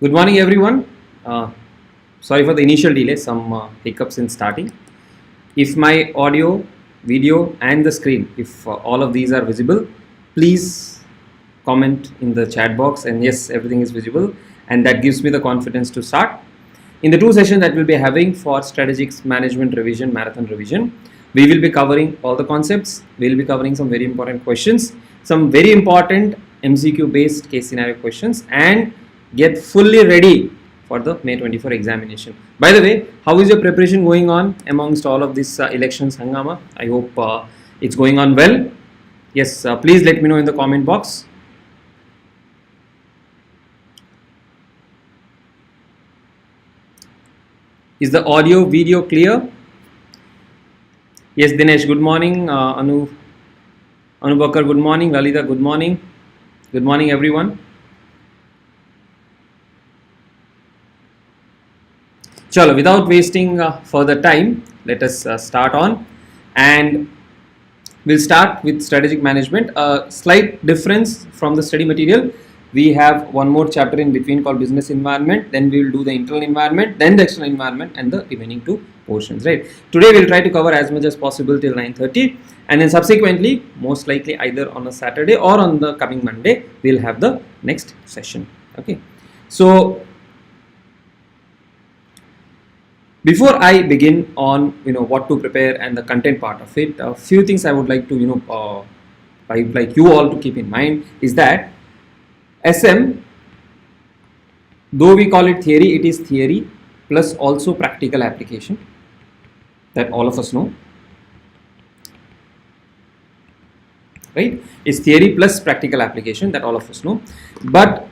Good morning, everyone. Sorry for the initial delay, some hiccups in starting. If my audio, video, and the screen, if all of these are visible, please comment in the chat box. And yes, everything is visible, and that gives me the confidence to start. In the two sessions that we'll be having for strategic management revision, marathon revision, we will be covering all the concepts. We'll be covering some very important questions, some very important MCQ based case scenario questions, and get fully ready for the May 24 examination. By the way, how is your preparation going on amongst all of this elections hangama? I hope it's going on well. Yes, please let me know in the comment box. Is the audio video clear? Yes, Dinesh, good morning. Anu Bakar, good morning. Lalita, good morning. Good morning, everyone. Chalo, without wasting further time, let us start on, and we'll start with strategic management. A slight difference from the study material. We have one more chapter in between called business environment. Then we will do the internal environment, then the external environment, and the remaining two portions. Right. Today we'll try to cover as much as possible till 9:30, and then subsequently, most likely either on a Saturday or on the coming Monday, we'll have the next session. Okay. So before I begin on what to prepare and the content part of it, a few things I would like to like you all to keep in mind is that SM, though we call it theory, it is theory plus also practical application, that all of us know, right? It's theory plus practical application that all of us know. But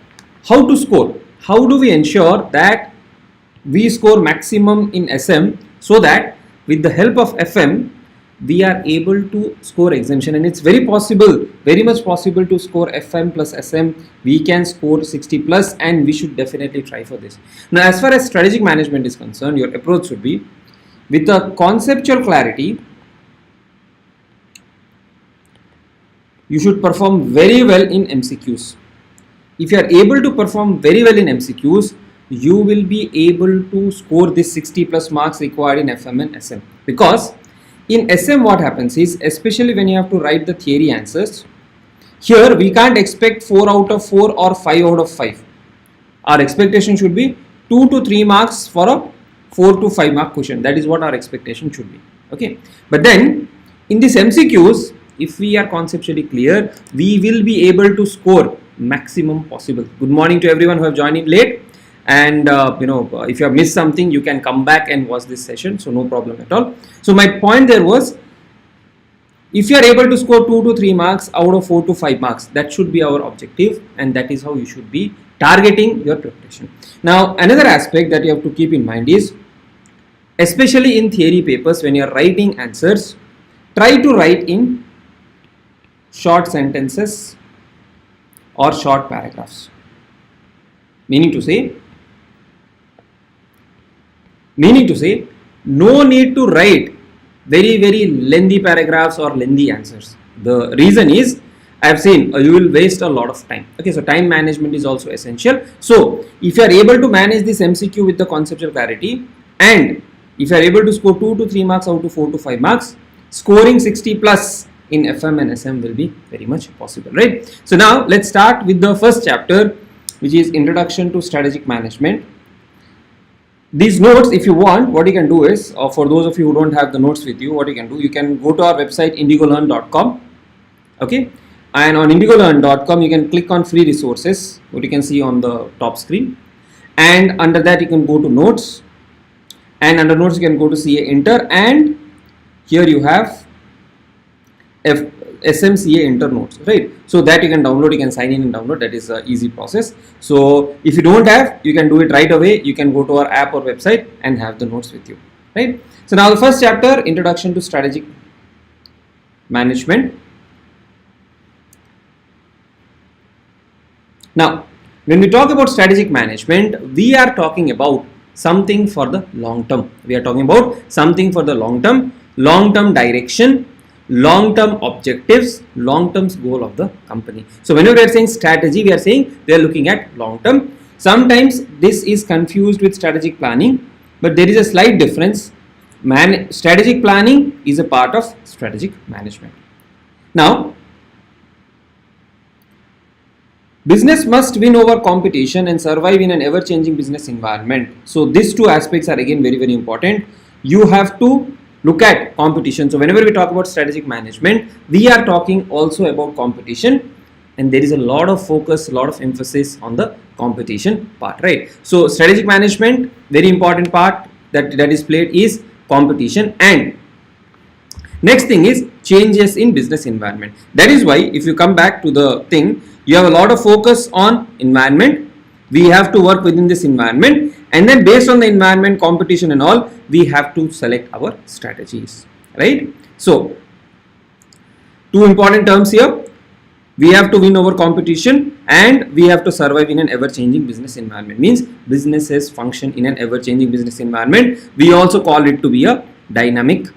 how to score? How do we ensure that we score maximum in SM so that with the help of FM we are able to score exemption? And it's very possible, very much possible to score FM plus SM. We can score 60 plus, and we should definitely try for this. Now, as far as strategic management is concerned, your approach should be with a conceptual clarity. You should perform very well in MCQs. If you are able to perform very well in MCQs, you will be able to score this 60 plus marks required in FM and SM. Because in SM what happens is, especially when you have to write the theory answers, here we can't expect 4 out of 4 or 5 out of 5. Our expectation should be 2 to 3 marks for a 4 to 5 mark question. That is what our expectation should be. Okay. But then in this MCQs, if we are conceptually clear, we will be able to score maximum possible. Good morning to everyone who have joined in late. And if you have missed something, you can come back and watch this session, so no problem at all. So my point there was, if you are able to score 2 to 3 marks out of 4 to 5 marks, that should be our objective, and that is how you should be targeting your preparation. Now, another aspect that you have to keep in mind is, especially in theory papers, when you are writing answers, try to write in short sentences or short paragraphs. Meaning to say, no need to write very lengthy paragraphs or lengthy answers. The reason is, I have seen you will waste a lot of time. Okay, so time management is also essential. So if you are able to manage this MCQ with the conceptual clarity, and if you are able to score 2 to 3 marks out of 4 to 5 marks, scoring 60 plus in FM and SM will be very much possible, right? So now let's start with the first chapter, which is Introduction to Strategic Management. These notes, if you want, what you can do is, for those of you who don't have the notes with you, what you can do, you can go to our website IndigoLearn.com. Okay, and on IndigoLearn.com you can click on free resources, what you can see on the top screen, and under that you can go to notes, and under notes you can go to CA Inter, and here you have SMCA Inter notes, right? So that you can download, you can sign in and download. That is an easy process. So if you don't have, you can do it right away. You can go to our app or website and have the notes with you, right? So now the first chapter, Introduction to Strategic Management. Now, when we talk about strategic management, we are talking about something for the long term. We are talking about something for the long term direction, long-term objectives, long-term goal of the company. So whenever we are saying strategy, we are saying we are looking at long-term. Sometimes this is confused with strategic planning, but there is a slight difference. Strategic planning is a part of strategic management. Now, business must win over competition and survive in an ever-changing business environment. So these two aspects are again very, very important. You have to look at competition. So whenever we talk about strategic management, we are talking also about competition, and there is a lot of focus, a lot of emphasis on the competition part, right? So strategic management, very important part that is played is competition. And next thing is changes in business environment. That is why if you come back to the thing, you have a lot of focus on environment. We have to work within this environment, and then based on the environment, competition and all, we have to select our strategies, right? So two important terms here. We have to win over competition and we have to survive in an ever-changing business environment. Means businesses function in an ever-changing business environment. We also call it to be a dynamic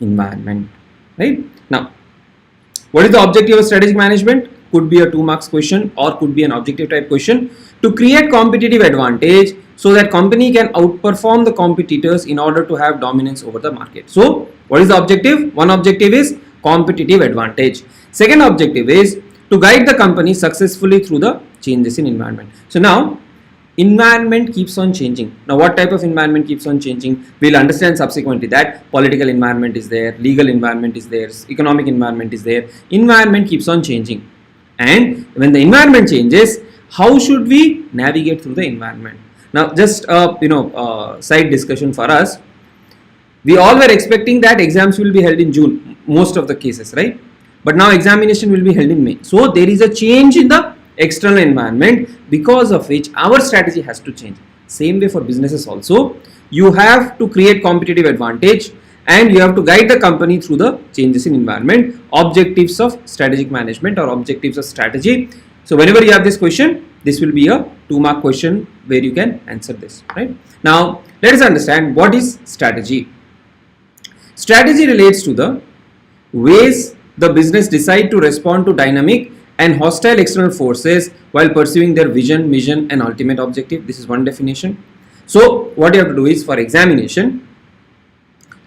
environment, right? Now, what is the objective of strategic management? Could be a 2 marks question or could be an objective type question. To create competitive advantage so that company can outperform the competitors in order to have dominance over the market. So what is the objective? One objective is competitive advantage. Second objective is to guide the company successfully through the changes in environment. So now environment keeps on changing. Now what type of environment keeps on changing? We'll understand subsequently that political environment is there, legal environment is there, economic environment is there. Environment keeps on changing. And when the environment changes, how should we navigate through the environment? Now just side discussion for us. We all were expecting that exams will be held in June, most of the cases, right? But now examination will be held in May. So there is a change in the external environment, because of which our strategy has to change. Same way for businesses also. You have to create competitive advantage and you have to guide the company through the changes in environment. Objectives of strategic management or objectives of strategy. So whenever you have this question, this will be a 2-mark question where you can answer this, right? Now let us understand what is strategy. Strategy relates to the ways the business decide to respond to dynamic and hostile external forces while pursuing their vision, mission and ultimate objective. This is one definition. So what you have to do is, for examination,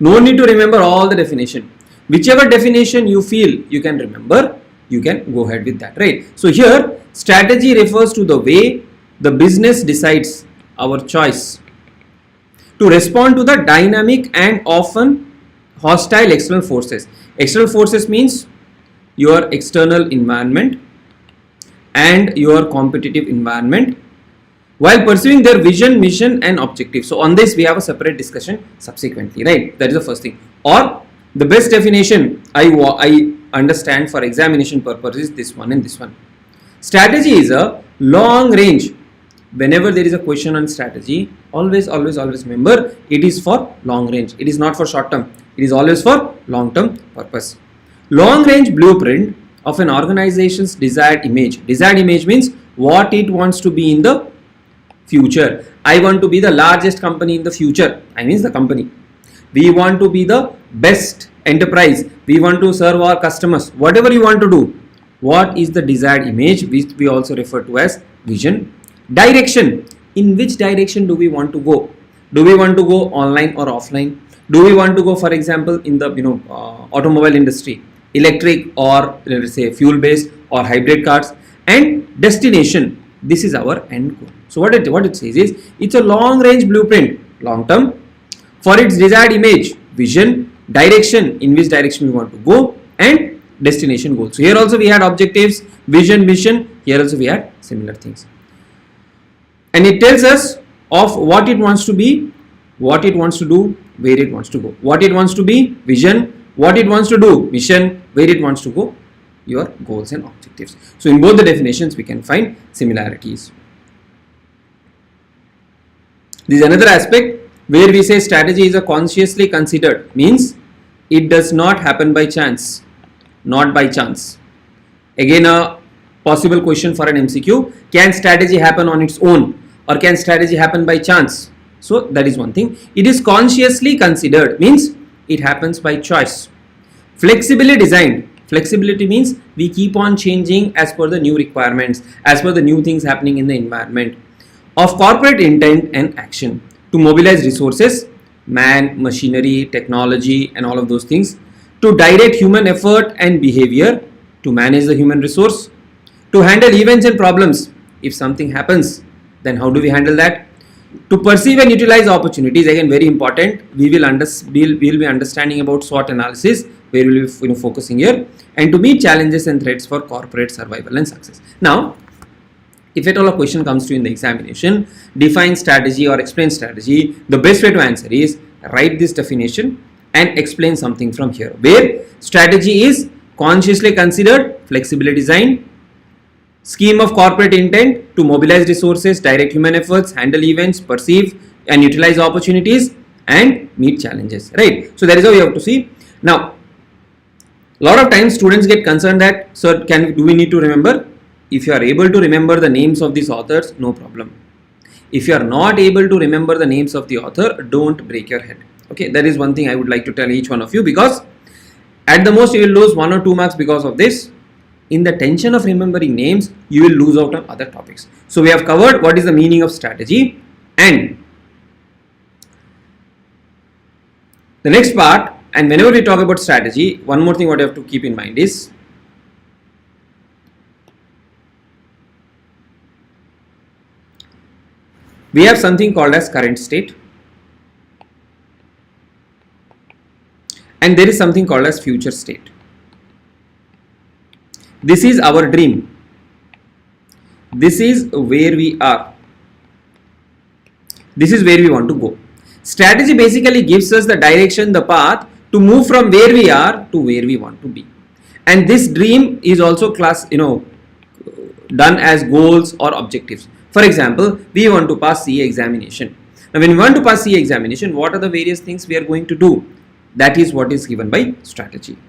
no need to remember all the definition. Whichever definition you feel you can remember, you can go ahead with that, right? So here strategy refers to the way the business decides, our choice, to respond to the dynamic and often hostile external forces. External forces means your external environment and your competitive environment while pursuing their vision, mission and objective. So on this we have a separate discussion subsequently, right? That is the first thing. Or the best definition I understand for examination purpose is this one and this one. Strategy is a long range. Whenever there is a question on strategy, always remember it is for long range. It is not for short term. It is always for long term purpose. Long range blueprint of an organization's desired image. Desired image means what it wants to be in the future. I want to be the largest company in the future. I mean the company. We want to be the best enterprise. We want to serve our customers. Whatever you want to do. What is the desired image, which we also refer to as vision. Direction. In which direction do we want to go? Do we want to go online or offline? Do we want to go, for example, in the automobile industry, electric or let's say fuel based or hybrid cars? And destination. This is our end goal. So what it says is it's a long range blueprint, long term, for its desired image, vision, direction, in which direction we want to go, and destination goal. So here also we had objectives, vision, mission. Here also we had similar things. And it tells us of what it wants to be, what it wants to do, where it wants to go. What it wants to be, vision, what it wants to do, mission, where it wants to go, your goals and objectives. So in both the definitions we can find similarities. This is another aspect where we say strategy is a consciously considered, means it does not happen by chance, not by chance. Again a possible question for an MCQ, can strategy happen on its own or can strategy happen by chance? So that is one thing. It is consciously considered, means it happens by choice. Flexibly designed. Flexibility means we keep on changing as per the new requirements, as per the new things happening in the environment. of corporate intent and action to mobilize resources, man, machinery, technology, and all of those things, to direct human effort and behavior, to manage the human resource, to handle events and problems. If something happens, then how do we handle that? To perceive and utilize opportunities, again very important. We will be understanding about SWOT analysis, where we will be focusing here, and to meet challenges and threats for corporate survival and success. Now, if at all a question comes to you in the examination, define strategy or explain strategy, the best way to answer is write this definition and explain something from here, where strategy is consciously considered, flexibly designed, scheme of corporate intent to mobilize resources, direct human efforts, handle events, perceive and utilize opportunities, and meet challenges, right? So that is how you have to see. Now, a lot of times students get concerned that, sir, do we need to remember? If you are able to remember the names of these authors, no problem. If you are not able to remember the names of the author, don't break your head. Okay, that is one thing I would like to tell each one of you, because at the most you will lose 1 or 2 marks because of this. In the tension of remembering names, you will lose out on other topics. So we have covered what is the meaning of strategy, and the next part, and whenever we talk about strategy, one more thing what you have to keep in mind is we have something called as current state, and there is something called as future state. This is our dream. This is where we are. This is where we want to go. Strategy basically gives us the direction, the path to move from where we are to where we want to be. And this dream is also done as goals or objectives. For example, we want to pass CA examination. Now, when we want to pass CA examination, what are the various things we are going to do? That is what is given by strategy.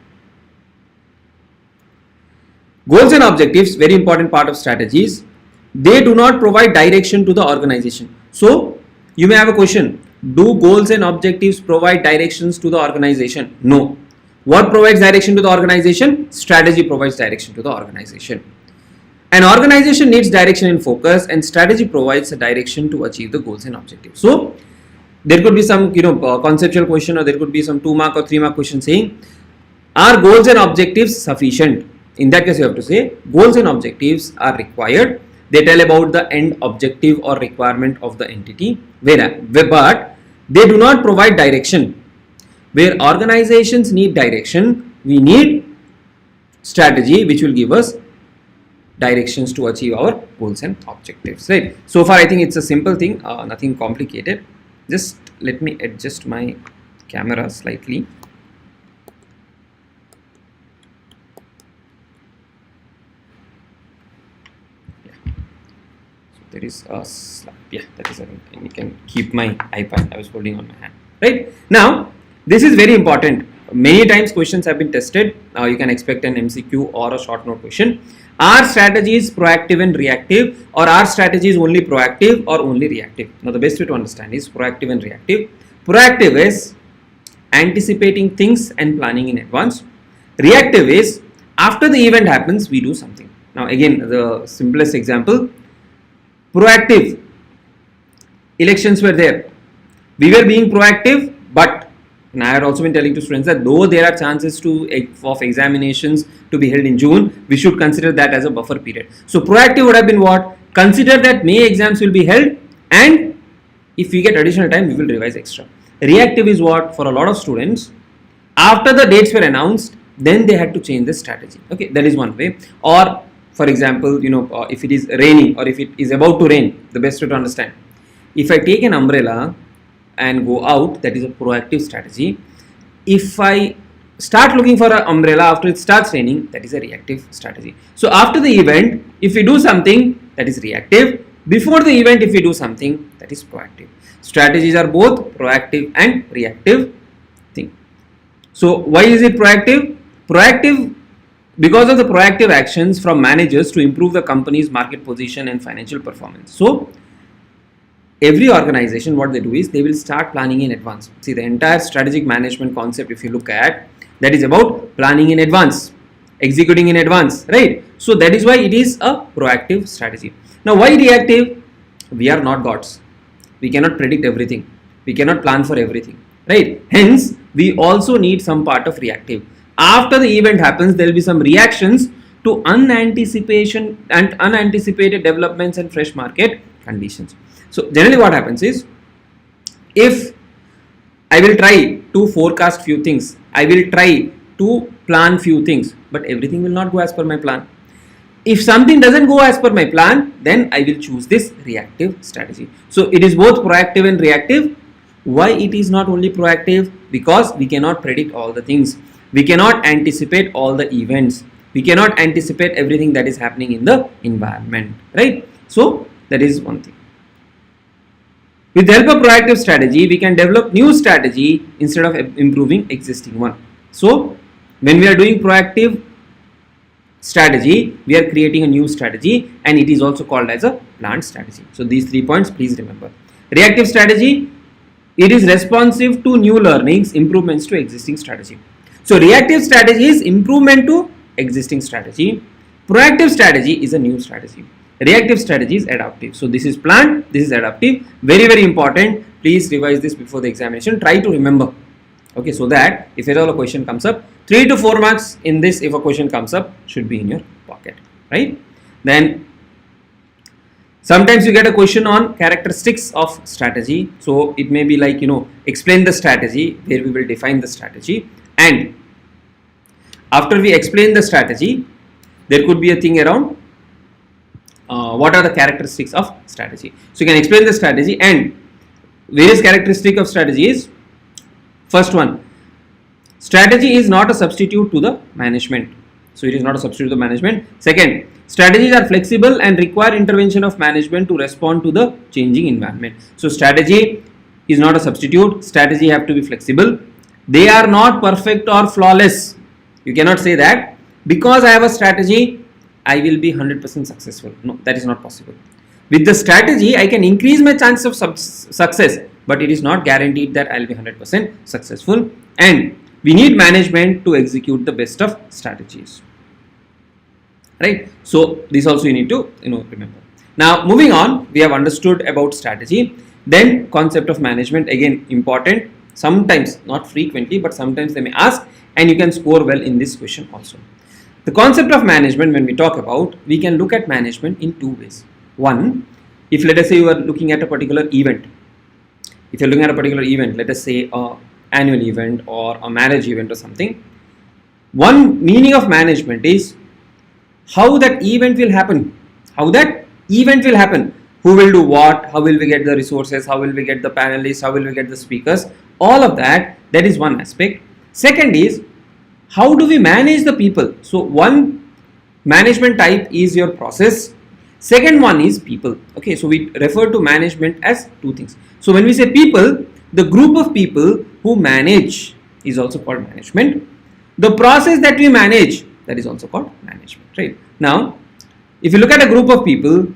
Goals and objectives, very important part of strategies. They do not provide direction to the organization. So, you may have a question. Do goals and objectives provide directions to the organization? No. What provides direction to the organization? Strategy provides direction to the organization. An organization needs direction and focus, and strategy provides a direction to achieve the goals and objectives. So, there could be some conceptual question, or there could be some 2 mark or 3 mark question saying, are goals and objectives sufficient? In that case, you have to say goals and objectives are required. They tell about the end objective or requirement of the entity, but they do not provide direction. Where organizations need direction, we need strategy which will give us directions to achieve our goals and objectives, right? So far I think it's a simple thing, nothing complicated. Just let me adjust my camera slightly. There is a slide. Yeah, that is you can keep my iPad. I was holding on my hand. Right now, this is very important. Many times questions have been tested. You can expect an MCQ or a short note question. Are strategies proactive and reactive, or are strategies only proactive or only reactive? Now, the best way to understand is proactive and reactive. Proactive is anticipating things and planning in advance. Reactive is after the event happens, we do something. Now, again, the simplest example. Proactive, elections were there, we were being proactive, but and I had also been telling to students that though there are chances of examinations to be held in June, we should consider that as a buffer period. So proactive would have been what? Consider that May exams will be held, and if we get additional time, we will revise extra. Reactive is what? For a lot of students, after the dates were announced, then they had to change the strategy. Okay, that is one way. Or for example, if it is raining or if it is about to rain, the best way to understand. If I take an umbrella and go out, that is a proactive strategy. If I start looking for an umbrella after it starts raining, that is a reactive strategy. So after the event, if we do something, that is reactive. Before the event, if we do something, that is proactive. Strategies are both proactive and reactive thing. So why is it proactive? Proactive because of the proactive actions from managers to improve the company's market position and financial performance. So every organization, what they do is they will start planning in advance. See, the entire strategic management concept, if you look at, that is about planning in advance, executing in advance, right? So that is why it is a proactive strategy. Now, why reactive? We are not gods. We cannot predict everything. We cannot plan for everything, right? Hence, we also need some part of reactive. After the event happens, there will be some reactions to unanticipated developments and fresh market conditions. So generally what happens is, if I will try to forecast few things, I will try to plan few things, but everything will not go as per my plan. If something doesn't go as per my plan, then I will choose this reactive strategy. So it is both proactive and reactive. Why it is not only proactive? Because we cannot predict all the things. We cannot anticipate all the events. We cannot anticipate everything that is happening in the environment, right? So that is one thing. With the help of proactive strategy, we can develop new strategy instead of improving existing one. So when we are doing proactive strategy, we are creating a new strategy, and it is also called as a planned strategy. So these 3 points, please remember. Reactive strategy, it is responsive to new learnings, improvements to existing strategy. So reactive strategy is improvement to existing strategy. Proactive strategy is a new strategy. Reactive strategy is adaptive. So this is planned, this is adaptive. Very, very important. Please revise this before the examination. Try to remember. Okay, so that if at all a question comes up, 3 to 4 marks in this, if a question comes up, should be in your pocket, right? Then sometimes you get a question on characteristics of strategy. So it may be like, explain the strategy, where we will define the strategy, and after we explain the strategy, there could be a thing around what are the characteristics of strategy. So you can explain the strategy, and various characteristics of strategy is, first one, strategy is not a substitute to the management. So it is not a substitute to the management. Second, strategies are flexible and require intervention of management to respond to the changing environment. So strategy is not a substitute. Strategy have to be flexible. They are not perfect or flawless. You cannot say that because I have a strategy, I will be 100% successful. No, that is not possible. With the strategy, I can increase my chance of success, but it is not guaranteed that I will be 100% successful. And we need management to execute the best of strategies, right? So this also you need to remember. Now moving on, we have understood about strategy. Then concept of management, again important. Sometimes, not frequently, but sometimes they may ask, and you can score well in this question also. The concept of management, when we talk about, we can look at management in 2 ways. One, if let us say you are looking at a particular event. If you're looking at a particular event, let us say a annual event or a marriage event or something, one meaning of management is how that event will happen. How that event will happen. Who will do what? How will we get the resources? How will we get the panelists? How will we get the speakers? All of that, that is one aspect. Second is, how do we manage the people? So one management type is your process. Second one is people. Okay, so we refer to management as 2 things. So when we say people, the group of people who manage is also called management. The process that we manage, that is also called management, right? Now, if you look at a group of people,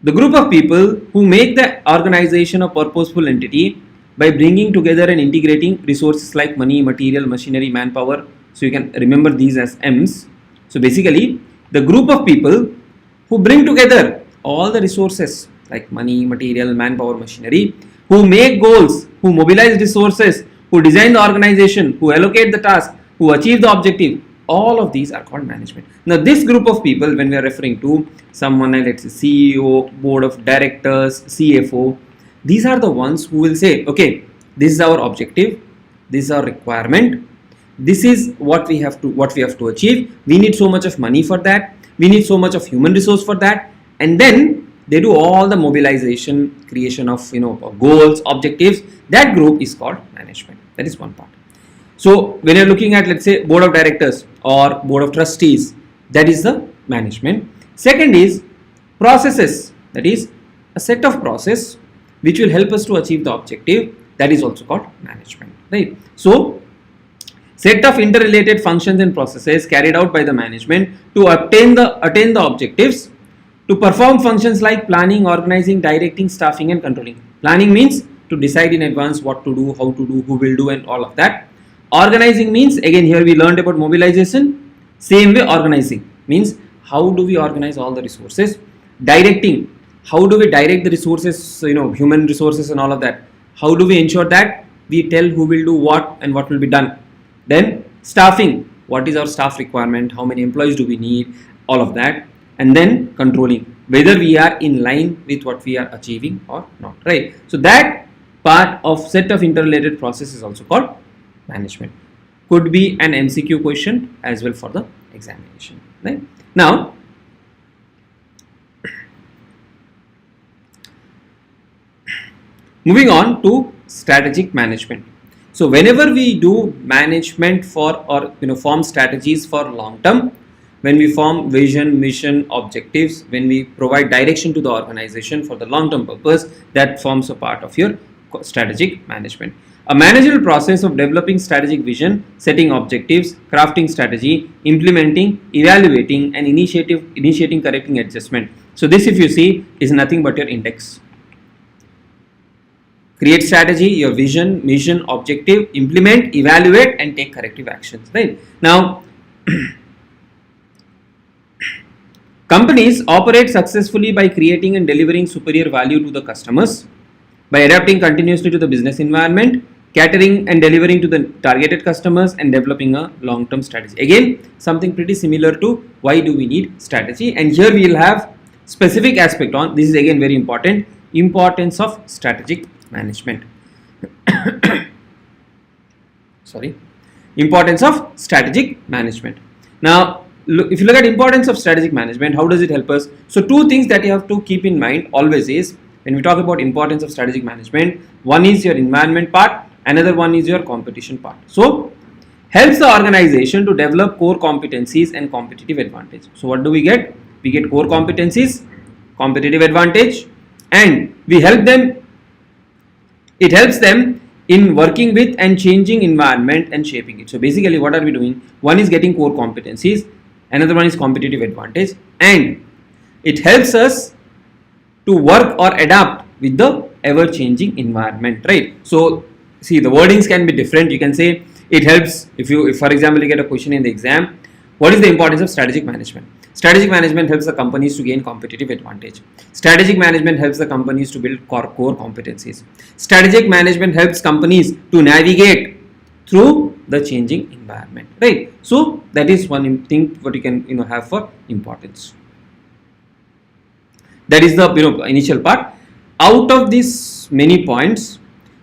the group of people who make the organization a purposeful entity by bringing together and integrating resources like money, material, machinery, manpower. So you can remember these as M's. So basically, the group of people who bring together all the resources like money, material, manpower, machinery, who make goals, who mobilize resources, who design the organization, who allocate the task, who achieve the objective, all of these are called management. Now this group of people, when we are referring to someone like, let's say, CEO, board of directors, CFO, these are the ones who will say, okay, this is our objective, this is our requirement, this is what we have to achieve, we need so much of money for that, we need so much of human resource for that, and then they do all the mobilization, creation of goals, objectives. That group is called management. That is one part. So when you're looking at, let's say, board of directors or board of trustees, that is the management. Second is processes. That is a set of process which will help us to achieve the objective. That is also called management, right? So set of interrelated functions and processes carried out by the management to attain the objectives, to perform functions like planning, organizing, directing, staffing and controlling. Planning means to decide in advance what to do, how to do, who will do and all of that. Organizing means, again here we learned about mobilization. Same way, organizing means how do we organize all the resources. Directing how do we direct the resources, human resources and all of that? How do we ensure that we tell who will do what and what will be done? Then staffing, what is our staff requirement, how many employees do we need, all of that. And then controlling whether we are in line with what we are achieving or not, right? So that part of set of interrelated process is also called management. Could be an MCQ question as well for the examination, right? Now, moving on to strategic management. So whenever we do management for or form strategies for long term, when we form vision, mission, objectives, when we provide direction to the organization for the long term purpose, that forms a part of your strategic management. A managerial process of developing strategic vision, setting objectives, crafting strategy, implementing, evaluating, and initiating correcting adjustment. So this, if you see, is nothing but your index. Create strategy, your vision, mission, objective, implement, evaluate, and take corrective actions. Right now, companies operate successfully by creating and delivering superior value to the customers, by adapting continuously to the business environment, catering and delivering to the targeted customers, and developing a long-term strategy. Again, something pretty similar to why do we need strategy, and here we will have specific aspect on this is again very important, importance of strategic management. Sorry, importance of strategic management. Now, if you look at importance of strategic management, how does it help us? So two things that you have to keep in mind always is when we talk about importance of strategic management, one is your environment part, another one is your competition part. So helps the organization to develop core competencies and competitive advantage. So what do we get? We get core competencies, competitive advantage, and we help them. It helps them in working with and changing environment and shaping it. So basically what are we doing? One is getting core competencies, another one is competitive advantage, and it helps us to work or adapt with the ever changing environment, right? So see, the wordings can be different. You can say it helps if for example you get a question in the exam, what is the importance of strategic management? Strategic management helps the companies to gain competitive advantage. Strategic management helps the companies to build core competencies. Strategic management helps companies to navigate through the changing environment, right? So that is one thing what you can have for importance. That is the initial part. Out of these many points,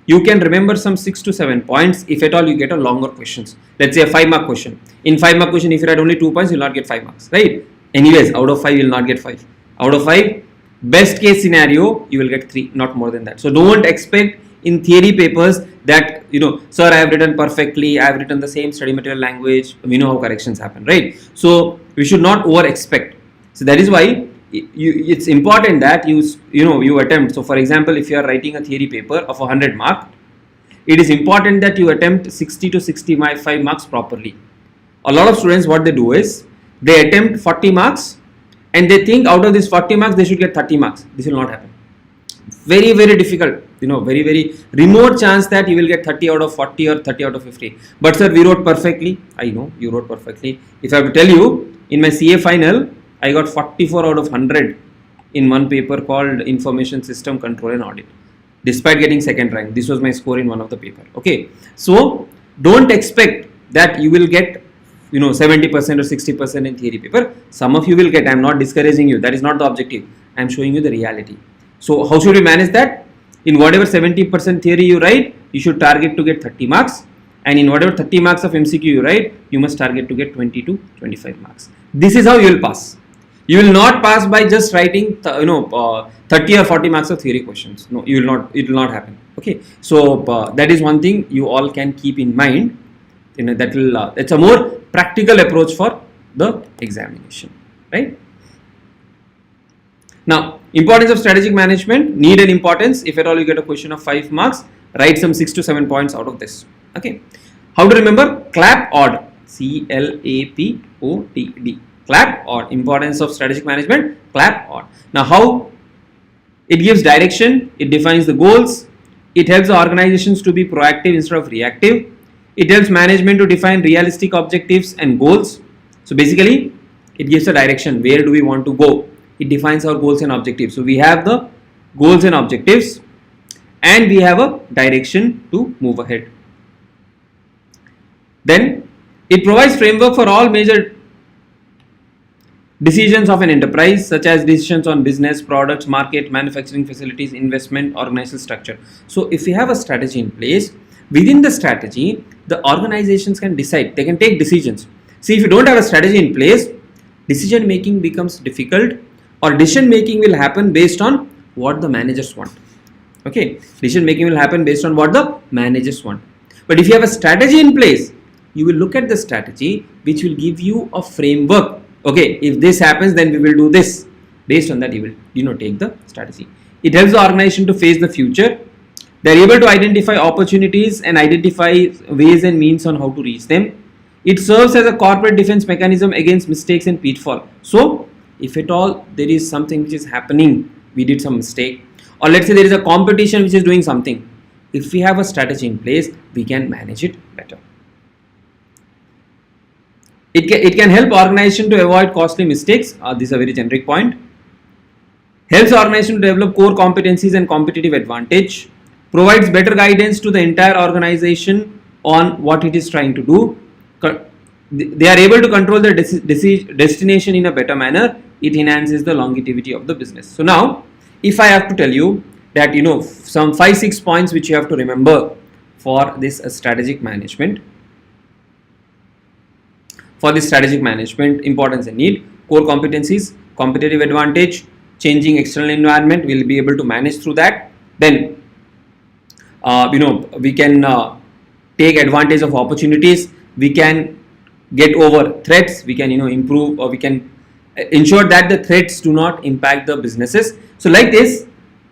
you can remember some 6 to 7 points if at all you get a longer questions. Let's say a 5-mark question. In 5-mark question, if you had only 2 points, you will not get 5 marks, right? Anyways, out of 5, you will not get 5. Out of 5, best case scenario, you will get 3, not more than that. So don't expect in theory papers that, sir, I have written perfectly, I have written the same study material language, we know how corrections happen, right? So we should not over expect. So that is why it's important that you attempt. So for example, if you are writing a theory paper of 100 mark, it is important that you attempt 60 to 65 marks properly. A lot of students, what they do is they attempt 40 marks and they think out of this 40 marks they should get 30 marks. This will not happen. Very, very difficult, very, very remote chance that you will get 30 out of 40 or 30 out of 50. But sir, we wrote perfectly. I know you wrote perfectly. If I have to tell you, in my CA final, I got 44 out of 100 in one paper called Information System Control and Audit. Despite getting second rank, this was my score in one of the paper. Okay, so don't expect that you will get 70% or 60% in theory paper. Some of you will get. I am not discouraging you. That is not the objective. I am showing you the reality. So how should we manage that? In whatever 70% theory you write, you should target to get 30 marks. And in whatever 30 marks of MCQ you write, you must target to get 20 to 25 marks. This is how you will pass. You will not pass by just writing 30 or 40 marks of theory questions. No, you will not. It will not happen. Okay. So that is one thing you all can keep in mind. That will. It's a more practical approach for the examination, right? Now, importance of strategic management, need and importance. If at all you get a question of 5 marks, write some 6 to 7 points out of this. Okay. How to remember? CLAP-OD. CLAPOTD. CLAP-OD. Importance of strategic management. CLAP-OD. Now, how? It gives direction. It defines the goals. It helps the organizations to be proactive instead of reactive. It helps management to define realistic objectives and goals. So basically, it gives a direction. Where do we want to go? it defines our goals and objectives. So we have the goals and objectives, and we have a direction to move ahead. Then it provides framework for all major decisions of an enterprise, such as decisions on business, products, market, manufacturing facilities, investment, organizational structure. So if we have a strategy in place, within the strategy, the organizations can decide, they can take decisions. See, if you don't have a strategy in place, decision making becomes difficult, or decision making will happen based on what the managers want. Okay, decision making will happen based on what the managers want. But if you have a strategy in place, you will look at the strategy, which will give you a framework. Okay, if this happens, then we will do this. Based on that, you will take the strategy. It helps the organization to face the future. They are able to identify opportunities and identify ways and means on how to reach them. It serves as a corporate defense mechanism against mistakes and pitfall. So if at all there is something which is happening, we did some mistake, or let's say there is a competition which is doing something, if we have a strategy in place, we can manage it better. It can help organization to avoid costly mistakes. This is a very generic point. Helps organization to develop core competencies and competitive advantage. Provides better guidance to the entire organization on what it is trying to do. They are able to control their destination in a better manner. It enhances the longevity of the business. So now, if I have to tell you that some 5-6 points which you have to remember for this strategic management. For this strategic management, importance and need: core competencies, competitive advantage, changing external environment, we will be able to manage through that. Then we can take advantage of opportunities, we can get over threats, we can improve, or we can ensure that the threats do not impact the businesses. So like this,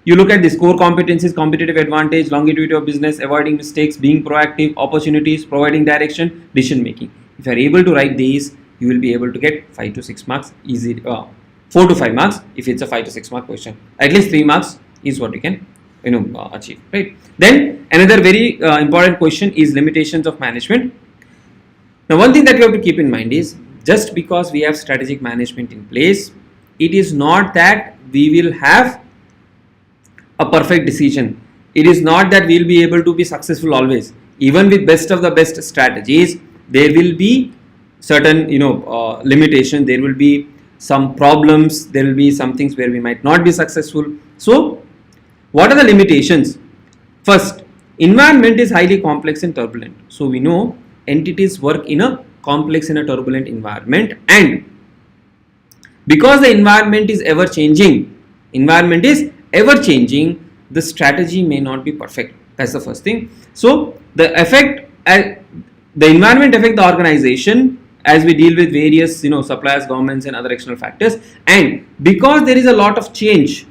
you look at this: core competencies, competitive advantage, longevity of business, avoiding mistakes, being proactive, opportunities, providing direction, decision making. If you are able to write these, you will be able to get 5 to 6 marks easy, 4 to 5 marks if it's a 5 to 6 mark question. At least 3 marks is what you can achieve, right? Then another very important question is limitations of management. Now, one thing that you have to keep in mind is, just because we have strategic management in place, it is not that we will have a perfect decision. It is not that we will be able to be successful always. Even with best of the best strategies, there will be certain limitations, there will be some problems, there will be some things where we might not be successful. So what are the limitations? First, environment is highly complex and turbulent. So we know entities work in a complex and a turbulent environment, and because the environment is ever changing, the strategy may not be perfect. That's the first thing. So the environment affects the organization as we deal with various suppliers, governments and other external factors, and because there is a lot of change,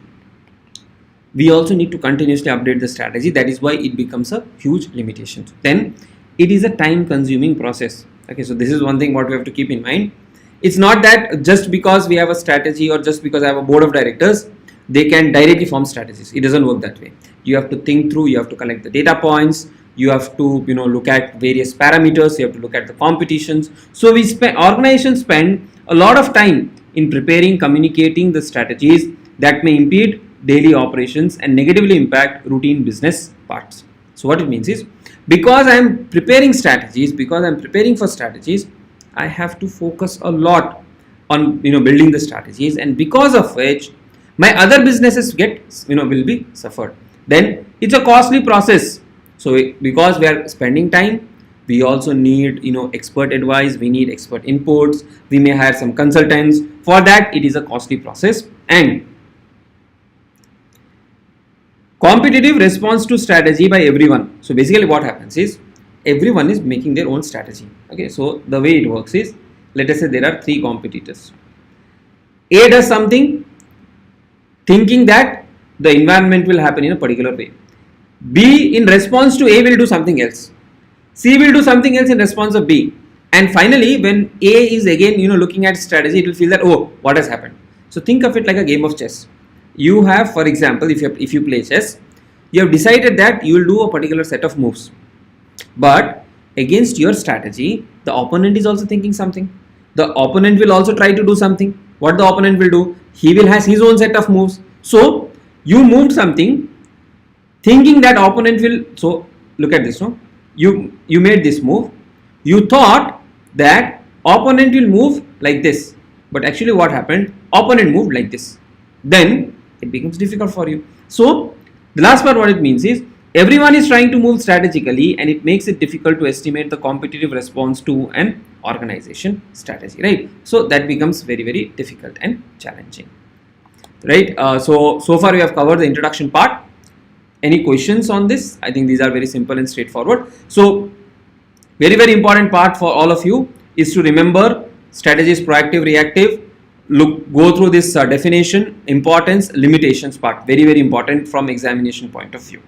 we also need to continuously update the strategy. That is why it becomes a huge limitation. Then it is a time consuming process. Okay, so this is one thing what we have to keep in mind. It's not that just because we have a strategy or just because I have a board of directors, they can directly form strategies. It doesn't work that way. You have to think through, you have to collect the data points, you have to look at various parameters, you have to look at the competitions. So organizations spend a lot of time in preparing, communicating the strategies that may impede daily operations and negatively impact routine business parts. So what it means is, because I am preparing strategies, because I am preparing for strategies, I have to focus a lot on building the strategies, and because of which my other businesses will be suffered. Then it's a costly process. So because we are spending time, we also need expert advice, we need expert inputs, we may hire some consultants. For that, it is a costly process. And competitive response to strategy by everyone. So basically what happens is, everyone is making their own strategy. Okay, so the way it works is, let us say there are 3 competitors. A does something thinking that the environment will happen in a particular way. B, in response to A, will do something else. C will do something else in response of B. And finally, when A is again looking at strategy, it will feel that, oh, what has happened? So think of it like a game of chess. You have, for example, if you play chess, you have decided that you will do a particular set of moves. But against your strategy, the opponent is also thinking something. The opponent will also try to do something. what the opponent will do? He will has his own set of moves. So you moved something thinking that opponent will, so look at this, no? You made this move. You thought that opponent will move like this, but actually what happened? Opponent moved like this. Then it becomes difficult for you. So the last part, what it means is everyone is trying to move strategically, and it makes it difficult to estimate the competitive response to an organization strategy, right? So that becomes very, very difficult and challenging, right? So far we have covered the introduction part. Any questions on this? I think these are very simple and straightforward. So very, very important part for all of you is to remember strategy is proactive, reactive. Go through this definition, importance, limitations part. Very, very important from examination point of view.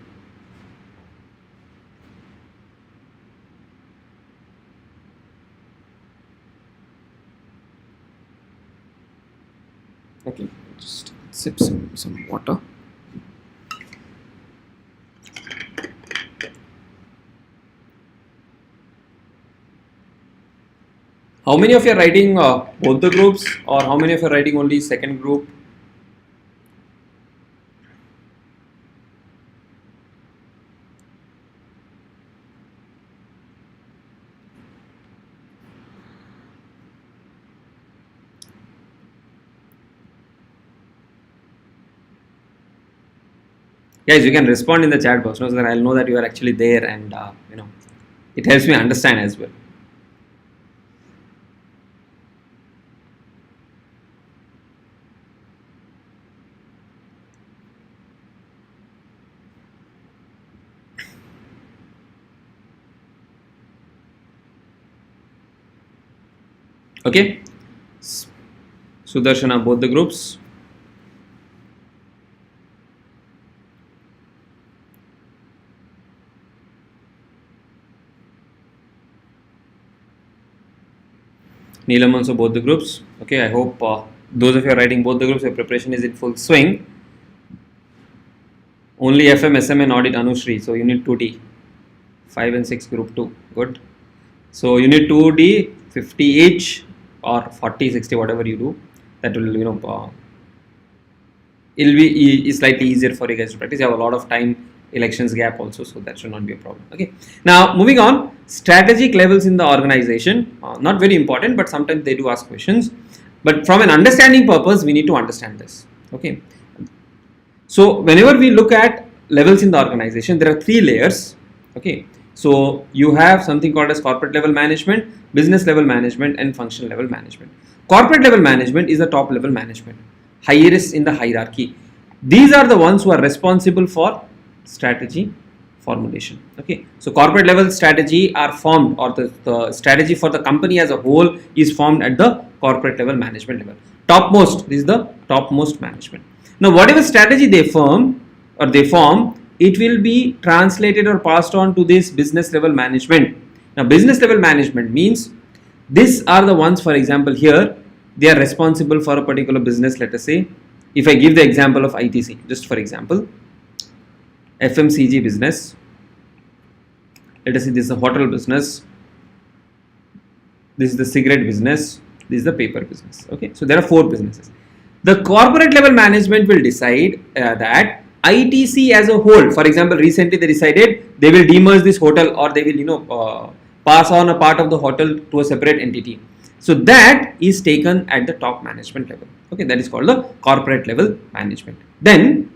Okay, just sip some water. How many of you are writing both the groups, or how many of you are writing only second group? Guys, you can respond in the chat box, no, so that I'll know that you are actually there, and it helps me understand as well. Okay, Sudarshana, both the groups. Neelam also both the groups. Okay, I hope those of you are writing both the groups, your preparation is in full swing. Only FM, SM and audit Anushri, so you need 2D. 5 and 6 group 2, good. So you need 2D, 50 each, or 40, 60, whatever you do. That will, it'll be slightly easier for you guys to practice. You have a lot of time, elections gap also, so that should not be a problem. Okay, now moving on, strategic levels in the organization, not very important, but sometimes they do ask questions. But from an understanding purpose, we need to understand this. Okay, so whenever we look at levels in the organization, there are 3 layers. Okay, so you have something called as corporate level management, business level management, and functional level management. Corporate level management is the top level management, highest in the hierarchy. These are the ones who are responsible for strategy formulation. Okay, so corporate level strategy are formed, or the strategy for the company as a whole is formed at the corporate level management level. Topmost, this is the topmost management. Now whatever strategy they form, it will be translated or passed on to this business level management. Now business level management means these are the ones, for example here, they are responsible for a particular business. Let us say, if I give the example of ITC, just for example, FMCG business, let us say this is a hotel business, this is the cigarette business, this is the paper business. Okay, so there are 4 businesses. The corporate level management will decide that ITC as a whole, for example, recently they decided they will demerge this hotel, or they will pass on a part of the hotel to a separate entity. So that is taken at the top management level. Okay, that is called the corporate level management. Then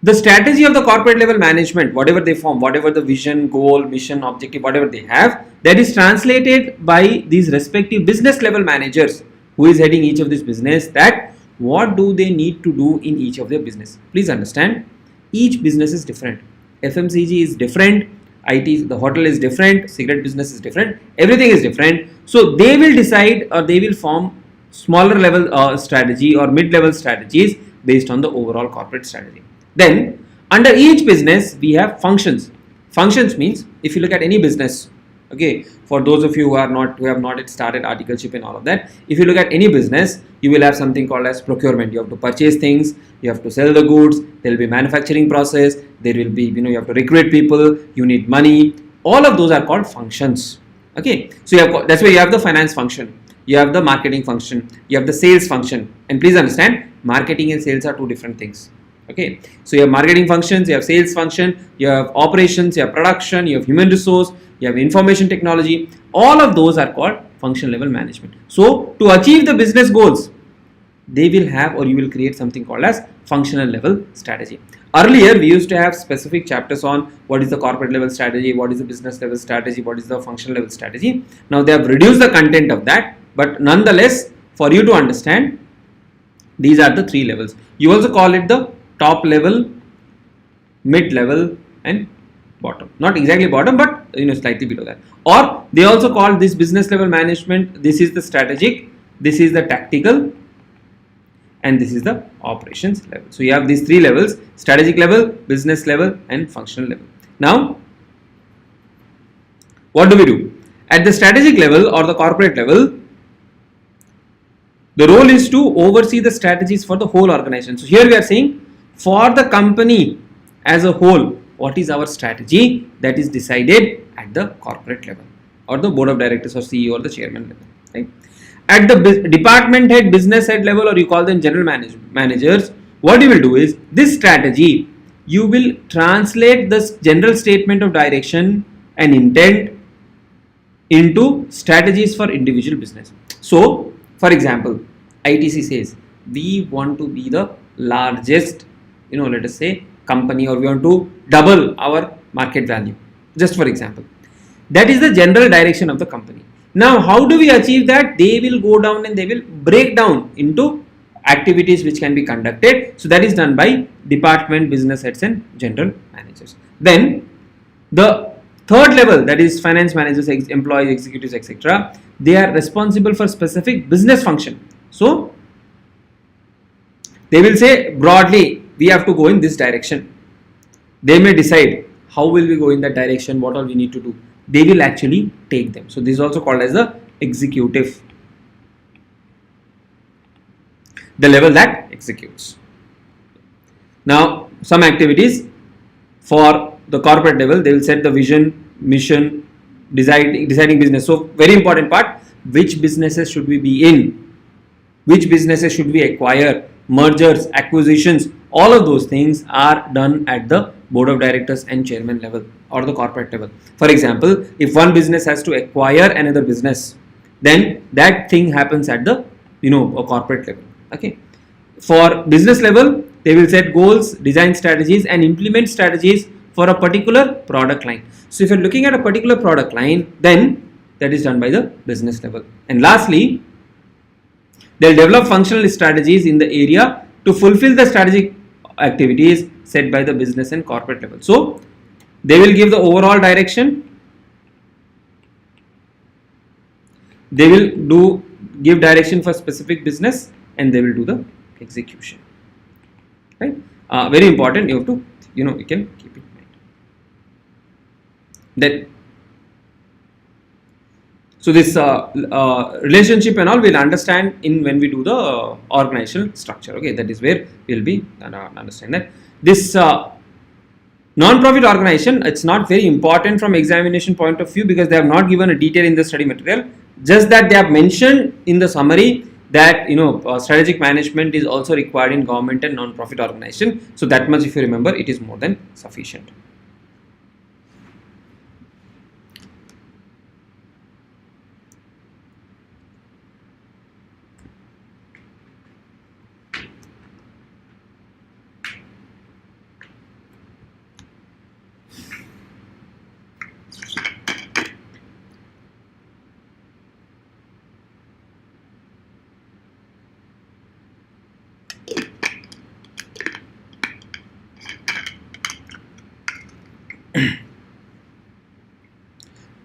the strategy of the corporate level management, whatever they form, whatever the vision, goal, mission, objective, whatever they have, that is translated by these respective business level managers who is heading each of this business, that what do they need to do in each of their business. Please understand, each business is different. FMCG is different, IT, the hotel is different, cigarette business is different, everything is different. So they will decide, or they will form smaller level strategy or mid-level strategies based on the overall corporate strategy. Then under each business we have functions. Functions means, if you look at any business, okay, for those of you who have not yet started articleship and all of that, if you look at any business, you will have something called as procurement. You have to purchase things, you have to sell the goods, there will be manufacturing process, there will be, you have to recruit people, you need money. All of those are called functions. Okay, so that's why you have the finance function. you have the marketing function, you have the sales function. And please understand, marketing and sales are two different things. Okay, so you have marketing functions, you have sales function, you have operations, you have production, you have human resource, you have information technology. All of those are called function level management. So to achieve the business goals, they will have, or you will create something called as functional level strategy. Earlier we used to have specific chapters on what is the corporate level strategy, what is the business level strategy, what is the functional level strategy. Now they have reduced the content of that, but nonetheless, for you to understand, these are the three levels. You also call it the top level, mid level, and bottom. Not exactly bottom, but slightly below that. Or they also call this business level management. This is the strategic, this is the tactical, and this is the operations level. So you have these three levels: strategic level, business level, and functional level. Now, what do? At the strategic level or the corporate level, the role is to oversee the strategies for the whole organization. So here we are saying, for the company as a whole, what is our strategy that is decided at the corporate level, or the board of directors, or CEO, or the chairman level, right? At the department head, business head level, or you call them general managers, what you will do is, this strategy, you will translate this general statement of direction and intent into strategies for individual business. So, for example, ITC says, we want to be the largest, let us say, company, or we want to double our market value, just for example. That is the general direction of the company. Now, how do we achieve that? They will go down and they will break down into activities which can be conducted. So that is done by department, business heads, and general managers. Then the third level, that is finance managers, employees, executives, etc., they are responsible for specific business function. So they will say, broadly, we have to go in this direction. They may decide how will we go in that direction, what all we need to do. They will actually take them. So this is also called as the executive, the level that executes. Now, some activities for the corporate level, they will set the vision, mission, deciding business. So very important part, which businesses should we be in, which businesses should we acquire, mergers, acquisitions, all of those things are done at the board of directors and chairman level, or the corporate level. For example, if one business has to acquire another business, then that thing happens at the a corporate level. Okay. For business level, they will set goals, design strategies, and implement strategies for a particular product line. So if you're looking at a particular product line, then that is done by the business level. And lastly, they'll develop functional strategies in the area to fulfill the strategic activities set by the business and corporate level. So they will give the overall direction, they will give direction for specific business, and they will do the execution, right? Very important, you have to you can keep it in mind. Then so this relationship and all we'll understand when we do the organizational structure. Okay, that is where we'll be understand that this non-profit organization, it's not very important from examination point of view, because they have not given a detail in the study material, just that they have mentioned in the summary that strategic management is also required in government and non-profit organization. So that much, if you remember, it is more than sufficient.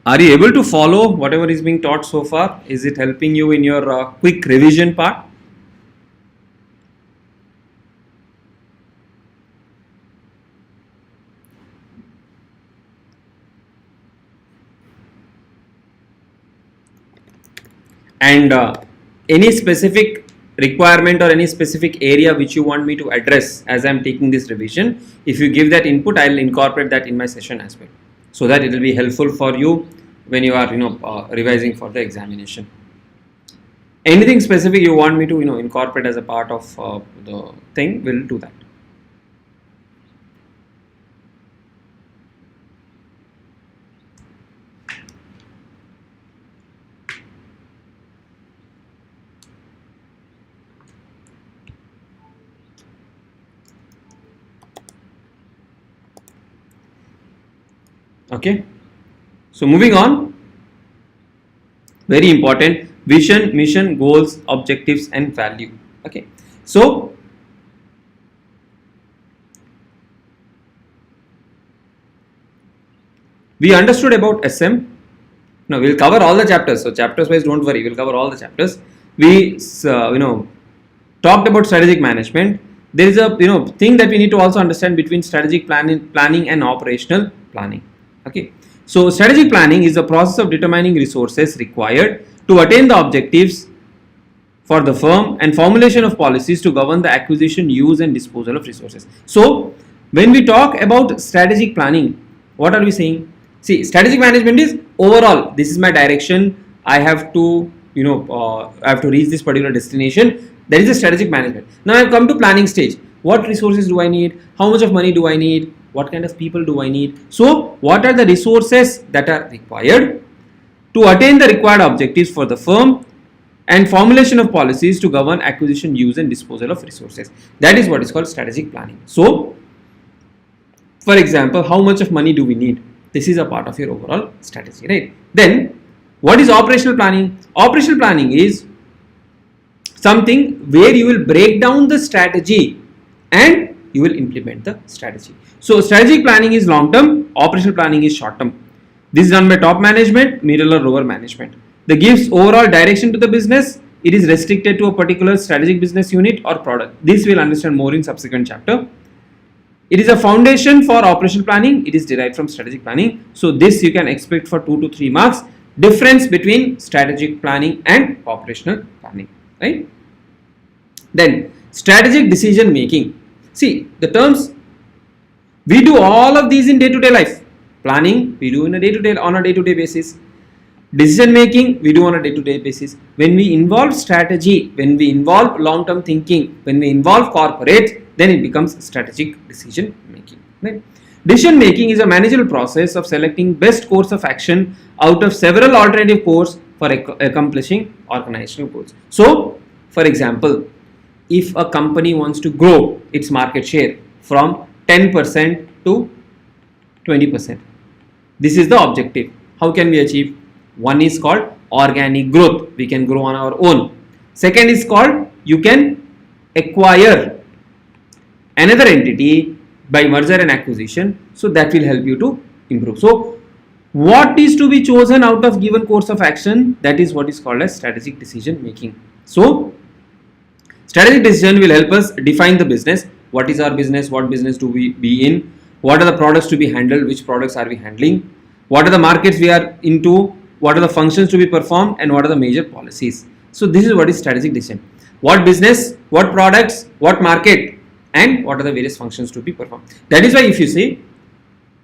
Are you able to follow whatever is being taught so far? Is it helping you in your quick revision part? And any specific requirement or any specific area which you want me to address as I am taking this revision, if you give that input, I will incorporate that in my session as well, so that it will be helpful for you when you are revising for the examination. Anything specific you want me to incorporate as a part of the thing, we'll do that. Okay, so moving on, very important, vision, mission, goals, objectives and value. Okay, so we understood about SM. Now we'll cover all the chapters, so chapters wise don't worry, we'll cover all the chapters. We talked about strategic management. There is a thing that we need to also understand between strategic planning and operational planning. Okay, so strategic planning is the process of determining resources required to attain the objectives for the firm and formulation of policies to govern the acquisition, use and disposal of resources. So when we talk about strategic planning, what are we saying? See, strategic management is overall, this is my direction, I have to I have to reach this particular destination. That is a strategic management. Now I have come to planning stage. What resources do I need? How much of money do I need? What kind of people do I need? So what are the resources that are required to attain the required objectives for the firm and formulation of policies to govern acquisition, use and disposal of resources. That is what is called strategic planning. So for example, how much of money do we need? This is a part of your overall strategy, right? Then what is operational planning? Operational planning is something where you will break down the strategy and you will implement the strategy. So strategic planning is long term, operational planning is short term. This is done by top management, middle or lower management. That gives overall direction to the business. It is restricted to a particular strategic business unit or product. This we'll understand more in subsequent chapter. It is a foundation for operational planning. It is derived from strategic planning. So this you can expect for 2 to 3 marks. Difference between strategic planning and operational planning, right? Then strategic decision making. See, the terms, we do all of these in day-to-day life. Planning we do in a on a day-to-day basis. Decision making we do on a day-to-day basis. When we involve strategy, when we involve long-term thinking, when we involve corporate, then it becomes strategic decision making, right? Decision making is a managerial process of selecting best course of action out of several alternative courses for accomplishing organizational goals. So for example, if a company wants to grow its market share from 10% to 20%, this is the objective. How can we achieve? One is called organic growth. We can grow on our own. Second is called you can acquire another entity by merger and acquisition. So that will help you to improve. So what is to be chosen out of given course of action? That is what is called as strategic decision making. So strategic decision will help us define the business. What is our business? What business do we be in? What are the products to be handled? Which products are we handling? What are the markets we are into? What are the functions to be performed? And what are the major policies? So this is what is strategic decision. What business, what products, what market, and what are the various functions to be performed. That is why if you see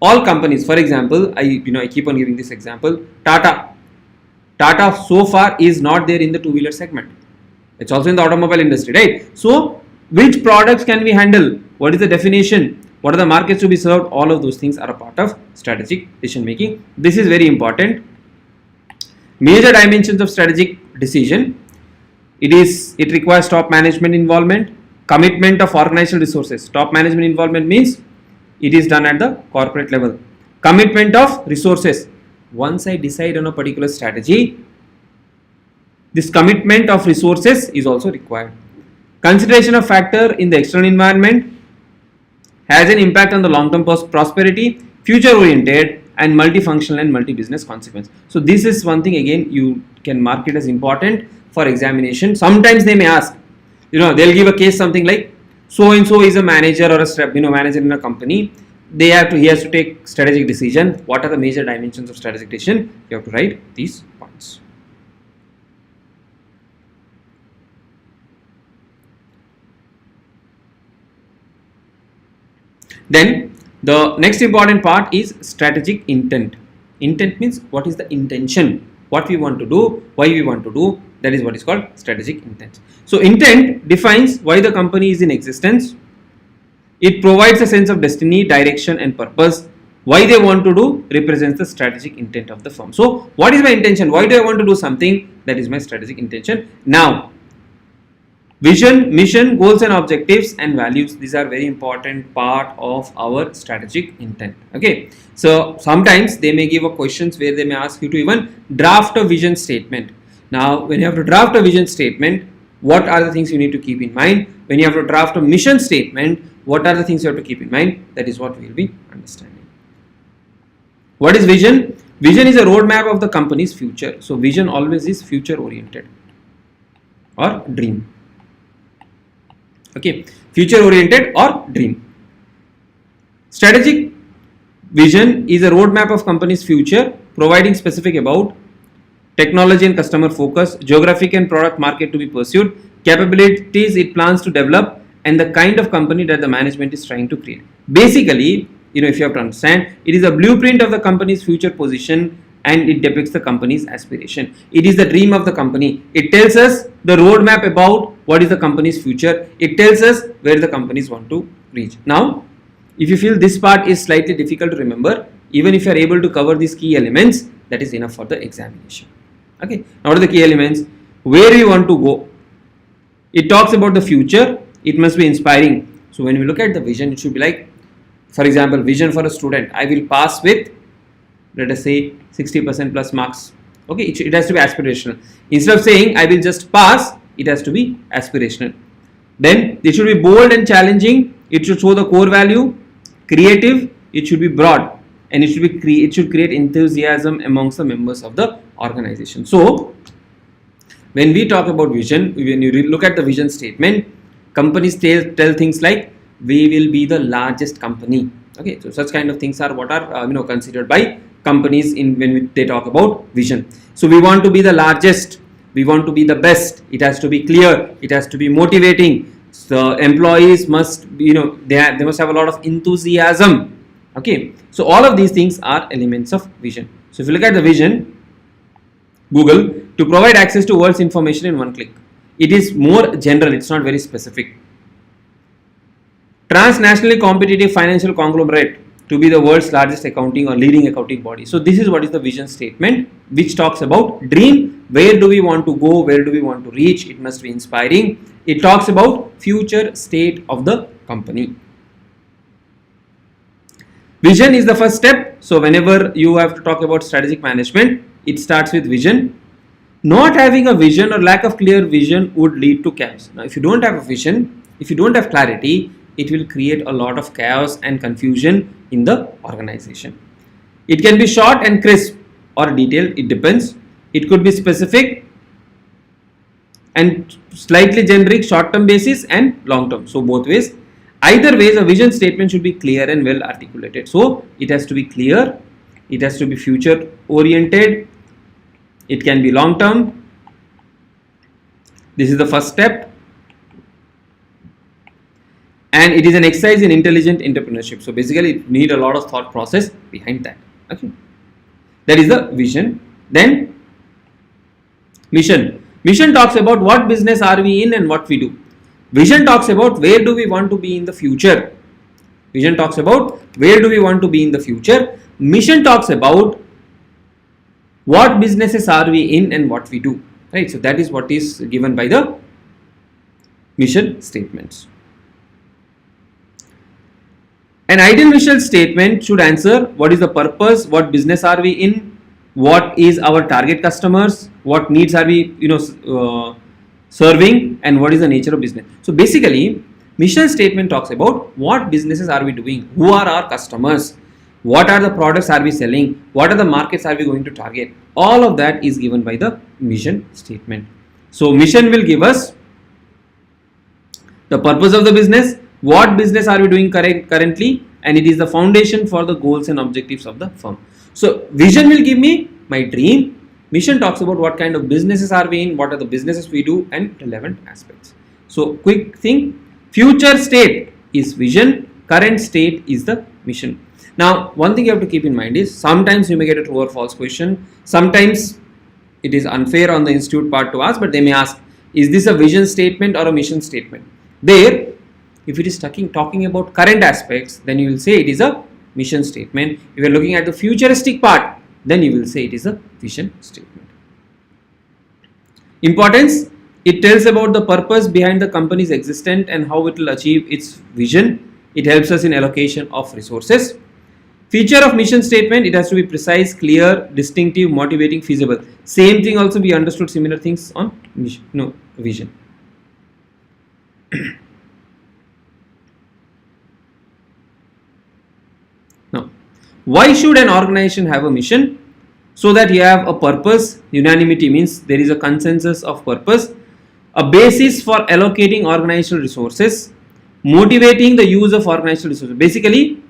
all companies, for example, I keep on giving this example, Tata so far is not there in the two-wheeler segment. It's also in the automobile industry, right? So which products can we handle? What is the definition? What are the markets to be served? All of those things are a part of strategic decision making. This is very important. Major dimensions of strategic decision. It requires top management involvement, commitment of organizational resources. Top management involvement means it is done at the corporate level. Commitment of resources. Once I decide on a particular strategy, this commitment of resources is also required. Consideration of factor in the external environment has an impact on the long-term prosperity, future-oriented and multifunctional and multi-business consequence. So this is one thing, again, you can mark it as important for examination. Sometimes they may ask, they'll give a case something like so and so is a manager or a manager in a company. He has to take strategic decision. What are the major dimensions of strategic decision? You have to write these points. Then the next important part is strategic intent. Intent means what is the intention, what we want to do, why we want to do, That is what is called strategic intent. So intent defines why the company is in existence. It provides a sense of destiny, direction and purpose. Why they want to do represents the strategic intent of the firm. So what is my intention? Why do I want to do something? That is my strategic intention. Now, vision, mission, goals and objectives and values. These are very important part of our strategic intent. Okay. So sometimes they may give a questions where they may ask you to even draft a vision statement. Now, when you have to draft a vision statement, what are the things you need to keep in mind? When you have to draft a mission statement, what are the things you have to keep in mind? That is what we will be understanding. What is vision? Vision is a roadmap of the company's future. So vision always is future oriented or dream. Okay, future oriented or dream. Strategic vision is a roadmap of company's future, providing specific about technology and customer focus, geographic and product market to be pursued, capabilities it plans to develop, and the kind of company that the management is trying to create. Basically, if you have to understand, it is a blueprint of the company's future position and it depicts the company's aspiration. It is the dream of the company. It tells us the roadmap about what is the company's future. It tells us where the companies want to reach. Now, if you feel this part is slightly difficult to remember, even if you are able to cover these key elements, that is enough for the examination. Okay. Now, what are the key elements? Where we want to go? It talks about the future. It must be inspiring. So, when we look at the vision, it should be like, for example, vision for a student. I will pass with, let us say, 60% plus marks. Okay. It has to be aspirational. Instead of saying I will just pass, it has to be aspirational. Then it should be bold and challenging. It should show the core value. Creative. It should be broad. And it should create enthusiasm amongst the members of the organization. So, when we talk about vision, when you look at the vision statement, companies tell things like, we will be the largest company. Okay, so such kind of things are what are considered by companies when they talk about vision. So we want to be the largest, we want to be the best. It has to be clear, it has to be motivating. So employees must they must have a lot of enthusiasm. Okay, so all of these things are elements of vision. So if you look at the vision, Google, to provide access to world's information in one click. It is more general, it's not very specific. Transnationally competitive financial conglomerate, to be the world's largest accounting or leading accounting body. So this is what is the vision statement, which talks about dream. Where do we want to go? Where do we want to reach? It must be inspiring. It talks about future state of the company. Vision is the first step. So whenever you have to talk about strategic management, it starts with vision. Not having a vision or lack of clear vision would lead to chaos. Now, if you don't have a vision, if you don't have clarity, it will create a lot of chaos and confusion in the organization. It can be short and crisp or detailed, it depends. It could be specific and slightly generic, short-term basis and long-term. So both ways. Either ways, a vision statement should be clear and well articulated. So it has to be clear, it has to be future oriented, it can be long-term. This is the first step. And it is an exercise in intelligent entrepreneurship. So basically, it need a lot of thought process behind that. Okay, that is the vision. Then mission. Mission talks about what business are we in and what we do. Vision talks about where do we want to be in the future. Vision talks about where do we want to be in the future. Mission talks about what businesses are we in and what we do. Right. So that is what is given by the mission statements. An ideal mission statement should answer what is the purpose, what business are we in, what is our target customers, what needs are we serving, and what is the nature of business. So basically, mission statement talks about what businesses are we doing, who are our customers, what are the products are we selling, what are the markets are we going to target. All of that is given by the mission statement. So mission will give us the purpose of the business, what business are we doing currently, and it is the foundation for the goals and objectives of the firm. So vision will give me my dream. Mission talks about what kind of businesses are we in, what are the businesses we do, and relevant aspects. So quick thing, future state is vision, current state is the mission. Now one thing you have to keep in mind is sometimes you may get a true or false question, sometimes it is unfair on the institute part to ask, but they may ask, is this a vision statement or a mission statement? There, if it is talking about current aspects, then you will say it is a mission statement. If you are looking at the futuristic part, then you will say it is a vision statement. Importance, it tells about the purpose behind the company's existence and how it will achieve its vision. It helps us in allocation of resources. Feature of mission statement, it has to be precise, clear, distinctive, motivating, feasible. Same thing also we understood similar things on vision. Now, why should an organization have a mission? So that you have a purpose. Unanimity means there is a consensus of purpose, a basis for allocating organizational resources, motivating the use of organizational resources. Basically,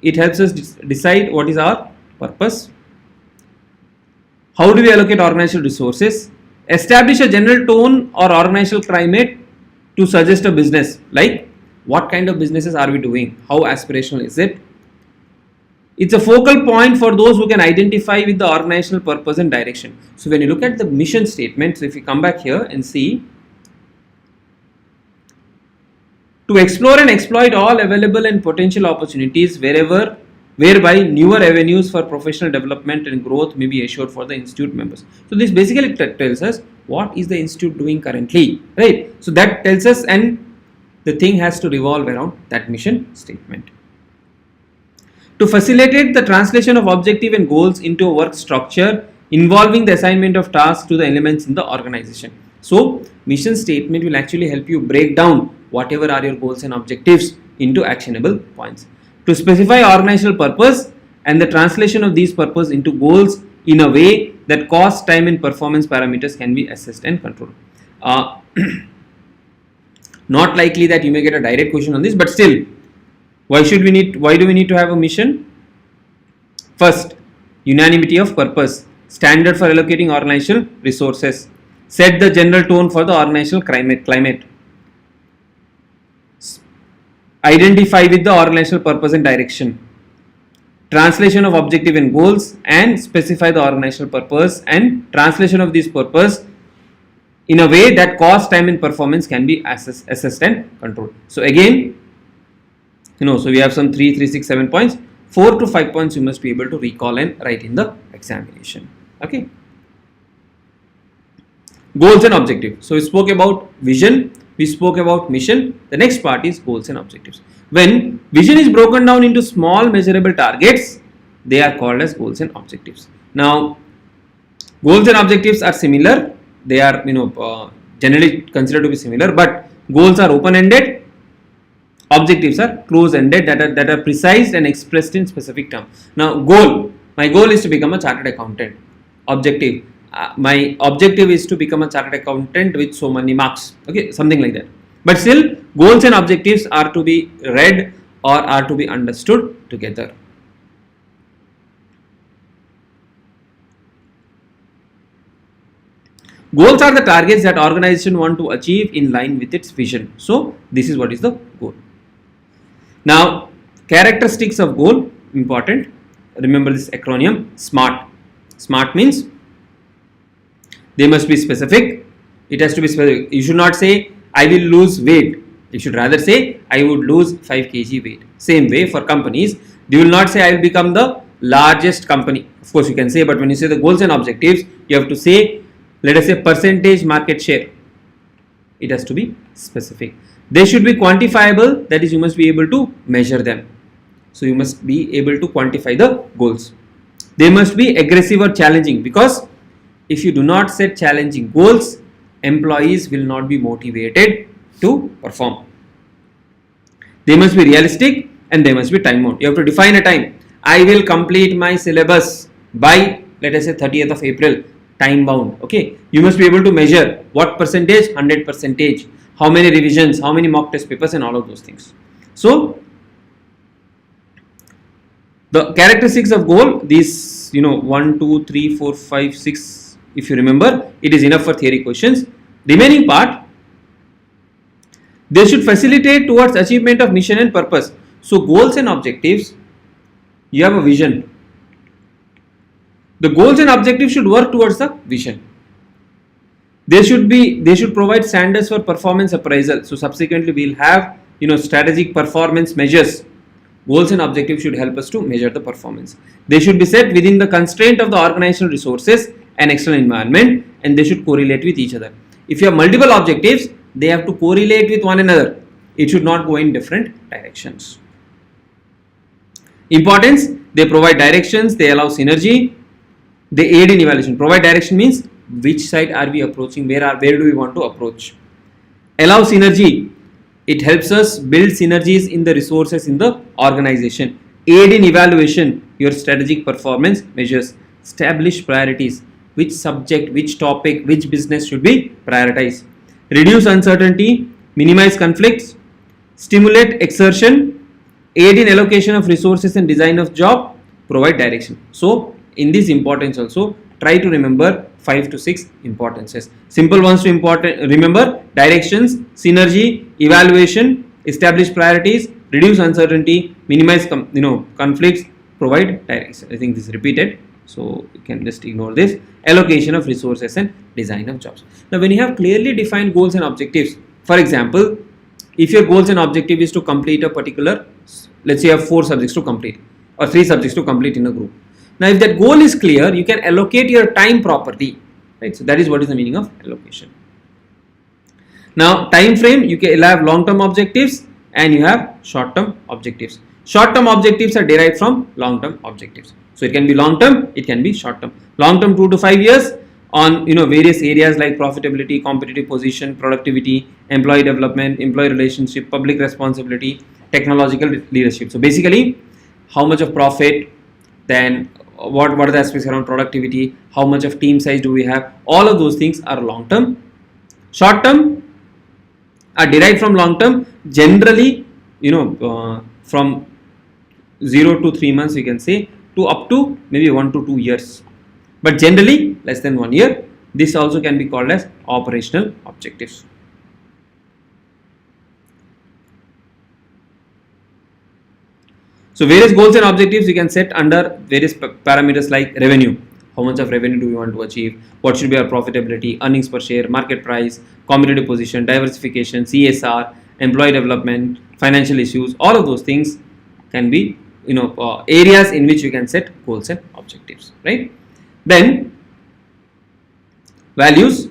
it helps us decide what is our purpose. How do we allocate organizational resources? Establish a general tone or organizational climate to suggest a business, like what kind of businesses are we doing, how aspirational is it. It's a focal point for those who can identify with the organizational purpose and direction. So when you look at the mission statement, so if you come back here and see, to explore and exploit all available and potential opportunities whereby newer avenues for professional development and growth may be assured for the institute members. So this basically tells us what is the institute doing currently, right? So that tells us, and the thing has to revolve around that mission statement. To facilitate the translation of objective and goals into a work structure involving the assignment of tasks to the elements in the organization. So mission statement will actually help you break down whatever are your goals and objectives into actionable points. To specify organizational purpose and the translation of these purpose into goals in a way that cost, time and performance parameters can be assessed and controlled. Not likely that you may get a direct question on this, but still, why do we need to have a mission? First, unanimity of purpose, standard for allocating organizational resources, set the general tone for the organizational climate, identify with the organizational purpose and direction, translation of objective and goals, and specify the organizational purpose and translation of this purpose in a way that cost, time and performance can be assessed and controlled. So again, so we have some 3, 6, 7 points. 4 to 5 points you must be able to recall and write in the examination. Okay. Goals and objectives. So we spoke about vision, we spoke about mission. The next part is goals and objectives. When vision is broken down into small measurable targets, they are called as goals and objectives. Now, goals and objectives are similar. They are generally considered to be similar, but goals are open-ended. Objectives are close-ended, that are precise and expressed in specific terms. Now, my goal is to become a chartered accountant. Objective, my objective is to become a chartered accountant with so many marks. Okay, something like that. But still, goals and objectives are to be read or are to be understood together. Goals are the targets that organization want to achieve in line with its vision. So, this is what is the goal. Now, characteristics of goal, important. Remember this acronym, SMART. SMART means they must be specific. It has to be specific. You should not say, I will lose weight. You should rather say, I would lose 5 kg weight. Same way for companies, you will not say, I will become the largest company. Of course, you can say, but when you say the goals and objectives, you have to say, let us say percentage market share. It has to be specific. They should be quantifiable, that is, you must be able to measure them. So you must be able to quantify the goals. They must be aggressive or challenging, because if you do not set challenging goals, employees will not be motivated to perform. They must be realistic and they must be time bound. You have to define a time. I will complete my syllabus by, let us say, 30th of April, time bound. Okay, you must be able to measure what percentage, 100%, how many revisions, how many mock test papers, and all of those things. So the characteristics of goal, these 1, 2, 3, 4, 5, 6, if you remember, it is enough for theory questions. Remaining part, they should facilitate towards achievement of mission and purpose. So goals and objectives, you have a vision. The goals and objectives should work towards the vision. They should provide standards for performance appraisal. So subsequently we'll have strategic performance measures. Goals and objectives should help us to measure the performance. They should be set within the constraint of the organizational resources and external environment, and they should correlate with each other. If you have multiple objectives, they have to correlate with one another. It should not go in different directions. Importance: they provide directions, they allow synergy, they aid in evaluation. Provide direction means which side are we approaching, where do we want to approach. Allow synergy: it helps us build synergies in the resources in the organization. Aid in evaluation, your strategic performance measures. Establish priorities: which subject, which topic, which business should be prioritized. Reduce uncertainty, minimize conflicts, stimulate exertion, aid in allocation of resources and design of job, provide direction. So in this importance also, try to remember 5 to 6 importances. Simple ones to remember: directions, synergy, evaluation, establish priorities, reduce uncertainty, minimize conflicts, provide direction. I think this is repeated, so you can just ignore this. Allocation of resources and design of jobs. Now when you have clearly defined goals and objectives, for example, if your goals and objective is to complete a particular, let's say you have 4 subjects to complete or 3 subjects to complete in a group. Now if that goal is clear, you can allocate your time properly, right? So that is what is the meaning of allocation. Now time frame, you can have long-term objectives and you have short-term objectives. Short-term objectives are derived from long-term objectives. So it can be long-term, it can be short-term. Long-term 2 to 5 years on various areas like profitability, competitive position, productivity, employee development, employee relationship, public responsibility, technological leadership. So basically, how much of profit, then what are the aspects around productivity, how much of team size do we have, all of those things are long-term. Short-term are derived from long-term, generally from 0 to 3 months, you can say, to up to maybe 1 to 2 years, but generally less than 1 year. This also can be called as operational objectives. So various goals and objectives you can set under various parameters like revenue. How much of revenue do we want to achieve? What should be our profitability, earnings per share, market price, competitive position, diversification, CSR, employee development, financial issues. All of those things can be areas in which you can set goals and objectives, right? Then values.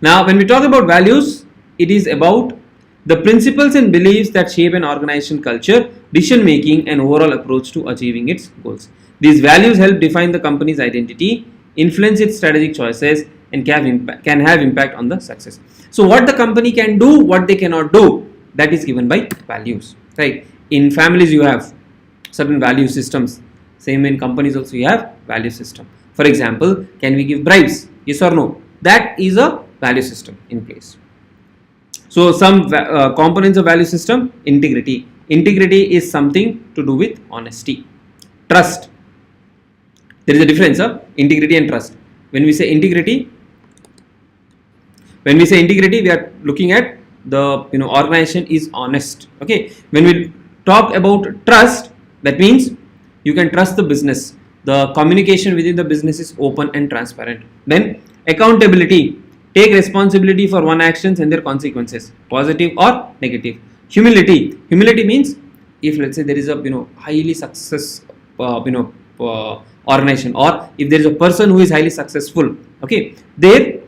Now when we talk about values, it is about the principles and beliefs that shape an organization culture, decision making and overall approach to achieving its goals. These values help define the company's identity, influence its strategic choices and can have impact on the success. So what the company can do, what they cannot do, that is given by values, right? In families you have certain value systems. Same in companies also you have value system. For example, can we give bribes? Yes or no? That is a value system in place. So some components of value system: integrity. Integrity is something to do with honesty. Trust. There is a difference of integrity and trust. When we say integrity, we are looking at the organization is honest. Okay. When we talk about trust, that means you can trust the business. The communication within the business is open and transparent. Then accountability. Take responsibility for one actions and their consequences, positive or negative. Humility. Humility means if let's say there is a highly success organization, or if there is a person who is highly successful, okay, that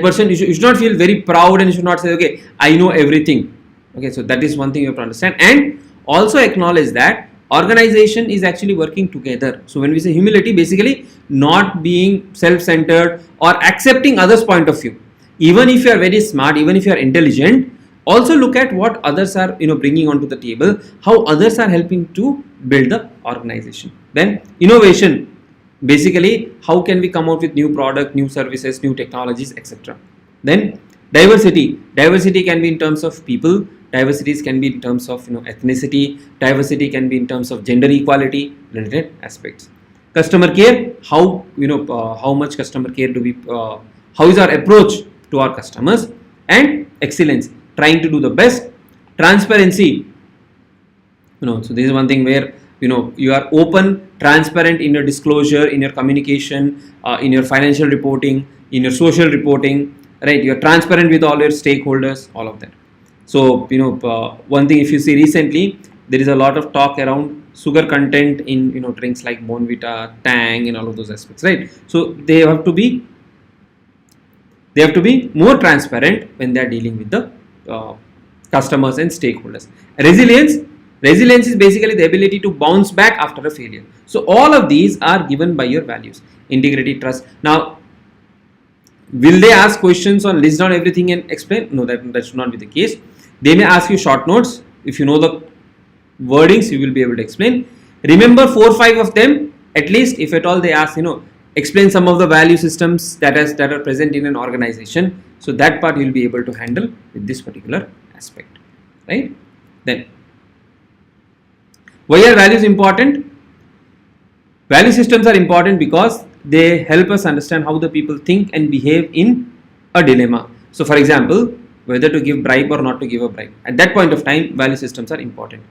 person you should not feel very proud and you should not say, okay, I know everything. Okay, so that is one thing you have to understand, and also acknowledge that organization is actually working together. So when we say humility, basically not being self-centered or accepting others' point of view. Even if you are very smart, even if you are intelligent, also look at what others are bringing onto the table, how others are helping to build the organization. Then innovation, basically how can we come out with new product, new services, new technologies, etc. Then diversity. Diversity can be in terms of people, diversities can be in terms of ethnicity, diversity can be in terms of gender equality, related aspects. Customer care, how much customer care do we how is our approach to our customers. And excellence, trying to do the best. Transparency, so this is one thing where you are open, transparent in your disclosure, in your communication, in your financial reporting. in your social reporting, right? You're transparent with all your stakeholders, all of that. So, one thing, if you see recently, there is a lot of talk around sugar content in, drinks like Bonvita, Tang, and all of those aspects, right? So they have to be more transparent when they are dealing with the customers and stakeholders. Resilience is basically the ability to bounce back after a failure. So all of these are given by your values. Integrity, trust. Now, will they ask questions on list down everything and explain? No, that should not be the case. They may ask you short notes. If you know the wordings, you will be able to explain. Remember 4 or 5 of them at least. If at all they ask, explain some of the value systems that are present in an organization. So that part you will be able to handle with this particular aspect, right? Then, why are values important? Value systems are important because they help us understand how the people think and behave in a dilemma. So for example, whether to give bribe or not to give a bribe. At that point of time, value systems are important.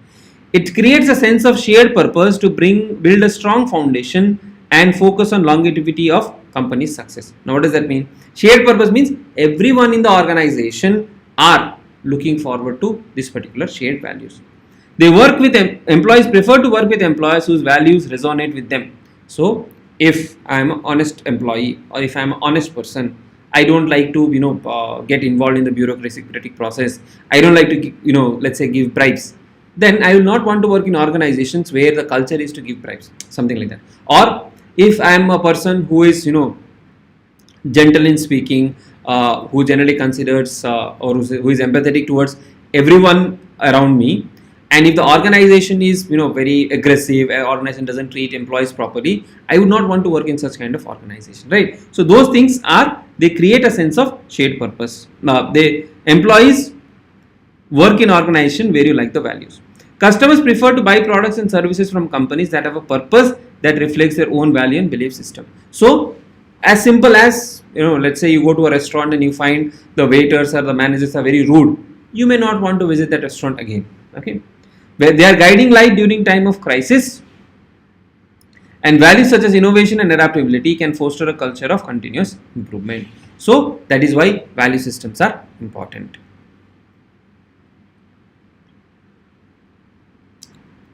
It creates a sense of shared purpose to build a strong foundation and focus on longevity of company's success. Now what does that mean? Shared purpose means everyone in the organization are looking forward to this particular shared values. They work with employees prefer to work with employers whose values resonate with them. So if I am an honest employee or if I am an honest person, I don't like to get involved in the bureaucratic process. I don't like to let's say give bribes. Then I will not want to work in organizations where the culture is to give bribes, something like that. Or if I am a person who is gentle in speaking, who generally considers or who is empathetic towards everyone around me, and if the organization is very aggressive, organization doesn't treat employees properly, I would not want to work in such kind of organization, right? So those things they create a sense of shared purpose. Now the employees work in organization where you like the values. Customers prefer to buy products and services from companies that have a purpose that reflects their own value and belief system. So as simple as let's say you go to a restaurant and you find the waiters or the managers are very rude, you may not want to visit that restaurant again, okay? Where they are guiding light during time of crisis, and values such as innovation and adaptability can foster a culture of continuous improvement. So that is why value systems are important.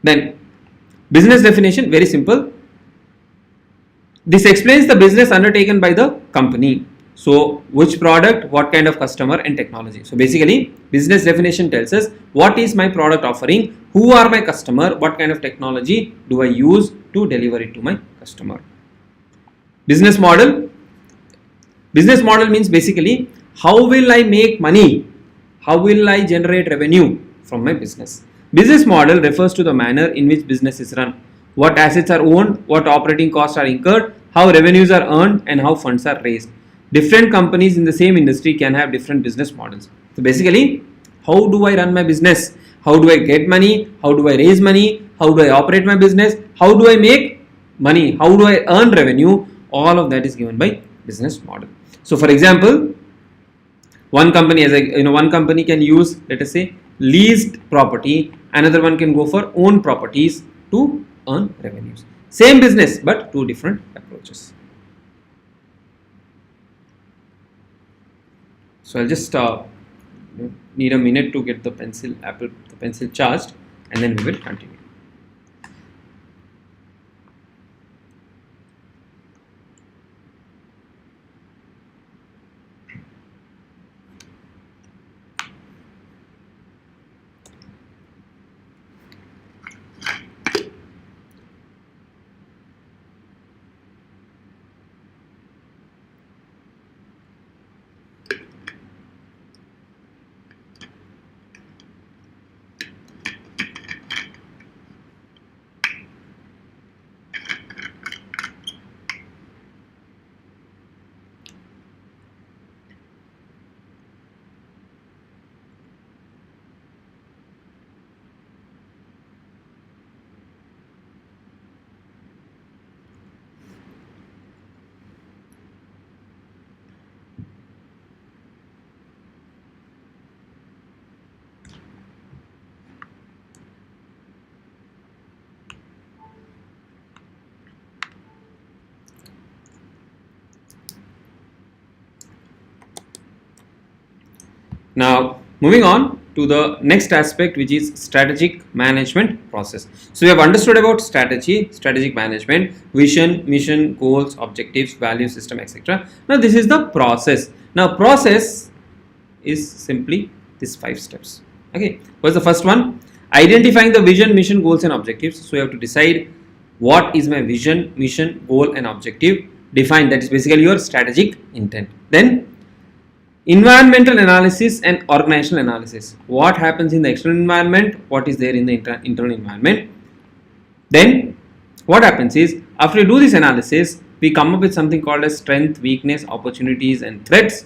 Then business definition, very simple. This explains the business undertaken by the company. So which product, what kind of customer and technology. So basically business definition tells us what is my product offering, who are my customer, what kind of technology do I use to deliver it to my customer. Business model. Business model means basically how will I make money, how will I generate revenue from my business. Business model refers to the manner in which business is run, what assets are owned, what operating costs are incurred, how revenues are earned, and how funds are raised. Different companies in the same industry can have different business models. So basically, how do I run my business? How do I get money? How do I raise money? How do I operate my business? How do I make money? How do I earn revenue? All of that is given by business model. So for example, one company one company can use, let us say, leased property, another one can go for own properties to earn revenues. Same business but two different approaches. So I'll just need a minute to get the pencil charged, and then we will continue. Now moving on to the next aspect, which is strategic management process. So we have understood about strategy, strategic management, vision, mission, goals, objectives, value system, etc. Now this is the process. Now process is simply these 5 steps. Okay, what's the first one? Identifying the vision, mission, goals and objectives. So you have to decide what is my vision, mission, goal and objective. Define, that is basically your strategic intent. Then environmental analysis and organizational analysis. What happens in the external environment, what is there in the internal environment. Then what happens is, after you do this analysis, we come up with something called as strength, weakness, opportunities and threats.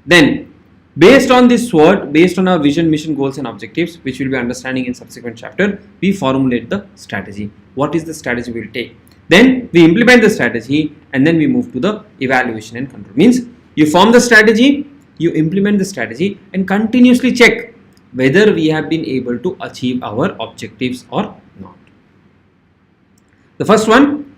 Then based on this SWOT, based on our vision, mission, goals and objectives, which we'll be understanding in subsequent chapter, we formulate the strategy. What is the strategy we'll take? Then we implement the strategy and then we move to the evaluation and control. Means you form the strategy, you implement the strategy and continuously check whether we have been able to achieve our objectives or not. The first one,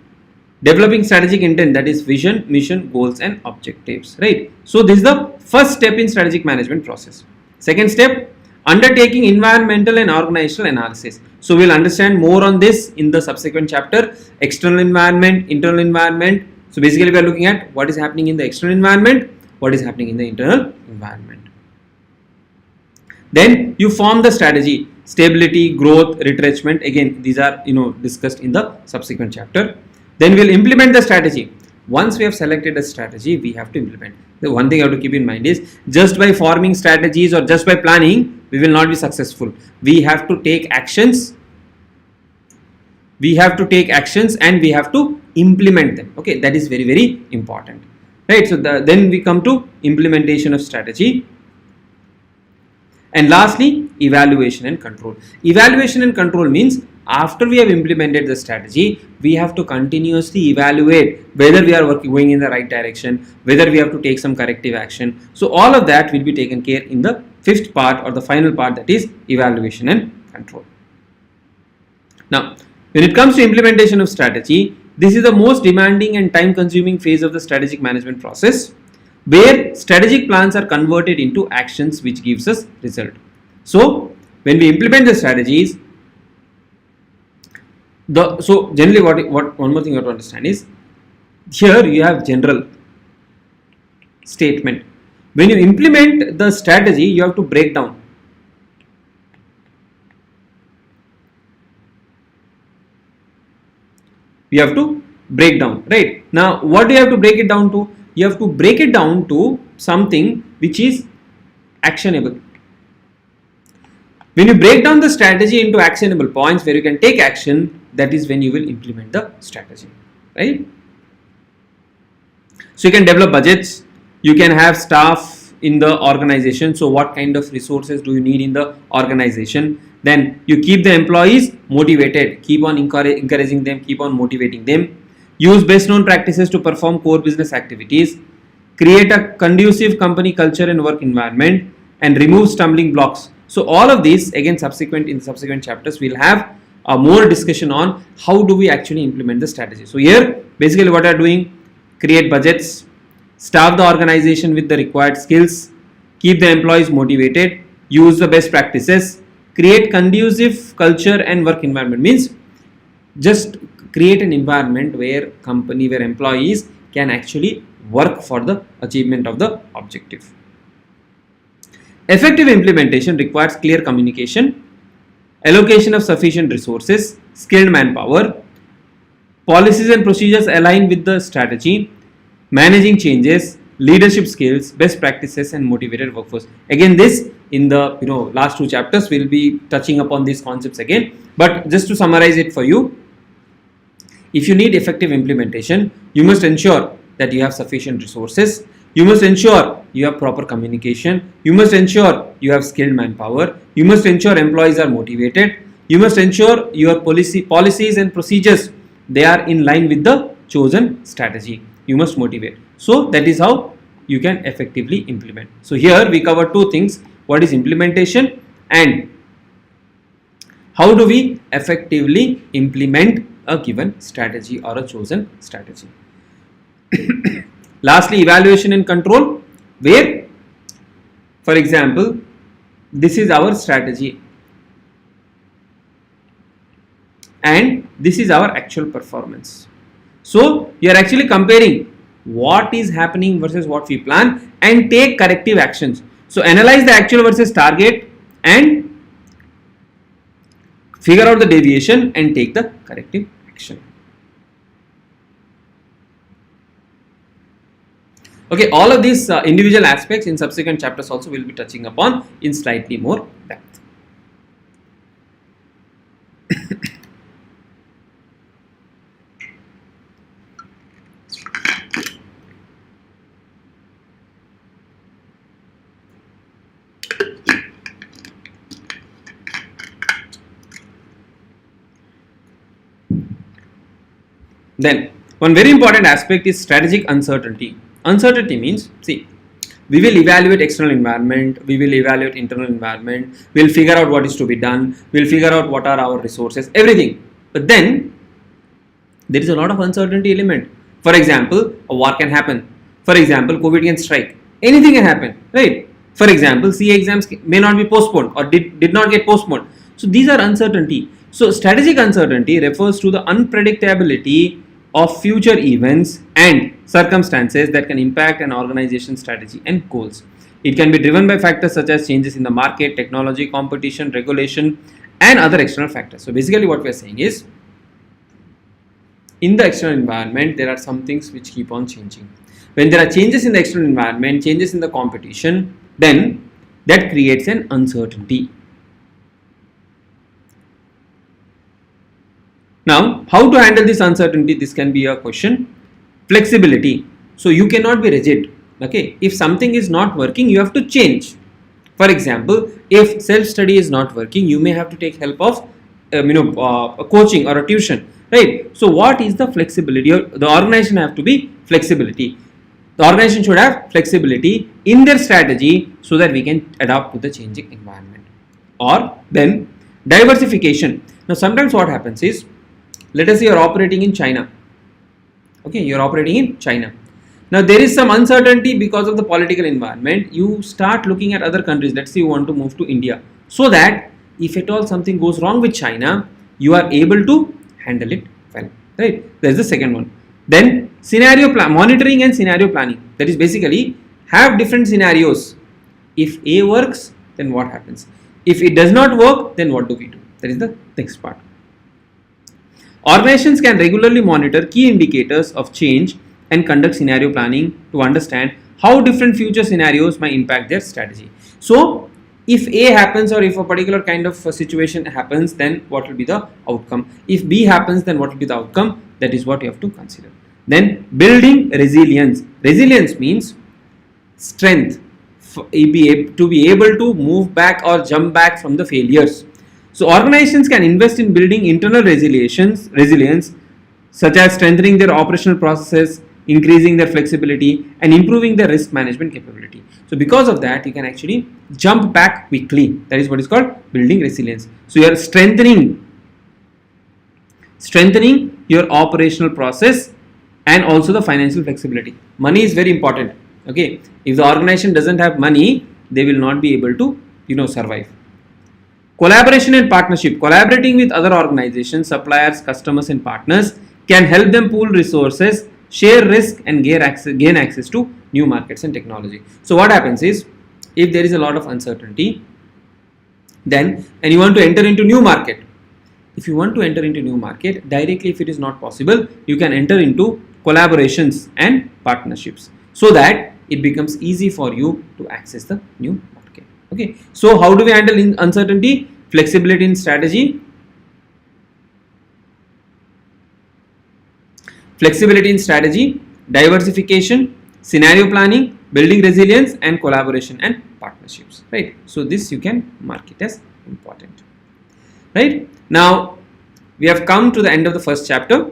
developing strategic intent, that is vision, mission, goals and objectives, right? So this is the first step in strategic management process. Second step, undertaking environmental and organizational analysis. So we'll understand more on this in the subsequent chapter. External environment, internal environment. So basically we are looking at what is happening in the external environment, what is happening in the internal environment. Then you form the strategy, stability, growth, retrenchment. Again, these are discussed in the subsequent chapter. Then we'll implement the strategy. Once we have selected a strategy, we have to implement. The one thing you have to keep in mind is, just by forming strategies or just by planning, we will not be successful. We have to take actions. We have to take actions and we have to implement them. Okay, that is very, very important. Right, so then we come to implementation of strategy. And lastly, evaluation and control. Evaluation and control means after we have implemented the strategy, we have to continuously evaluate whether we are going in the right direction, whether we have to take some corrective action. So all of that will be taken care in the 5th part or the final part, that is evaluation and control. Now, when it comes to implementation of strategy, this is the most demanding and time consuming phase of the strategic management process, where strategic plans are converted into actions which gives us result. So when we implement the strategies, so generally what one more thing you have to understand is, here you have general statement. When you implement the strategy, you have to break down. You have to break down, right? Now what do you have to break it down to? You have to break it down to something which is actionable. When you break down the strategy into actionable points where you can take action, that is when you will implement the strategy, right? So you can develop budgets, you can have staff in the organization. So what kind of resources do you need in the organization? Then you keep the employees motivated, keep on encouraging them, keep on motivating them. Use best known practices to perform core business activities. Create a conducive company culture and work environment, and remove stumbling blocks. So all of these, again, in subsequent chapters, we'll have a more discussion on how do we actually implement the strategy. So here, basically what are doing? Create budgets, staff the organization with the required skills, keep the employees motivated, use the best practices, create conducive culture and work environment. Means just create an environment where employees can actually work for the achievement of the objective. Effective implementation requires clear communication, allocation of sufficient resources, skilled manpower, policies and procedures aligned with the strategy, managing changes, leadership skills, best practices and motivated workforce. Again, this in the last 2 chapters we'll be touching upon these concepts again, but just to summarize it for you, if you need effective implementation, you must ensure that you have sufficient resources, you must ensure you have proper communication, you must ensure you have skilled manpower, you must ensure employees are motivated, you must ensure your policies and procedures, they are in line with the chosen strategy. You must motivate. So that is how you can effectively implement. So here we cover 2 things. What is implementation and how do we effectively implement a given strategy or a chosen strategy. Lastly, evaluation and control, where For example, this is our strategy and this is our actual performance. So you are actually comparing what is happening versus what we plan and take corrective actions. So analyze the actual versus target and figure out the deviation and take the corrective action. Okay, all of these individual aspects in subsequent chapters also will be touching upon in slightly more depth. Then one very important aspect is strategic uncertainty. Uncertainty means, see, we will evaluate external environment, we will evaluate internal environment, we'll figure out what is to be done, we'll figure out what are our resources, everything. But then there is a lot of uncertainty element. For example, a war can happen. For example, COVID can strike. Anything can happen, right? For example, CA exams may not be postponed or did not get postponed. So these are uncertainty. So strategic uncertainty refers to the unpredictability of future events and circumstances that can impact an organization's strategy and goals. It can be driven by factors such as changes in the market, technology, competition, regulation, and other external factors. So basically what we are saying is, in the external environment, there are some things which keep on changing. When there are changes in the external environment, changes in the competition, then that creates an uncertainty. Now, how to handle this uncertainty? This can be a question. Flexibility. So you cannot be rigid. Okay, if something is not working, you have to change. For example, if self-study is not working, you may have to take help of a coaching or a tuition, right? So what is the flexibility? The organization have to be flexibility. The organization should have flexibility in their strategy so that we can adapt to the changing environment. Or then diversification. Now sometimes what happens is, let us say you are operating in China. Okay, you are operating in China. Now there is some uncertainty because of the political environment. You start looking at other countries. Let's say you want to move to India, so that if at all something goes wrong with China, you are able to handle it well. Right? There's the second one. Then scenario plan, monitoring and scenario planning. That is basically have different scenarios. If A works, then what happens? If it does not work, then what do we do? That is the next part. Organizations can regularly monitor key indicators of change and conduct scenario planning to understand how different future scenarios might impact their strategy. So, if A happens or if a particular kind of situation happens, then what will be the outcome? If B happens, then what will be the outcome? That is what you have to consider. Then, building resilience. Resilience means strength to be able to move back or jump back from the failures. So organizations can invest in building internal resilience such as strengthening their operational processes, increasing their flexibility, and improving their risk management capability. So because of that, you can actually jump back quickly. That is what is called building resilience. So you are strengthening your operational process and also the financial flexibility. Money is very important. Okay, if the organization doesn't have money, they will not be able to survive. Collaboration and partnership. Collaborating with other organizations, suppliers, customers and partners can help them pool resources, share risk and gain access to new markets and technology. So what happens is, if there is a lot of uncertainty, then and you want to enter into new market. If you want to enter into new market, directly if it is not possible, you can enter into collaborations and partnerships so that it becomes easy for you to access the new market. Okay, so how do we handle uncertainty? Flexibility in strategy, diversification, scenario planning, building resilience, and collaboration and partnerships. Right. So this you can mark it as important. Right. Now we have come to the end of the first chapter.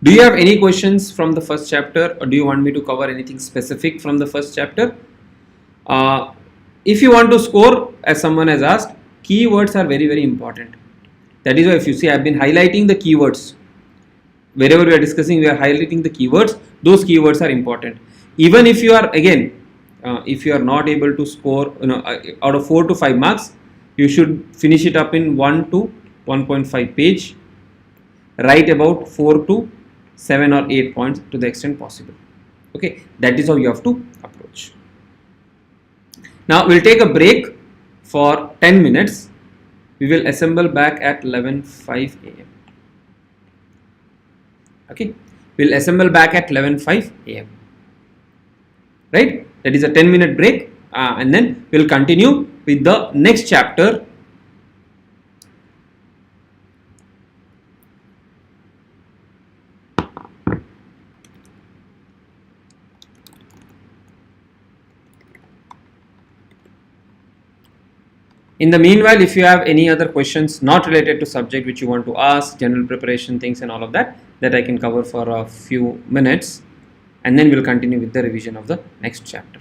Do you have any questions from the first chapter, or do you want me to cover anything specific from the first chapter? If you want to score, as someone has asked, keywords are very, very important. That is why if you see, I have been highlighting the keywords. Wherever we are discussing, we are highlighting the keywords. Those keywords are important. Even if you are, again, if you are not able to score, out of 4 to 5 marks, you should finish it up in 1 to 1.5 page, write about 4 to 7 or 8 points to the extent possible. Okay, that is how you have to approach. Now we'll take a break for 10 minutes. We will assemble back at 11:05 a.m. Okay, we'll assemble back at 11:05 a.m. Right, that is a 10-minute break, and then we'll continue with the next chapter. In the meanwhile, if you have any other questions not related to subject which you want to ask, general preparation things and all of that, that I can cover for a few minutes, and then we'll continue with the revision of the next chapter.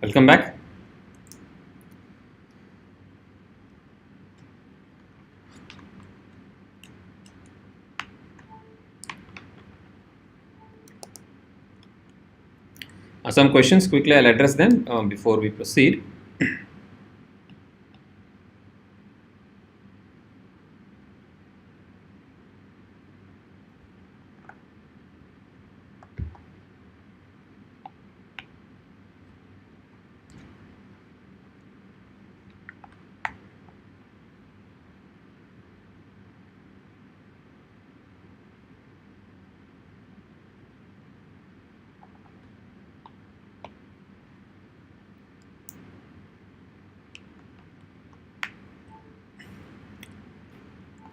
Welcome back. Some questions quickly, I'll address them before we proceed.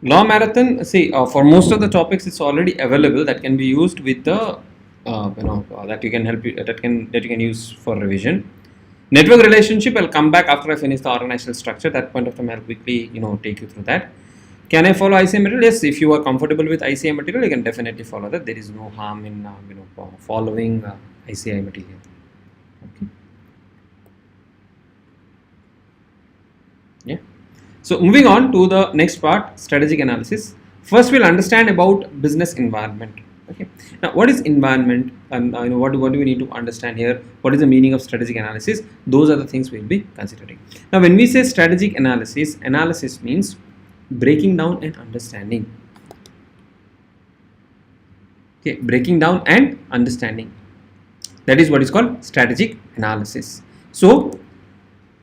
Law marathon, see, for most of the topics, it's already available. That can be used with the, that you can help you that you can use for revision. Network relationship, I'll come back after I finish the organizational structure. That point of time, I'll quickly, take you through that. Can I follow ICA material? Yes, if you are comfortable with ICA material, you can definitely follow that. There is no harm in, following ICA material. Okay. Yeah. So moving on to the next part, strategic analysis. First, we'll understand about business environment. Okay. Now, what is environment, and what do we need to understand here? What is the meaning of strategic analysis? Those are the things we'll be considering. Now, when we say strategic analysis, analysis means breaking down and understanding. Okay, breaking down and understanding. That is what is called strategic analysis. So,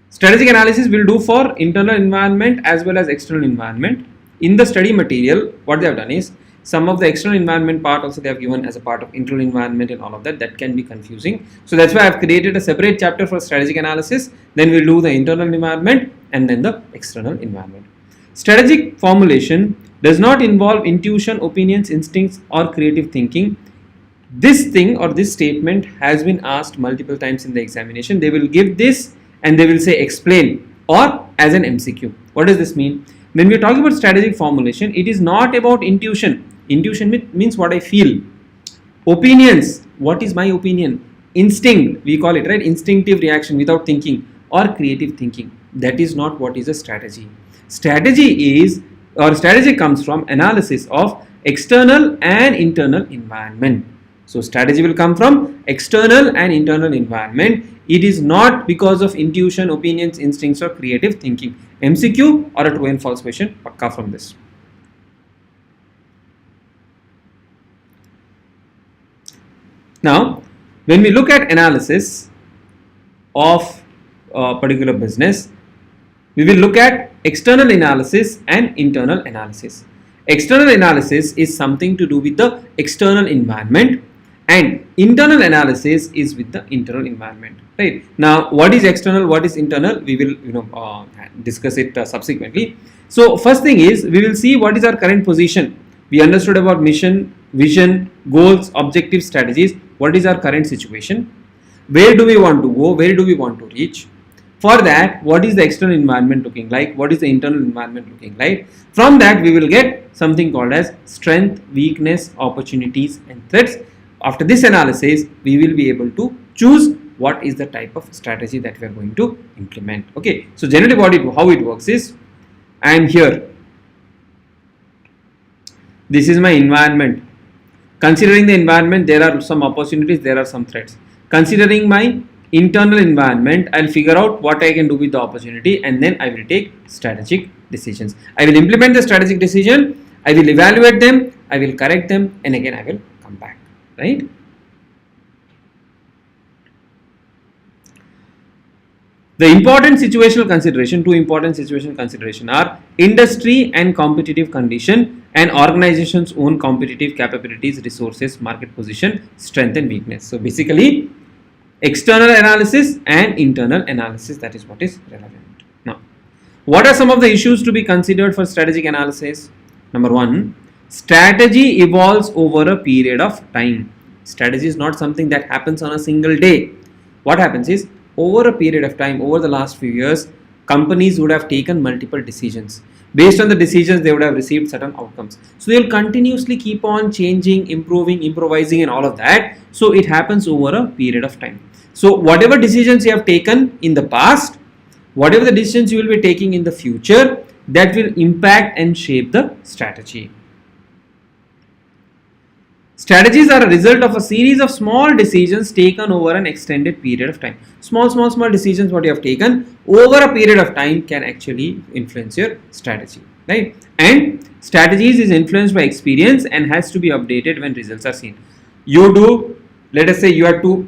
strategic analysis will do for internal environment as well as external environment. In the study material, what they have done is some of the external environment part also they have given as a part of internal environment and all of that. That can be confusing. So that's why I have created a separate chapter for strategic analysis. Then we'll do the internal environment and then the external environment. Strategic formulation does not involve intuition, opinions, instincts, or creative thinking. This thing or this statement has been asked multiple times in the examination. They will give this and they will say explain or as an MCQ. What does this mean? When we are talking about strategic formulation, it is not about intuition. Intuition means what I feel. Opinions, what is my opinion? Instinct, we call it, right? Instinctive reaction without thinking, or creative thinking. That is not what is a strategy. Strategy comes from analysis of external and internal environment. So strategy will come from external and internal environment. It is not because of intuition, opinions, instincts, or creative thinking. MCQ or a true and false question, pakka from this. Now, when we look at analysis of a particular business, we will look at external analysis and internal analysis. External analysis is something to do with the external environment, and internal analysis is with the internal environment. Right now, what is external, what is internal, we will discuss it subsequently. So first thing is we will see what is our current position. We understood about mission, vision, goals, objectives, strategies. What is our current situation? Where do we want to go? Where do we want to reach? For that, what is the external environment looking like? What is the internal environment looking like? From that, we will get something called as strength, weakness, opportunities, and threats. After this analysis, we will be able to choose what is the type of strategy that we are going to implement. Okay, so generally how it works is, I am here. This is my environment. Considering the environment, there are some opportunities, there are some threats. Considering my internal environment, I'll figure out what I can do with the opportunity, and then I will take strategic decisions. I will implement the strategic decision, I will evaluate them, I will correct them, and again I will come back. Right? The important situational consideration, two important situational consideration are industry and competitive condition, and organization's own competitive capabilities, resources, market position, strength and weakness. So basically, external analysis and internal analysis, that is what is relevant. Now, what are some of the issues to be considered for strategic analysis? Number one, strategy evolves over a period of time. Strategy is not something that happens on a single day. What happens is, over a period of time, over the last few years, companies would have taken multiple decisions. Based on the decisions, they would have received certain outcomes. So they will continuously keep on changing, improving, improvising and all of that. So it happens over a period of time. So whatever decisions you have taken in the past, whatever the decisions you will be taking in the future, that will impact and shape the strategy. Strategies are a result of a series of small decisions taken over an extended period of time. Small decisions what you have taken over a period of time can actually influence your strategy, right? And strategies is influenced by experience and has to be updated when results are seen. Let us say you have two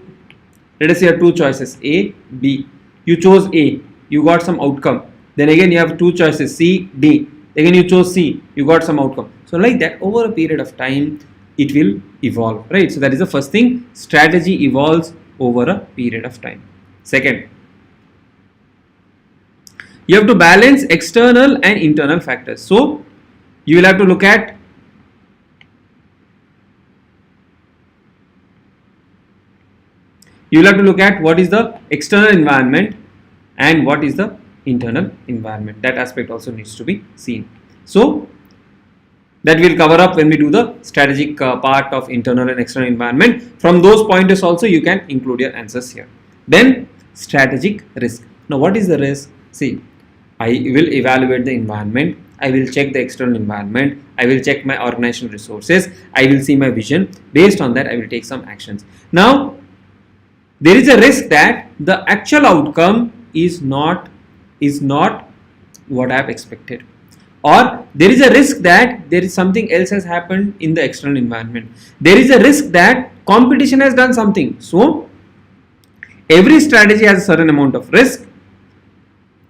choices, A, B. You chose A, you got some outcome. Then again you have two choices, C, D. Again you chose C, you got some outcome. So like that, over a period of time, it will evolve, right? So that is the first thing. Strategy evolves over a period of time. Second, you have to balance external and internal factors. So You will have to look at what is the external environment and what is the internal environment. That aspect also needs to be seen. So that will cover up when we do the strategic part of internal and external environment. From those pointers also you can include your answers here. Then strategic risk. Now what is the risk? See, I will evaluate the environment, I will check the external environment, I will check my organizational resources, I will see my vision. Based on that I will take some actions. Now there is a risk that the actual outcome is not what I have expected, or there is a risk that there is something else has happened in the external environment. There is a risk that competition has done something. So every strategy has a certain amount of risk.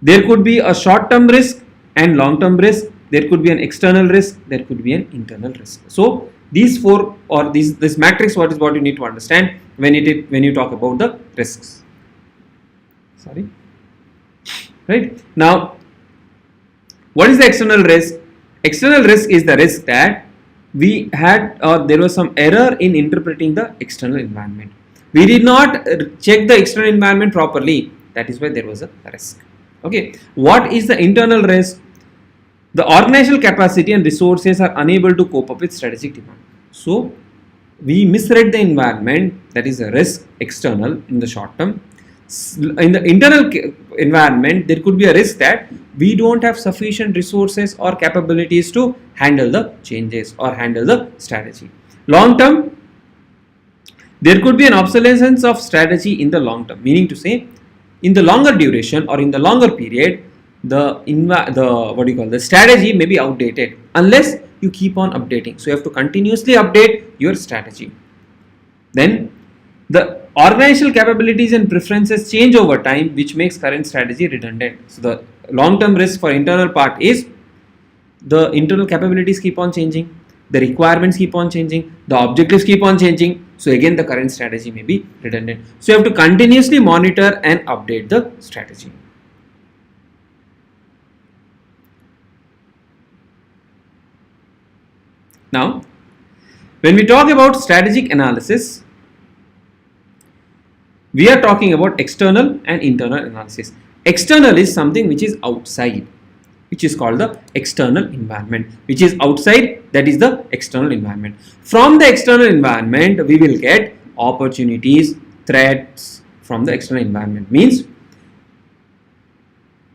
There could be a short-term risk and long-term risk. There could be an external risk. There could be an internal risk. So these four, or this matrix, what you need to understand when you talk about the risks. Sorry. Right now, what is the external risk? External risk is the risk that we had, or there was some error in interpreting the external environment. We did not check the external environment properly. That is why there was a risk. Okay. What is the internal risk? The organizational capacity and resources are unable to cope up with strategic demand. So we misread the environment. That is a risk, external in the short term. In the internal environment, there could be a risk that we don't have sufficient resources or capabilities to handle the changes or handle the strategy. Long term, there could be an obsolescence of strategy in the long term, meaning to say, in the longer duration or in the longer period, the strategy may be outdated unless you keep on updating. So you have to continuously update your strategy. Then the organizational capabilities and preferences change over time, which makes current strategy redundant. So the long-term risk for internal part is the internal capabilities keep on changing, the requirements keep on changing, the objectives keep on changing. So again, the current strategy may be redundant. So you have to continuously monitor and update the strategy. Now, when we talk about strategic analysis, we are talking about external and internal analysis. External is something which is outside, which is called the external environment, which is outside, that is the external environment. From the external environment, we will get opportunities, threats from the external environment. Means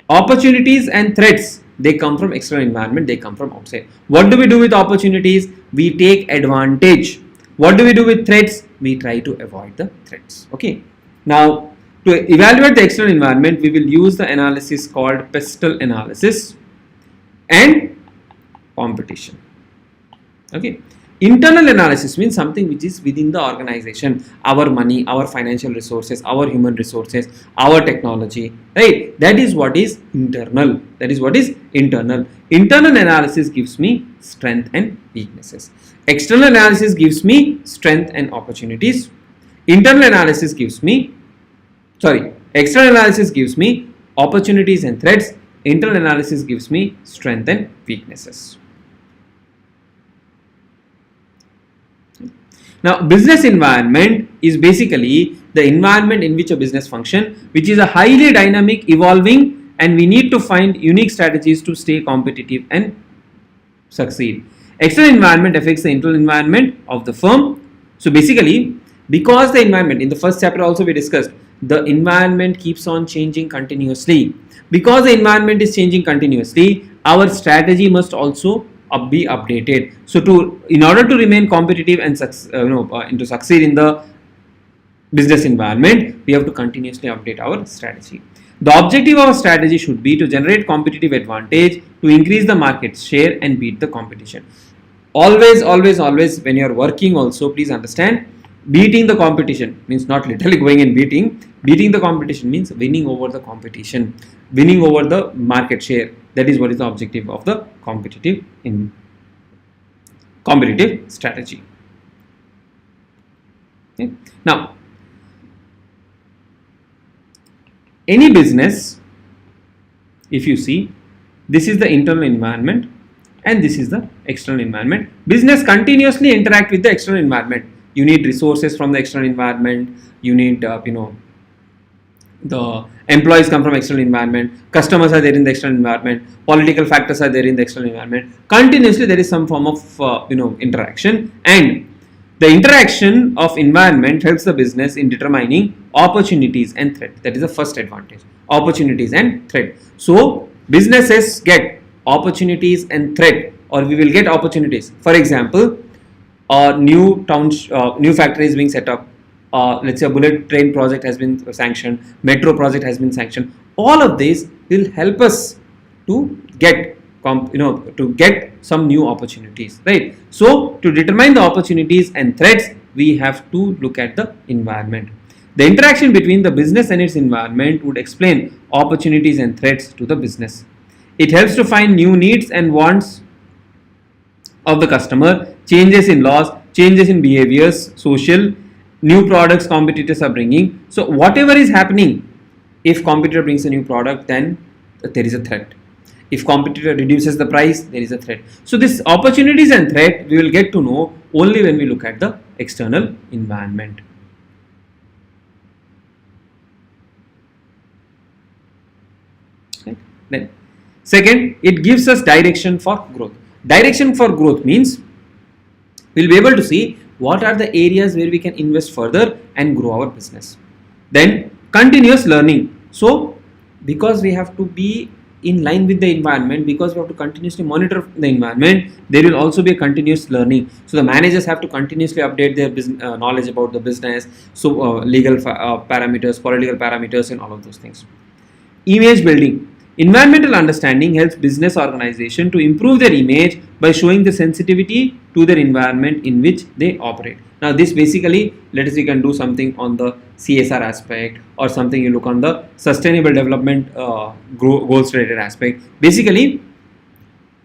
opportunities and threats, they come from external environment, they come from outside. What do we do with opportunities? We take advantage. What do we do with threats? We try to avoid the threats. Okay. Now, to evaluate the external environment, we will use the analysis called pestle analysis and competition. Okay. Internal analysis means something which is within the organization, our money, our financial resources, our human resources, our technology, right? That is what is internal. That is what is internal. Internal analysis gives me strength and weaknesses. External analysis gives me strength and opportunities. External analysis gives me opportunities and threats. Internal analysis gives me strength and weaknesses. Now, business environment is basically the environment in which a business functions, which is a highly dynamic, evolving, and we need to find unique strategies to stay competitive and succeed. External environment affects the internal environment of the firm. So basically, because the environment, in the first chapter also we discussed, the environment keeps on changing continuously. Because the environment is changing continuously, our strategy must also be updated. So in order to remain competitive and to succeed in the business environment, we have to continuously update our strategy. The objective of our strategy should be to generate competitive advantage, to increase the market share and beat the competition. Always when you are working also, please understand, beating the competition means not literally going and beating the competition means winning over the competition, winning over the market share. That is what is the objective of the competitive strategy. Okay. Now, any business, if you see, this is the internal environment and this is the external environment. Business continuously interact with the external environment. You need resources from the external environment. You need the employees come from external environment, customers are there in the external environment, political factors are there in the external environment. Continuously there is some form of interaction, and the interaction of environment helps the business in determining opportunities and threat. That is the first advantage, opportunities and threat. So businesses get opportunities and threat, or we will get opportunities. For example, a new factory is being set up. Let's say a bullet train project has been sanctioned, metro project has been sanctioned. All of these will help us to get some new opportunities, right? So to determine the opportunities and threats, we have to look at the environment. The interaction between the business and its environment would explain opportunities and threats to the business. It helps to find new needs and wants of the customer, changes in laws, changes in behaviors, social, new products competitors are bringing. So whatever is happening, if competitor brings a new product, then there is a threat. If competitor reduces the price, there is a threat. So this opportunities and threat we will get to know only when we look at the external environment. Okay. Then second, it gives us direction for growth. Direction for growth means we'll be able to see what are the areas where we can invest further and grow our business. Then continuous learning. So because we have to be in line with the environment, because we have to continuously monitor the environment, there will also be a continuous learning. So the managers have to continuously update their business knowledge about the business, so legal parameters, political parameters, and all of those things. Image building. Environmental understanding helps business organization to improve their image by showing the sensitivity to their environment in which they operate. Now this basically, let us say you can do something on the CSR aspect, or something you look on the sustainable development goals related aspect. Basically,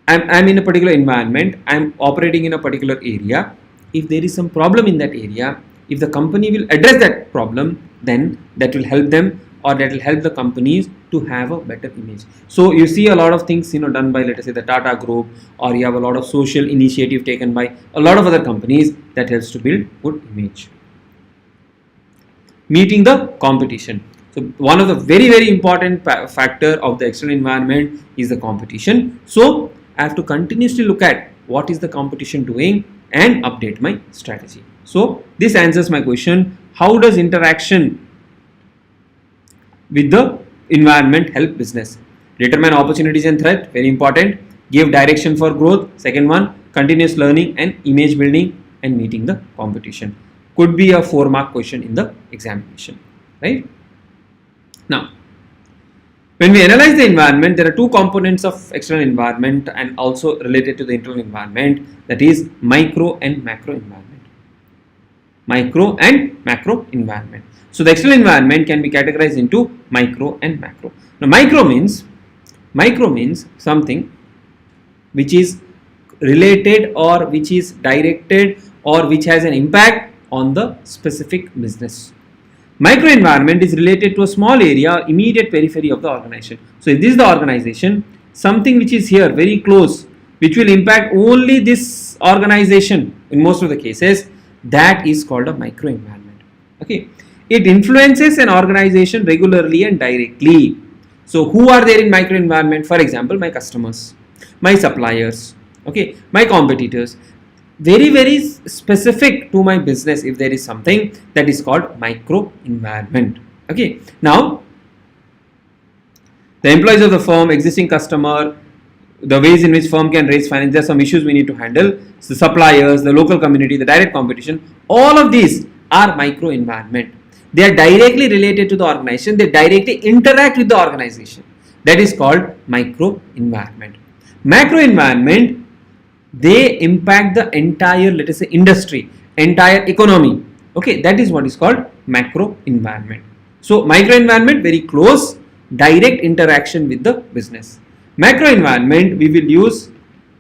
I'm in a particular environment, I'm operating in a particular area. If there is some problem in that area, if the company will address that problem, then that will help them, or that will help the companies to have a better image. So you see a lot of things done by, let us say, the Tata Group, or you have a lot of social initiative taken by a lot of other companies that helps to build good image. Meeting the competition. So one of the very important factor of the external environment is the competition. So I have to continuously look at what is the competition doing and update my strategy. So this answers my question, how does interaction with the environment help business? Determine opportunities and threat, very important. Give direction for growth, second one. Continuous learning and image building, and meeting the competition. Could be a 4-mark question in the examination, right? Now, when we analyze the environment, there are two components of external environment and also related to the internal environment, that is micro and macro environment. Micro and macro environment. So the external environment can be categorized into micro and macro. Now micro means something which is related, or which is directed, or which has an impact on the specific business. Micro environment is related to a small area, immediate periphery of the organization. So if this is the organization, something which is here very close, which will impact only this organization in most of the cases, that is called a micro environment. Okay. It influences an organization regularly and directly. So who are there in micro environment? For example, my customers, my suppliers, okay, my competitors. Very specific to my business. If there is something, that is called micro environment. Okay. Now the employees of the firm, existing customer, the ways in which firm can raise finance, there are some issues we need to handle. So the suppliers, the local community, the direct competition, all of these are micro environment. They are directly related to the organization. They directly interact with the organization. That is called micro environment. Macro environment, they impact the entire, let us say, industry, entire economy. Okay, that is what is called macro environment. So micro environment, very close, direct interaction with the business. Macro environment, we will use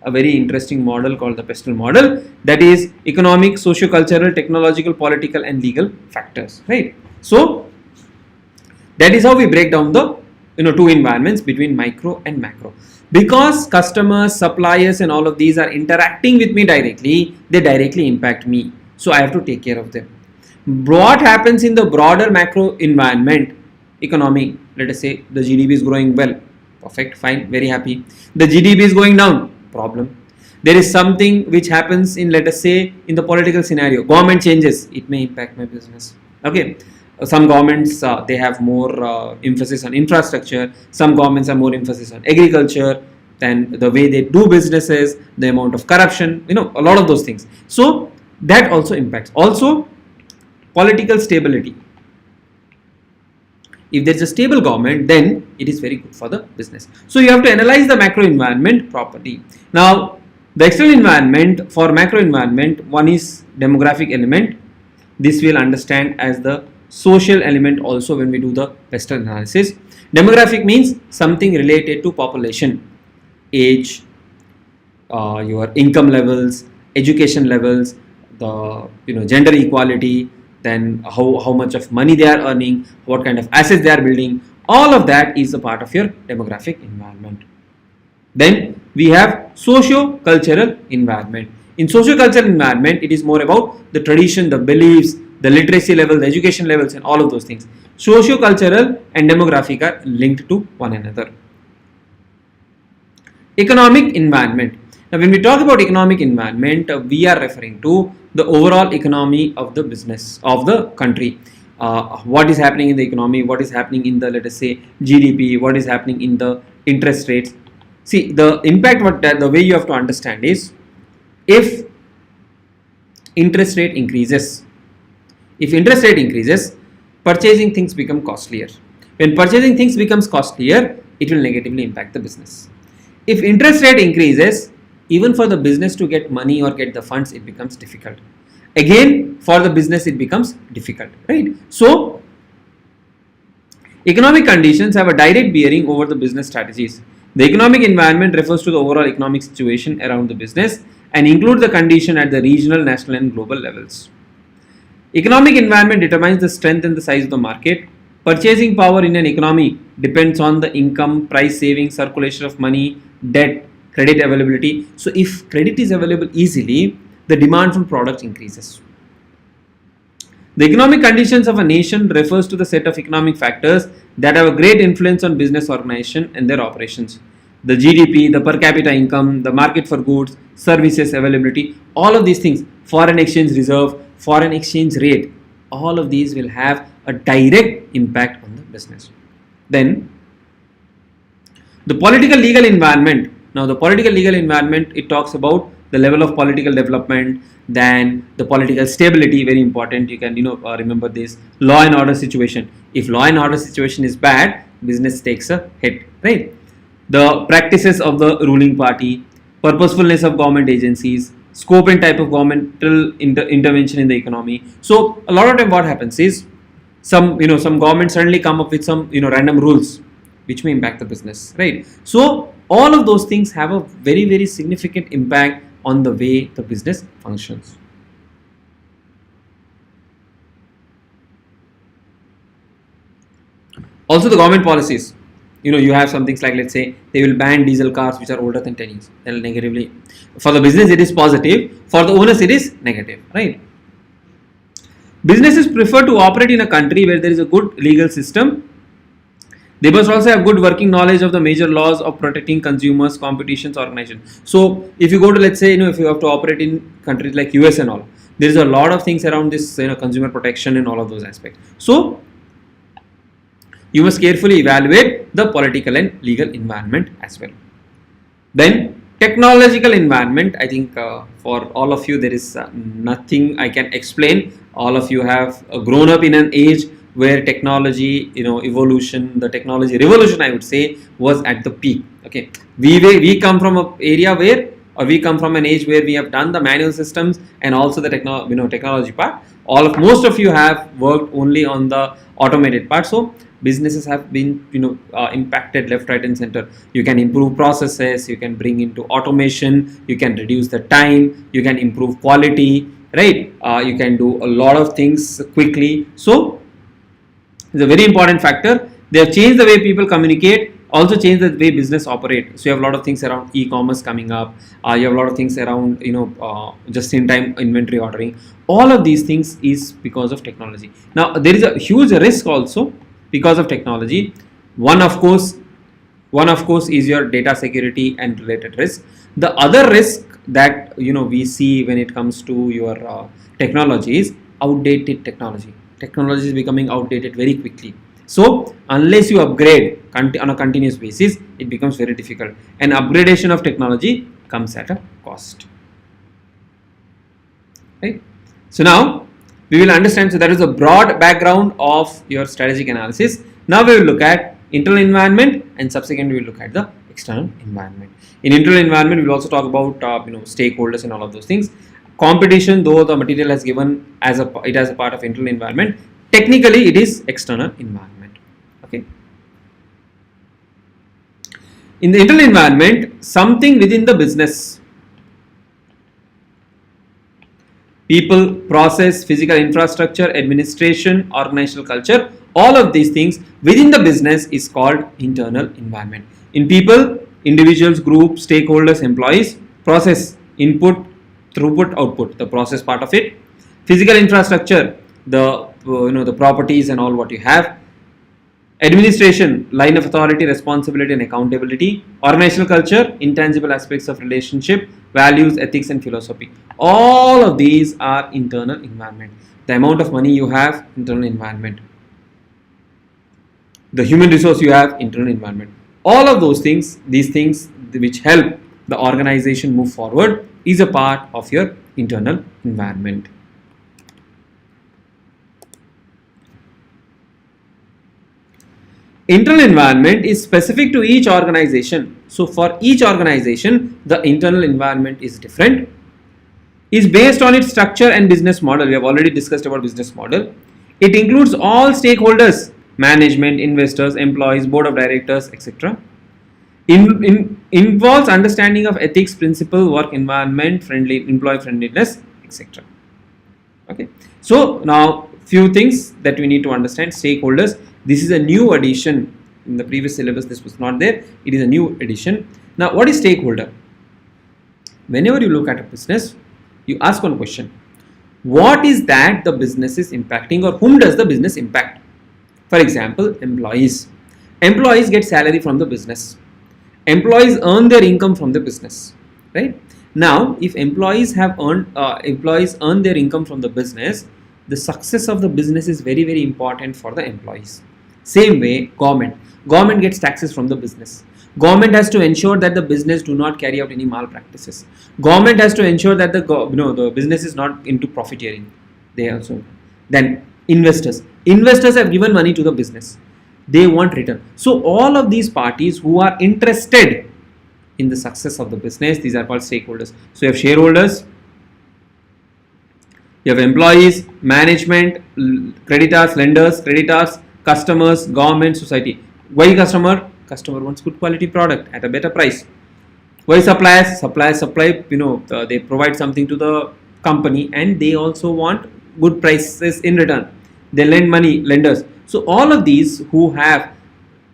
a very interesting model called the pestle model, that is economic, socio-cultural, technological, political and legal factors, right? So that is how we break down the two environments between micro and macro. Because customers, suppliers and all of these are interacting with me directly, they directly impact me. So I have to take care of them. What happens in the broader macro environment, economy, let us say the GDP is growing well, perfect, fine, very happy. The GDP is going down, problem. There is something which happens in, let us say, in the political scenario, government changes, it may impact my business. Okay, some governments they have more emphasis on infrastructure, some governments are more emphasis on agriculture, then the way they do businesses, the amount of corruption, a lot of those things. So that also impacts. Also, political stability. If there is a stable government, then it is very good for the business. So you have to analyze the macro environment properly. Now, the external environment, for macro environment, one is demographic element. This we'll understand as the social element also when we do the Western analysis. Demographic means something related to population, age, your income levels, education levels, the gender equality, then how much of money they are earning, what kind of assets they are building. All of that is a part of your demographic environment. Then we have socio-cultural environment. In socio-cultural environment, it is more about the tradition, the beliefs, the literacy level, the education levels and all of those things. Socio-cultural and demographic are linked to one another. Economic environment. Now when we talk about economic environment, we are referring to the overall economy of the business, of the country. What is happening in the economy, what is happening in the, let us say, GDP, what is happening in the interest rates. See, the impact, the way you have to understand is, if interest rate increases, purchasing things become costlier. When purchasing things becomes costlier, it will negatively impact the business. If interest rate increases, even for the business to get money or get the funds, it becomes difficult. Again, for the business, it becomes difficult, right? So, economic conditions have a direct bearing over the business strategies. The economic environment refers to the overall economic situation around the business and includes the condition at the regional, national and global levels. Economic environment determines the strength and the size of the market. Purchasing power in an economy depends on the income, price saving, circulation of money, debt, credit availability. So if credit is available easily, the demand for products increases. The economic conditions of a nation refers to the set of economic factors that have a great influence on business organization and their operations. The GDP, the per capita income, the market for goods, services availability, all of these things, foreign exchange reserve, foreign exchange rate, all of these will have a direct impact on the business. Then, the political legal environment. Now, the political legal environment, it talks about the level of political development, then the political stability, very important. You can remember this. Law and order situation. If law and order situation is bad, business takes a hit, right? The practices of the ruling party, purposefulness of government agencies, scope and type of governmental intervention in the economy. So a lot of time what happens is, some governments suddenly come up with some random rules which may impact the business, right? So all of those things have a very, very significant impact on the way the business functions. Also the government policies. You have some things like, let's say, they will ban diesel cars which are older than 10 years. That will negatively, for the business it is positive, for the owners it is negative, right? Businesses prefer to operate in a country where there is a good legal system. They must also have good working knowledge of the major laws of protecting consumers, competitions, organization. So if you go to, let's say, if you have to operate in countries like US and all, there is a lot of things around this, consumer protection and all of those aspects. So you must carefully evaluate the political and legal environment as well. Then technological environment, I think for all of you there is nothing I can explain. All of you have grown up in an age where technology, evolution, the technology revolution, I would say, was at the peak. Okay, we come from an area where, or we come from an age where we have done the manual systems and also the technology part. Most of you have worked only on the automated part. So businesses have been impacted left, right and center. You can improve processes, you can bring into automation, you can reduce the time, you can improve quality, right? You can do a lot of things quickly. So it's a very important factor. They have changed the way people communicate also change the way business operate. So you have a lot of things around e-commerce coming up. You have a lot of things around just-in-time inventory ordering. All of these things is because of technology. Now there is a huge risk also because of technology. One of course is your data security and related risk. The other risk that we see when it comes to your technology is outdated technology. Technology is becoming outdated very quickly. So unless you upgrade on a continuous basis, it becomes very difficult. And upgradation of technology comes at a cost. Right? So now we will understand. So that is a broad background of your strategic analysis. Now we will look at internal environment, and subsequently we will look at the external environment. In internal environment, we will also talk about stakeholders and all of those things. Competition, though the material has given as a part of internal environment, technically it is external environment. Okay. In the internal environment, something within the business, people, process, physical infrastructure, administration, organizational culture, all of these things within the business is called internal environment. In people, individuals, groups, stakeholders, employees, process, input, throughput, output, the process part of it, physical infrastructure, the the properties and all what you have, administration, line of authority, responsibility and accountability, organizational culture, intangible aspects of relationship, values, ethics and philosophy. All of these are internal environment. The amount of money you have, internal environment. The human resource you have, internal environment. All of those things, these things which help the organization move forward, is a part of your internal environment. Internal environment is specific to each organization. So for each organization, the internal environment is different. Is based on its structure and business model. We have already discussed about business model. It includes all stakeholders, management, investors, employees, board of directors, etc. Involves understanding of ethics, principle, work environment, employee friendliness, etc. Okay. So now few things that we need to understand. Stakeholders. This is a new addition. In the previous syllabus, this was not there. It is a new addition. Now, what is stakeholder? Whenever you look at a business, you ask one question. What is that the business is impacting, or whom does the business impact? For example, employees. Employees get salary from the business. Employees earn their income from the business. Right? Now, if employees earn their income from the business, the success of the business is very, very important for the employees. Same way, government gets taxes from the business. Government has to ensure that the business do not carry out any malpractices. Government has to ensure that the business is not into profiteering. They also. Then investors have given money to the business. They want return. So all of these parties who are interested in the success of the business, these are called stakeholders. So you have shareholders, you have employees, management, creditors, lenders, customers, government, society. Why customer? Customer wants good quality product at a better price. Why suppliers? Suppliers supply, they provide something to the company and they also want good prices in return. They lend money, lenders. So all of these who have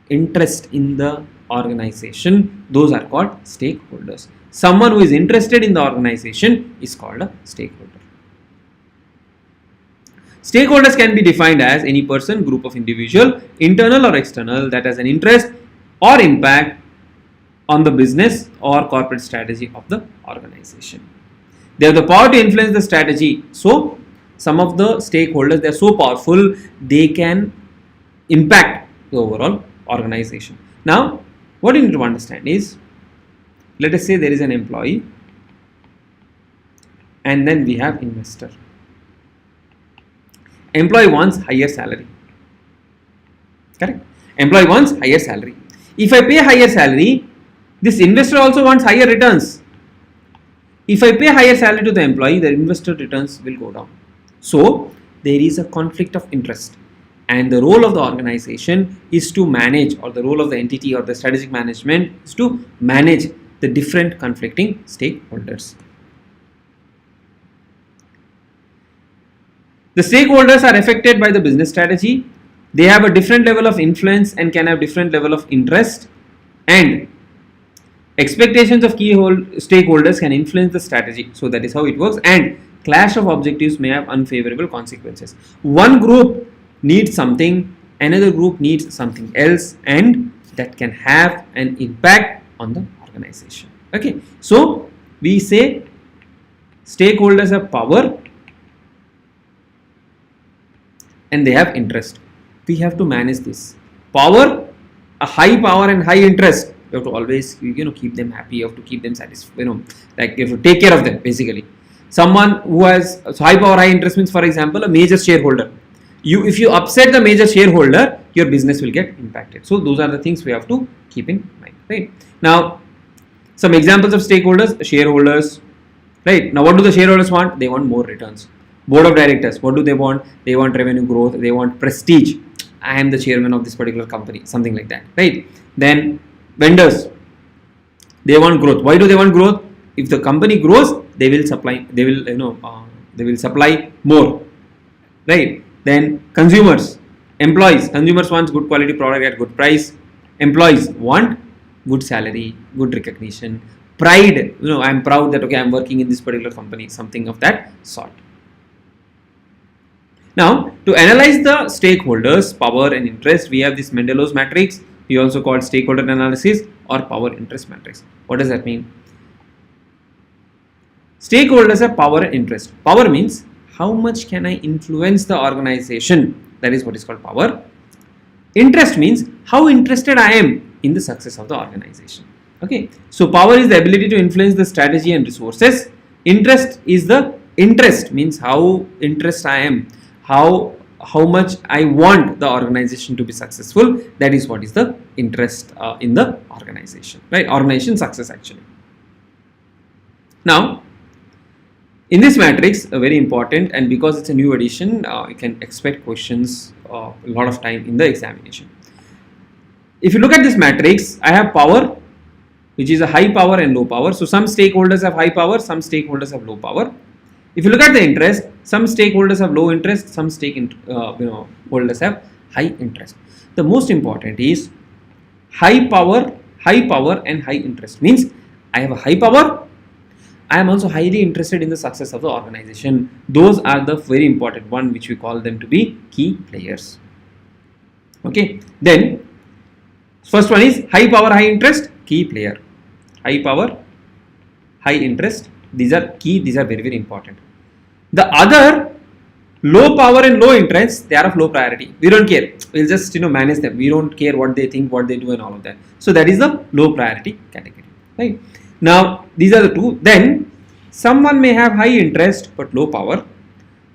interest in the organization, those are called stakeholders. Someone who is interested in the organization is called a stakeholder. Stakeholders can be defined as any person, group of individual, internal or external, that has an interest or impact on the business or corporate strategy of the organization. They have the power to influence the strategy. So some of the stakeholders, they are so powerful, they can impact the overall organization. Now, what you need to understand is, let us say there is an employee and then we have investor. Employee wants higher salary. Correct? Employee wants higher salary. If I pay higher salary, this investor also wants higher returns. If I pay higher salary to the employee, the investor returns will go down. So there is a conflict of interest. And the role of the organization is to manage, or the role of the entity or the strategic management is to manage the different conflicting stakeholders. The stakeholders are affected by the business strategy. They have a different level of influence and can have different level of interest and expectations of key stakeholders can influence the strategy. So that is how it works, and clash of objectives may have unfavorable consequences. One group needs something, another group needs something else, and that can have an impact on the organization. Okay, so we say stakeholders have power and they have interest. We have to manage this power, a high power and high interest. You have to always, keep them happy. You have to keep them satisfied. Like you have to take care of them. Basically, someone who has high power, high interest means, for example, a major shareholder. If you upset the major shareholder, your business will get impacted. So those are the things we have to keep in mind. Right now, some examples of stakeholders: shareholders. Right now, what do the shareholders want? They want more returns. Board of directors, what do they want? They want revenue growth. They want prestige. I am the chairman of this particular company, something like that. Right? Then vendors, they want growth. Why do they want growth? If the company grows, they will supply. They will supply more. Right? Then consumers, employees. Consumers want good quality product at good price. Employees want good salary, good recognition, pride. I'm proud that I'm working in this particular company. Something of that sort. Now, to analyze the stakeholders' power and interest, we have this Mendelow's matrix. We also call stakeholder analysis or power interest matrix. What does that mean? Stakeholders have power and interest. Power means how much can I influence the organization? That is what is called power. Interest means how interested I am in the success of the organization. Okay. So power is the ability to influence the strategy and resources. Interest means how interested I am. How much I want the organization to be successful. That is what is the interest in the organization, right? Organization success actually. Now, in this matrix, very important, and because it's a new edition, you can expect questions a lot of time in the examination. If you look at this matrix, I have power, which is a high power and low power. So some stakeholders have high power, some stakeholders have low power. If you look at the interest, some stakeholders have low interest, some holders have high interest. The most important is high power and high interest. Means I have a high power, I am also highly interested in the success of the organization. Those are the very important one, which we call them to be key players. Okay, then first one is high power, high interest, key player. High power, high interest. These are key, these are very, very important. The other, low power and low interest, they are of low priority. We don't care. We'll just manage them. We don't care what they think, what they do and all of that. So that is the low priority category. Right? Now, these are the two. Then, someone may have high interest but low power.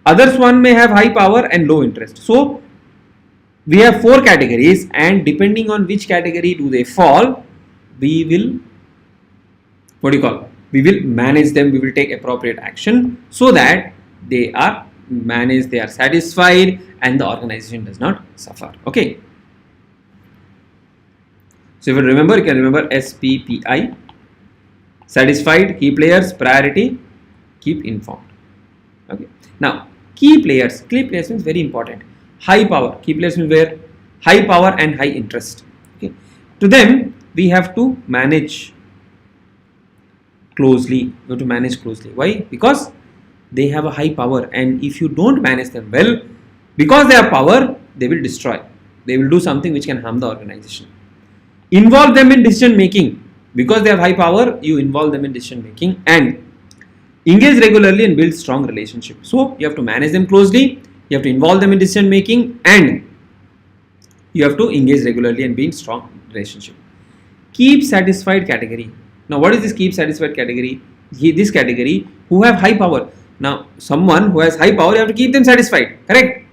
Others one may have high power and low interest. So, we have 4 categories, and depending on which category do they fall, we will, we will manage them, we will take appropriate action so that they are managed, they are satisfied, and the organization does not suffer. Okay. So if you remember, you can remember SPPI: satisfied, key players, priority, keep informed. Okay. Now, key players means very important. High power, key players means where high power and high interest. Okay. To them, we have to manage closely. Why? Because they have a high power, and if you don't manage them well, because they have power, they will destroy. They will do something which can harm the organization. Involve them in decision making. Because they have high power, you involve them in decision making, and engage regularly and build strong relationship. So you have to manage them closely, you have to involve them in decision making, and you have to engage regularly and be in strong relationship. Keep satisfied category. Now, what is this keep satisfied category? This category who have high power. Now, someone who has high power, you have to keep them satisfied, correct?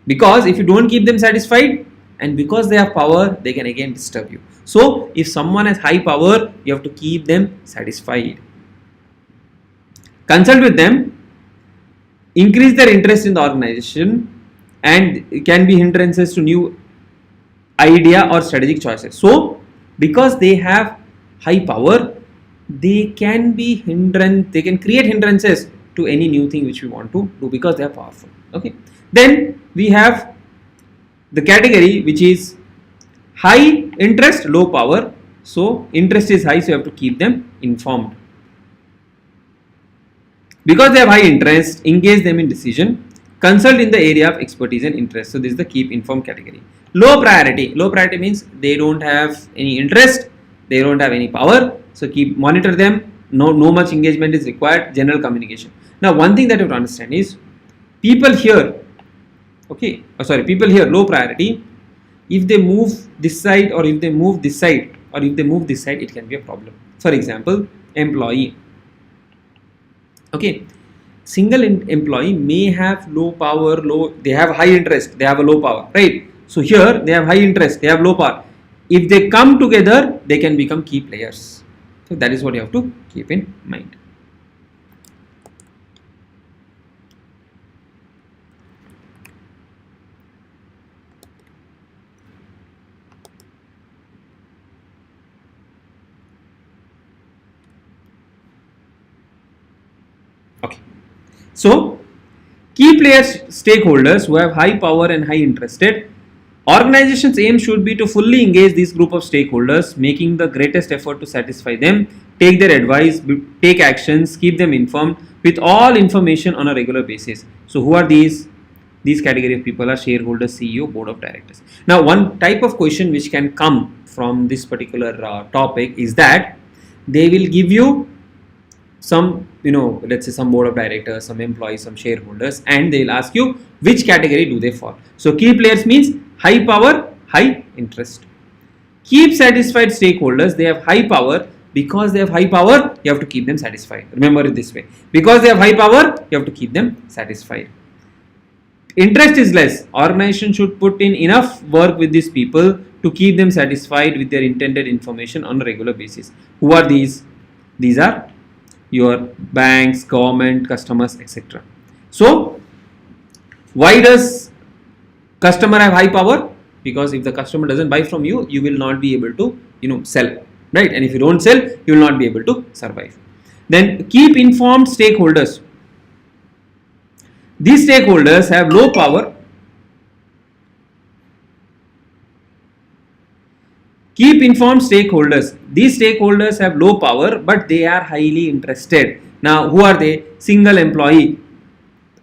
Because if you don't keep them satisfied, and because they have power, they can again disturb you. So, if someone has high power, you have to keep them satisfied. Consult with them, increase their interest in the organization, and it can be hindrances to new idea or strategic choices. So, because they have high power, they can be they can create hindrances to any new thing which we want to do because they are powerful. Okay. Then we have the category which is high interest, low power. So interest is high, so you have to keep them informed. Because they have high interest, engage them in decision. Consult in the area of expertise and interest. So this is the keep informed category. Low priority. Low priority means they don't have any interest, they don't have any power. So keep monitor them. No much engagement is required. General communication. Now one thing that you have to understand is people here, people here low priority. If they move this side or if they move this side or if they move this side, it can be a problem. For example, employee. Okay, single employee may have low power, they have high interest, they have a low power, right? So here they have high interest, they have low power. If they come together, they can become key players. So that is what you have to keep in mind. Okay. So, key players, stakeholders who have high power and high interested. Organization's aim should be to fully engage this group of stakeholders, making the greatest effort to satisfy them, take their advice, take actions, keep them informed with all information on a regular basis. So, who are these? These category of people are shareholders, CEO, board of directors. Now, one type of question which can come from this particular topic is that they will give you some, let's say some board of directors, some employees, some shareholders, and they will ask you which category do they fall. So key players means high power, high interest. Keep satisfied stakeholders, they have high power. Because they have high power, you have to keep them satisfied. Remember it this way. Because they have high power, you have to keep them satisfied. Interest is less. Organization should put in enough work with these people to keep them satisfied with their intended information on a regular basis. Who are these? These are your banks, government, customers, etc. So why does customer have high power? Because if the customer doesn't buy from you, you will not be able to sell, right? And if you don't sell, you will not be able to survive. Then keep informed stakeholders. These stakeholders have low power. Keep informed stakeholders. These stakeholders have low power, but they are highly interested. Now, who are they? Single employee.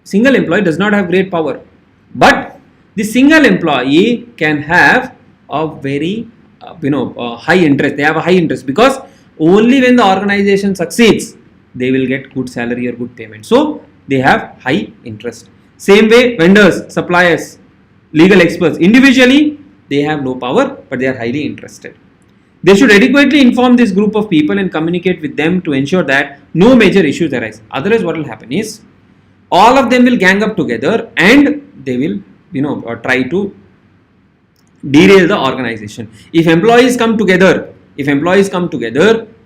Single employee does not have great power, but the single employee can have a very, high interest. They have a high interest because only when the organization succeeds, they will get good salary or good payment. So they have high interest. Same way, vendors, suppliers, legal experts, individually, they have low power, but they are highly interested. They should adequately inform this group of people and communicate with them to ensure that no major issues arise. Otherwise, what will happen is all of them will gang up together and they will, try to derail the organization. If employees come together,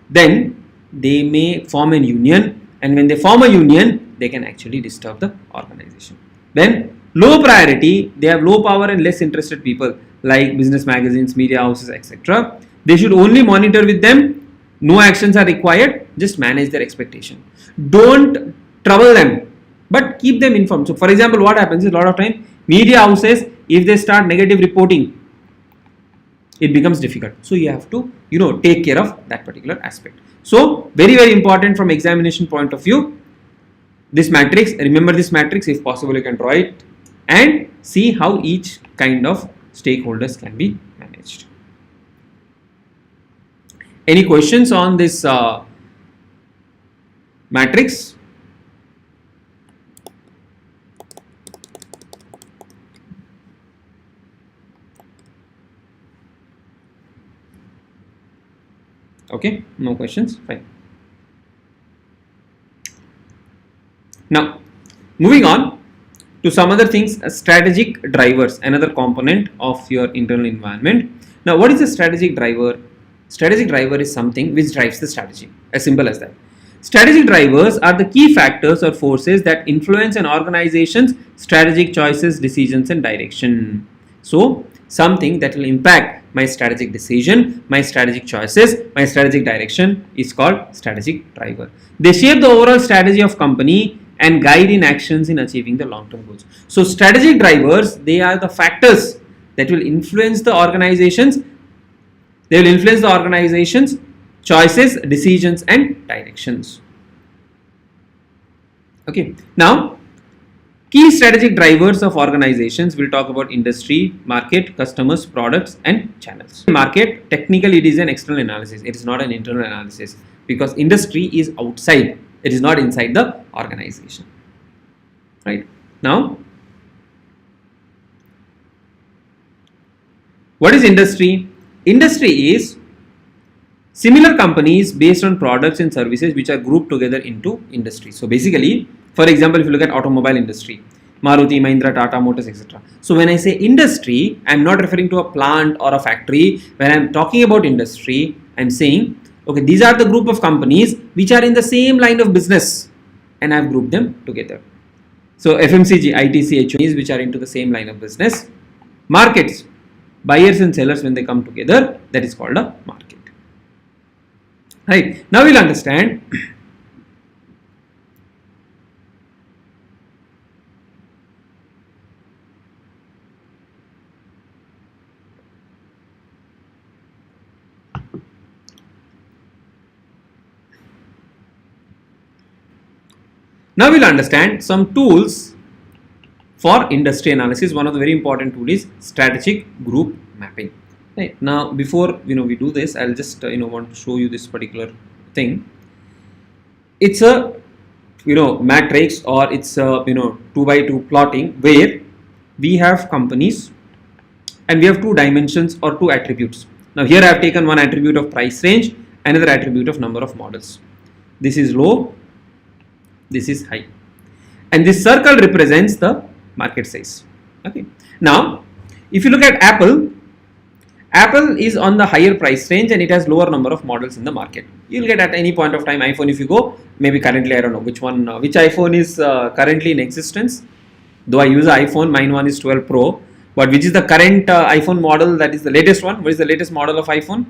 then they may form a union, and when they form a union, they can actually disturb the organization. Then low priority, they have low power and less interested people like business magazines, media houses, etc. They should only monitor with them. No actions are required. Just manage their expectation. Don't trouble them, but keep them informed. So, for example, what happens is a lot of time media houses, if they start negative reporting, it becomes difficult. So you have to, take care of that particular aspect. So very, very important from examination point of view. This matrix, remember this matrix, if possible you can draw it and see how each kind of stakeholders can be managed. Any questions on this matrix? Okay, no questions, fine. Now, moving on to some other things, strategic drivers, another component of your internal environment. Now, what is a strategic driver? Strategic driver is something which drives the strategy, as simple as that. Strategic drivers are the key factors or forces that influence an organization's strategic choices, decisions, and direction. So, something that will impact my strategic decision, my strategic choices, my strategic direction is called strategic driver. They shape the overall strategy of company and guide in actions in achieving the long-term goals. So strategic drivers, they are the factors that will influence the organization's They will influence the organization's choices, decisions and directions. Okay, now key strategic drivers of organizations, will talk about industry, market, customers, products and channels. Market, technically it is an external analysis, it is not an internal analysis, because industry is outside, it is not inside the organization. Right, now what is industry? Industry is similar companies based on products and services which are grouped together into industry. So basically, for example, if you look at automobile industry, Maruti, Mahindra, Tata Motors, etc. So when I say industry, I am not referring to a plant or a factory. When I am talking about industry, I am saying, okay, these are the group of companies which are in the same line of business and I have grouped them together. So FMCG, ITC, HOEs which are into the same line of business. Markets, buyers and sellers when they come together, that is called a market. Right, now we'll understand some tools for industry analysis. One of the very important tool is strategic group mapping. Right, now before we do this, I'll just want to show you this particular thing. It's a matrix, or it's a 2x2 plotting where we have companies and we have two dimensions or two attributes. Now here I have taken one attribute of price range, another attribute of number of models. This is low, this is high, and this circle represents the market size. Okay, now if you look at Apple is on the higher price range and it has lower number of models in the market. You'll get at any point of time iPhone, if you go, maybe currently I don't know which iPhone is currently in existence. Though I use an iPhone, mine one is 12 Pro, but which is the current iPhone model, that is the latest one? What is the latest model of iPhone?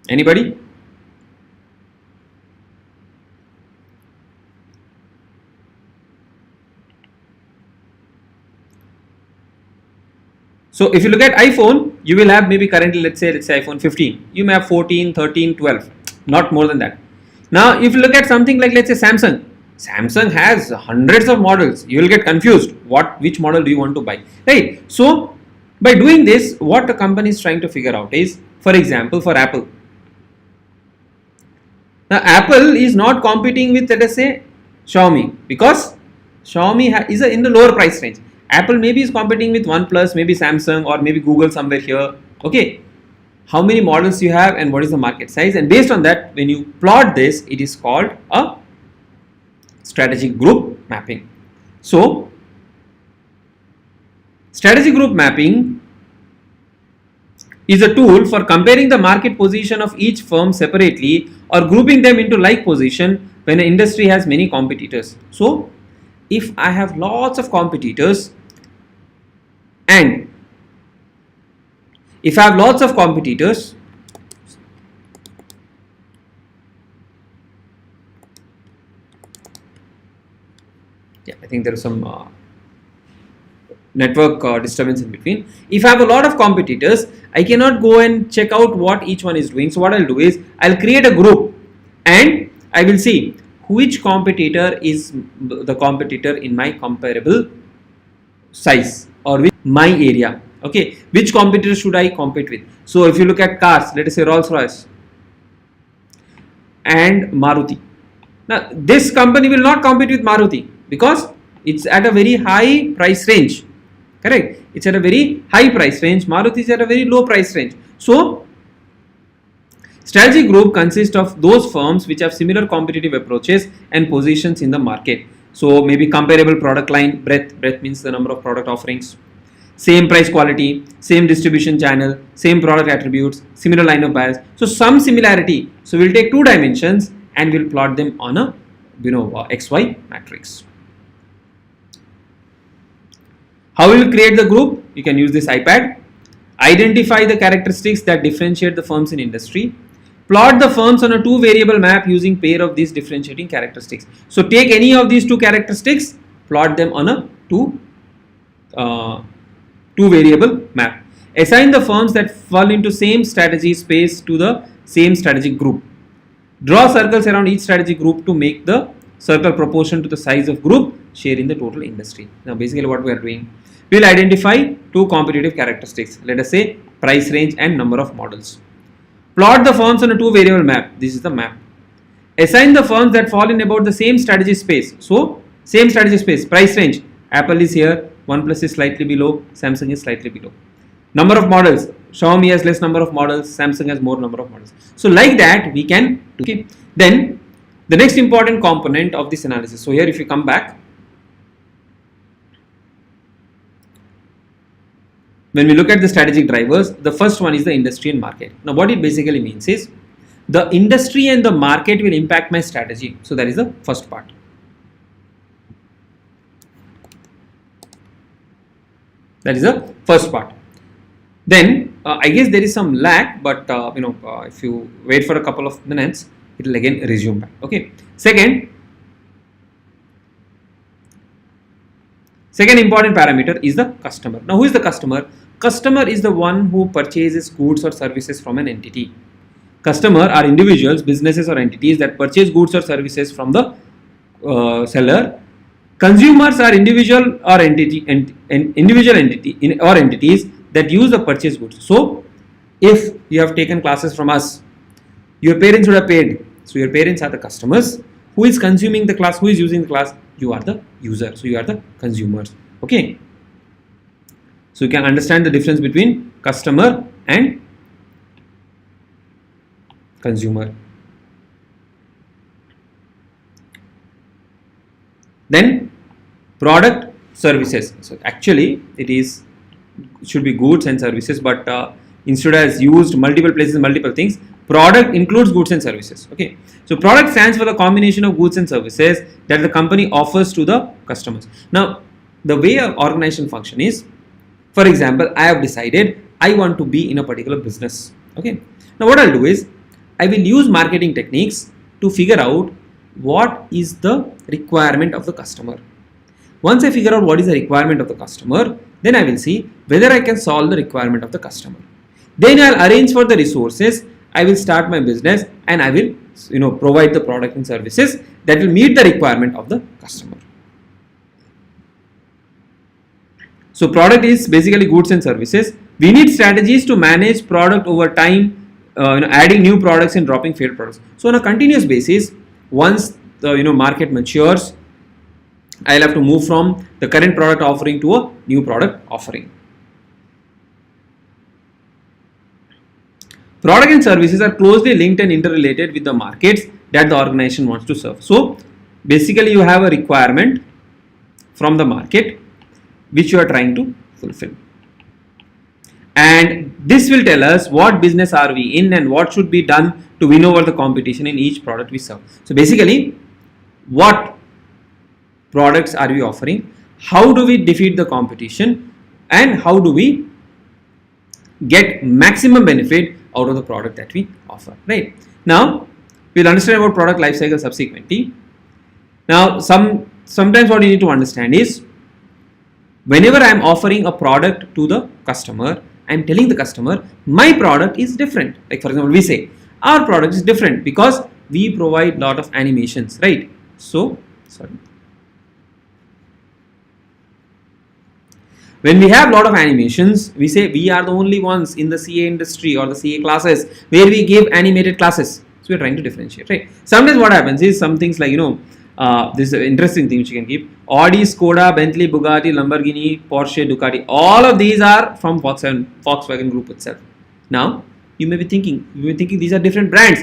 Anybody? So if you look at iPhone, you will have maybe currently, let's say iPhone 15. You may have 14, 13, 12, not more than that. Now, if you look at something like, let's say Samsung. Samsung has hundreds of models. You will get confused. Which model do you want to buy? Right. So by doing this, what the company is trying to figure out is, for example, for Apple. Now, Apple is not competing with, let us say, Xiaomi, because Xiaomi is in the lower price range. Apple maybe is competing with OnePlus, maybe Samsung, or maybe Google somewhere here. Okay, how many models you have and what is the market size, and based on that, when you plot this, it is called a strategic group mapping. So strategic group mapping is a tool for comparing the market position of each firm separately or grouping them into like position when an industry has many competitors. So if I have lots of competitors, and if I have lots of competitors, yeah, I think there is some network disturbance in between. If I have a lot of competitors, I cannot go and check out what each one is doing. So what I'll do is, I'll create a group and I will see which competitor is the competitor in my comparable size or with my area. Okay, which competitor should I compete with? So if you look at cars, let us say Rolls-Royce and Maruti. Now this company will not compete with Maruti because it's at a very high price range. Correct? It's at a very high price range. Maruti is at a very low price range. So strategy group consists of those firms which have similar competitive approaches and positions in the market. So maybe comparable product line, breadth means the number of product offerings, same price quality, same distribution channel, same product attributes, similar line of buyers. So some similarity. So we'll take two dimensions and we'll plot them on a XY matrix. How will you create the group? You can use this iPad. Identify the characteristics that differentiate the firms in industry. Plot the firms on a two variable map using pair of these differentiating characteristics. So take any of these two characteristics, plot them on a two two variable map. Assign the firms that fall into same strategy space to the same strategic group. Draw circles around each strategy group to make the circle proportion to the size of group share in the total industry. Now basically what we are doing, we will identify two competitive characteristics, let us say price range and number of models. Plot the firms on a two variable map. This is the map. Assign the firms that fall in about the same strategy space. So same strategy space, price range, Apple is here, OnePlus is slightly below, Samsung is slightly below. Number of models, Xiaomi has less number of models, Samsung has more number of models. So like that we can, okay. Then the next important component of this analysis. So here if you come back, when we look at the strategic drivers, the first one is the industry and market. Now what it basically means is the industry and the market will impact my strategy. So that is the first part. That is the first part. Then I guess there is some lag, but if you wait for a couple of minutes, it will again resume back. Okay. Second important parameter is the customer. Now who is the customer? Customer is the one who purchases goods or services from an entity. Customer are individuals, businesses or entities that purchase goods or services from the seller. Consumers are individual or entities that use the purchase goods. So if you have taken classes from us, your parents would have paid. So your parents are the customers. Who is consuming the class? Who is using the class? You are the user. So you are the consumers. Okay. So you can understand the difference between customer and consumer. Then product, services. So actually it should be goods and services, but instead has used multiple places, multiple things. Product includes goods and services. Okay. So product stands for the combination of goods and services that the company offers to the customers. Now the way an organization function is, for example, I have decided I want to be in a particular business. Okay. Now what I'll do is I will use marketing techniques to figure out what is the requirement of the customer. Once I figure out what is the requirement of the customer, then I will see whether I can solve the requirement of the customer. Then I'll arrange for the resources. I will start my business and I will provide the product and services that will meet the requirement of the customer. So product is basically goods and services. We need strategies to manage product over time, adding new products and dropping failed products. So on a continuous basis, once the market matures, I'll have to move from the current product offering to a new product offering. Product and services are closely linked and interrelated with the markets that the organization wants to serve. So basically you have a requirement from the market which you are trying to fulfill. And this will tell us what business are we in and what should be done to win over the competition in each product we serve. So basically, what products are we offering? How do we defeat the competition? And how do we get maximum benefit out of the product that we offer? Right. Now, we'll understand about product lifecycle subsequently. Now, sometimes what you need to understand is, whenever I am offering a product to the customer, I am telling the customer my product is different. Like for example, we say our product is different because we provide lot of animations, right? So, when we have lot of animations, we say we are the only ones in the CA industry or the CA classes where we give animated classes. So we are trying to differentiate, right? Sometimes what happens is some things like this is an interesting thing which you can keep. Audi, Skoda, Bentley, Bugatti, Lamborghini, Porsche, Ducati. All of these are from Volkswagen Group itself. Now, you may be thinking these are different brands.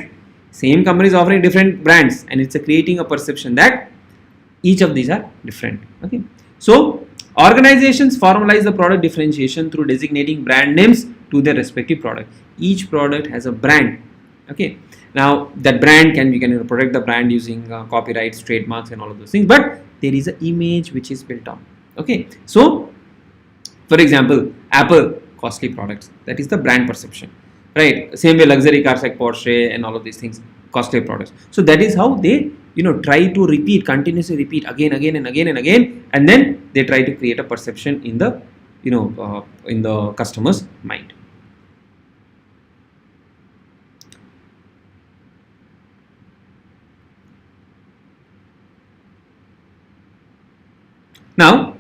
Same company is offering different brands, and it's creating a perception that each of these are different. Okay. So, organizations formalize the product differentiation through designating brand names to their respective product. Each product has a brand. Okay. Now that brand we can protect the brand using copyrights, trademarks and all of those things, but there is an image which is built on. Okay. So for example, Apple, costly products, that is the brand perception, right? Same way luxury cars like Porsche and all of these things, costly products. So that is how they try to continuously repeat again and again, and then they try to create a perception in the in the customer's mind. Now,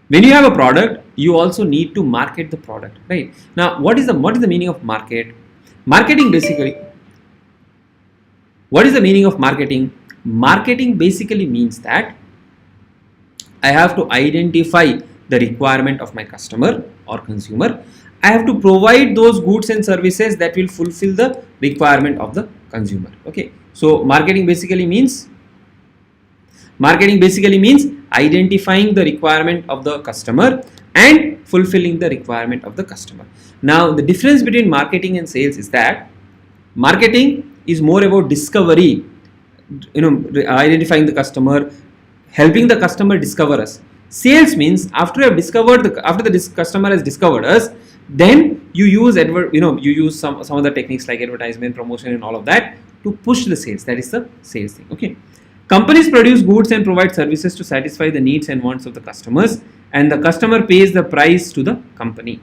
when you have a product, you also need to market the product, right? Now, what is the meaning of market? Marketing basically, what is the meaning of marketing? Marketing basically means that I have to identify the requirement of my customer or consumer. I have to provide those goods and services that will fulfill the requirement of the consumer. Okay, so marketing basically means identifying the requirement of the customer and fulfilling the requirement of the customer. Now, the difference between marketing and sales is that marketing is more about discovery, identifying the customer, helping the customer discover us. Sales means after the customer has discovered us, then you use some of the techniques like advertisement, promotion, and all of that to push the sales. That is the sales thing. Okay. Companies produce goods and provide services to satisfy the needs and wants of the customers, and the customer pays the price to the company.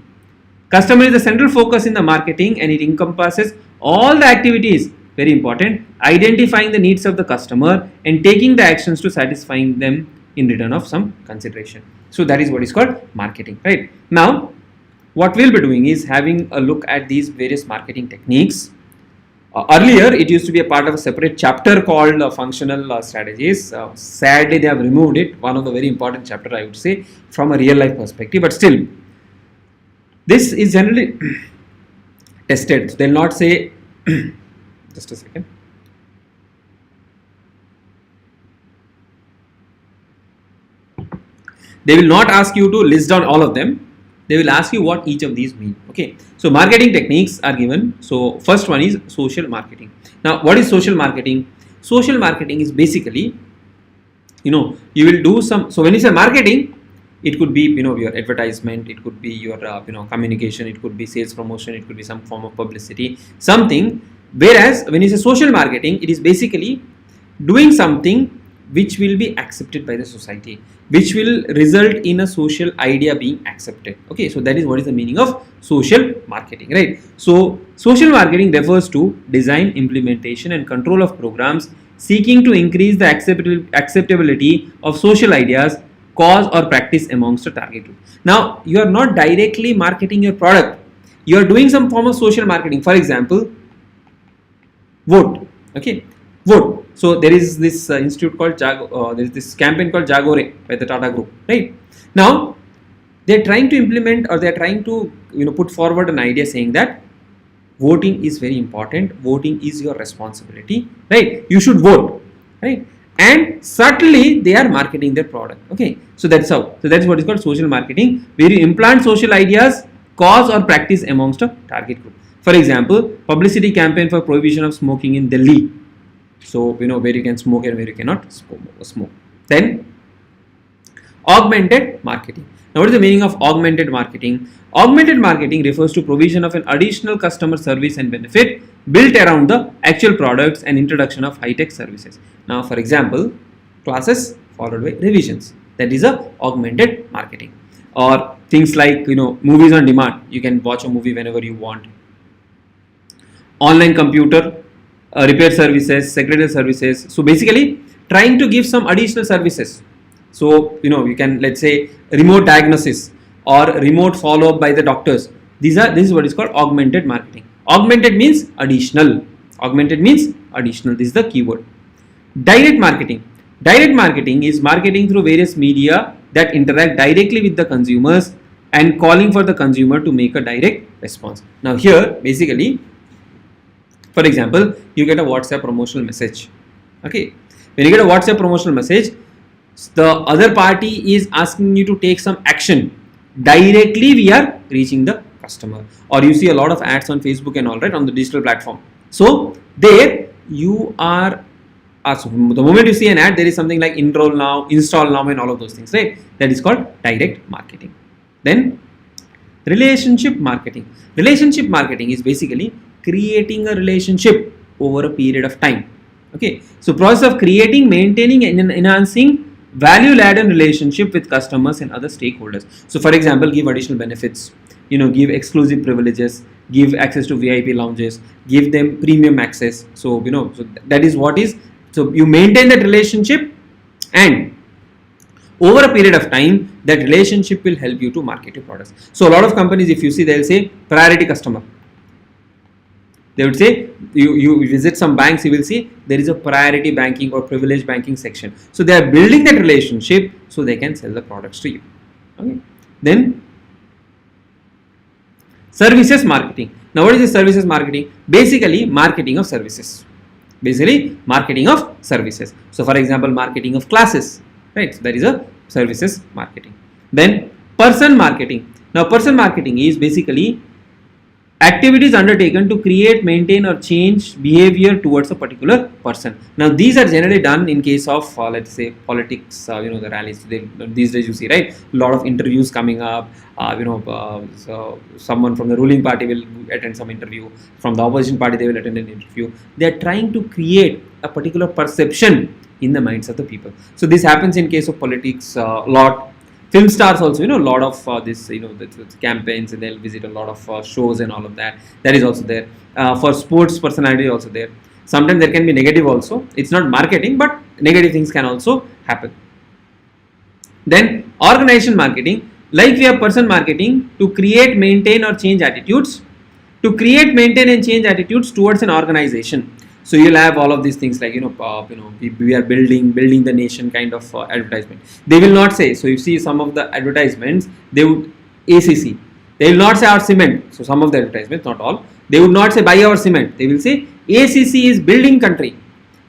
Customer is the central focus in the marketing, and it encompasses all the activities, very important, identifying the needs of the customer and taking the actions to satisfying them in return of some consideration. So that is what is called marketing, right? Now, what we'll be doing is having a look at these various marketing techniques. Earlier, it used to be a part of a separate chapter called functional strategies. Sadly, they have removed it. One of the very important chapter, I would say, from a real life perspective. But still, this is generally tested. They'll not say, just a second. They will not ask you to list down all of them. They will ask you what each of these mean. Okay, so marketing techniques are given. So first one is social marketing. Now, what is social marketing? Social marketing is basically, you will do some. So when you say marketing, it could be your advertisement, it could be your communication, it could be sales promotion, it could be some form of publicity, something. Whereas when you say social marketing, it is basically doing something which will be accepted by the society, which will result in a social idea being accepted. Okay, so that is what is the meaning of social marketing, right? So social marketing refers to design, implementation, and control of programs seeking to increase the acceptability of social ideas, cause, or practice amongst a target group. Now, you are not directly marketing your product, you are doing some form of social marketing. For example, vote. Okay, vote. So there is this institute called there is this campaign called Jagore by the Tata Group, right? Now they are trying to implement, or they are trying to put forward an idea saying that voting is very important, voting is your responsibility, right? You should vote, right? And certainly they are marketing their product. Okay, so that's how. So that's what is called social marketing, where you implant social ideas, cause, or practice amongst a target group. For example, publicity campaign for prohibition of smoking in Delhi. So where you can smoke and where you cannot smoke. Then augmented marketing. Now, what is the meaning of augmented marketing? Augmented marketing refers to provision of an additional customer service and benefit built around the actual products and introduction of high-tech services. Now, for example, classes followed by revisions. That is a augmented marketing. Or things like movies on demand. You can watch a movie whenever you want. Online computer repair services, secretarial services. So basically, trying to give some additional services. So you can, let's say, remote diagnosis or remote follow-up by the doctors. This is what is called augmented marketing. Augmented means additional. Augmented means additional. This is the keyword. Direct marketing. Direct marketing is marketing through various media that interact directly with the consumers and calling for the consumer to make a direct response. Now here, basically, for example, you get a WhatsApp promotional message. Okay, when you get a WhatsApp promotional message, the other party is asking you to take some action. Directly we are reaching the customer. Or you see a lot of ads on Facebook and all, right, on the digital platform. So there you are, the moment you see an ad, there is something like enroll now, install now, and all of those things, right? That is called direct marketing. Then relationship marketing. Relationship marketing is basically creating a relationship over a period of time. Okay, so process of creating, maintaining, and enhancing value laden relationship with customers and other stakeholders. So for example, give additional benefits, give exclusive privileges, give access to VIP lounges, give them premium access. So so that is what is. So you maintain that relationship, and over a period of time, that relationship will help you to market your products. So a lot of companies, if you see, they'll say priority customer. They would say, you visit some banks, you will see there is a priority banking or privileged banking section. So they are building that relationship so they can sell the products to you. Okay. Then services marketing. Now what is the services marketing? Basically marketing of services. So for example, marketing of classes, right? So that is a services marketing. Then person marketing. Now person marketing is basically activities undertaken to create, maintain or change behavior towards a particular person. Now these are generally done in case of let's say politics, the rallies. These days you see, right, a lot of interviews coming up. So someone from the ruling party will attend some interview, from the opposition party they will attend an interview. They are trying to create a particular perception in the minds of the people. So this happens in case of politics a lot. Film stars also, a lot of this, the campaigns, and they'll visit a lot of shows and all of that. That is also there. For sports personality also there. Sometimes there can be negative also. It's not marketing, but negative things can also happen. Then organization marketing, like we have person marketing, to create, maintain or change attitudes. To create, maintain and change attitudes towards an organization. So you'll have all of these things like we are building the nation kind of advertisement. They will not say. So you see some of the advertisements, they would ACC. They will not say our cement. So some of the advertisements, not all, they would not say buy our cement. They will say ACC is building country.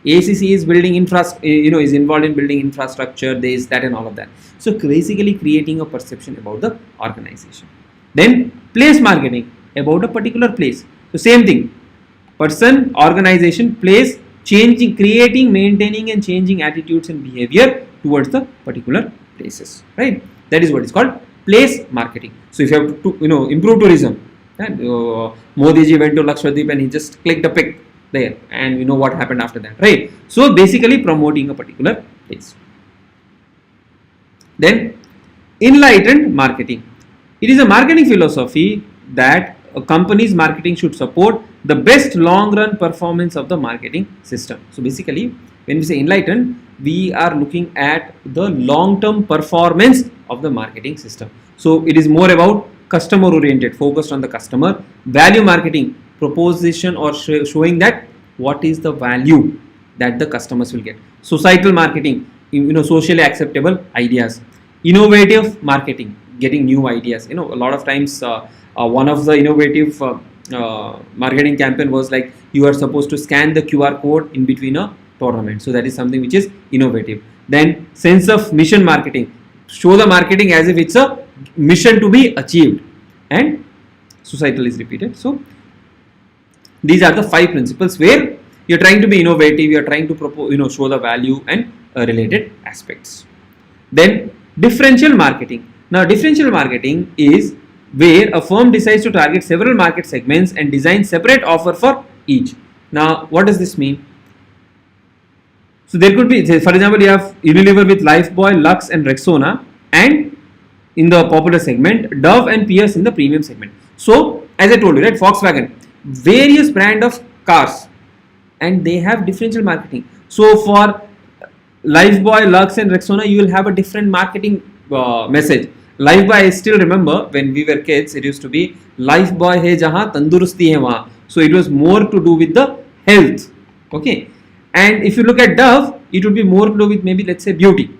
ACC is building is involved in building infrastructure, this, that, and all of that. So basically creating a perception about the organization. Then place marketing, about a particular place. So same thing. Person, organization, place, changing, creating, maintaining and changing attitudes and behavior towards the particular places, right? That is what is called place marketing. So if you have to improve tourism, right? Modi ji went to Lakshadweep and he just clicked a pic there, and we know what happened after that, right? So basically promoting a particular place. Then enlightened marketing. It is a marketing philosophy that a company's marketing should support the best long run performance of the marketing system. So basically when we say enlightened, we are looking at the long term performance of the marketing system. So it is more about customer oriented, focused on the customer. Value marketing, proposition or showing that what is the value that the customers will get. Societal marketing, socially acceptable ideas. Innovative marketing, getting new ideas. A lot of times one of the innovative marketing campaign was like, you are supposed to scan the QR code in between a tournament. So that is something which is innovative. Then sense of mission marketing, show the marketing as if it's a mission to be achieved, and societal is repeated. So these are the 5 principles where you're trying to be innovative, you're trying to propose, show the value and related aspects. Then differential marketing. Now differential marketing is where a firm decides to target several market segments and design separate offer for each. Now what does this mean? So there could be, for example, you have Unilever with Lifebuoy, Lux and Rexona, and in the popular segment, Dove and Pierce in the premium segment. So as I told you, right, Volkswagen, various brand of cars, and they have differential marketing. So for Lifebuoy, Lux and Rexona, you will have a different marketing message. Lifebuoy, I still remember when we were kids, it used to be Lifebuoy hai jahan tandurusti hai wahan. So it was more to do with the health. Okay. And if you look at Dove, it would be more to do with maybe, let's say, beauty,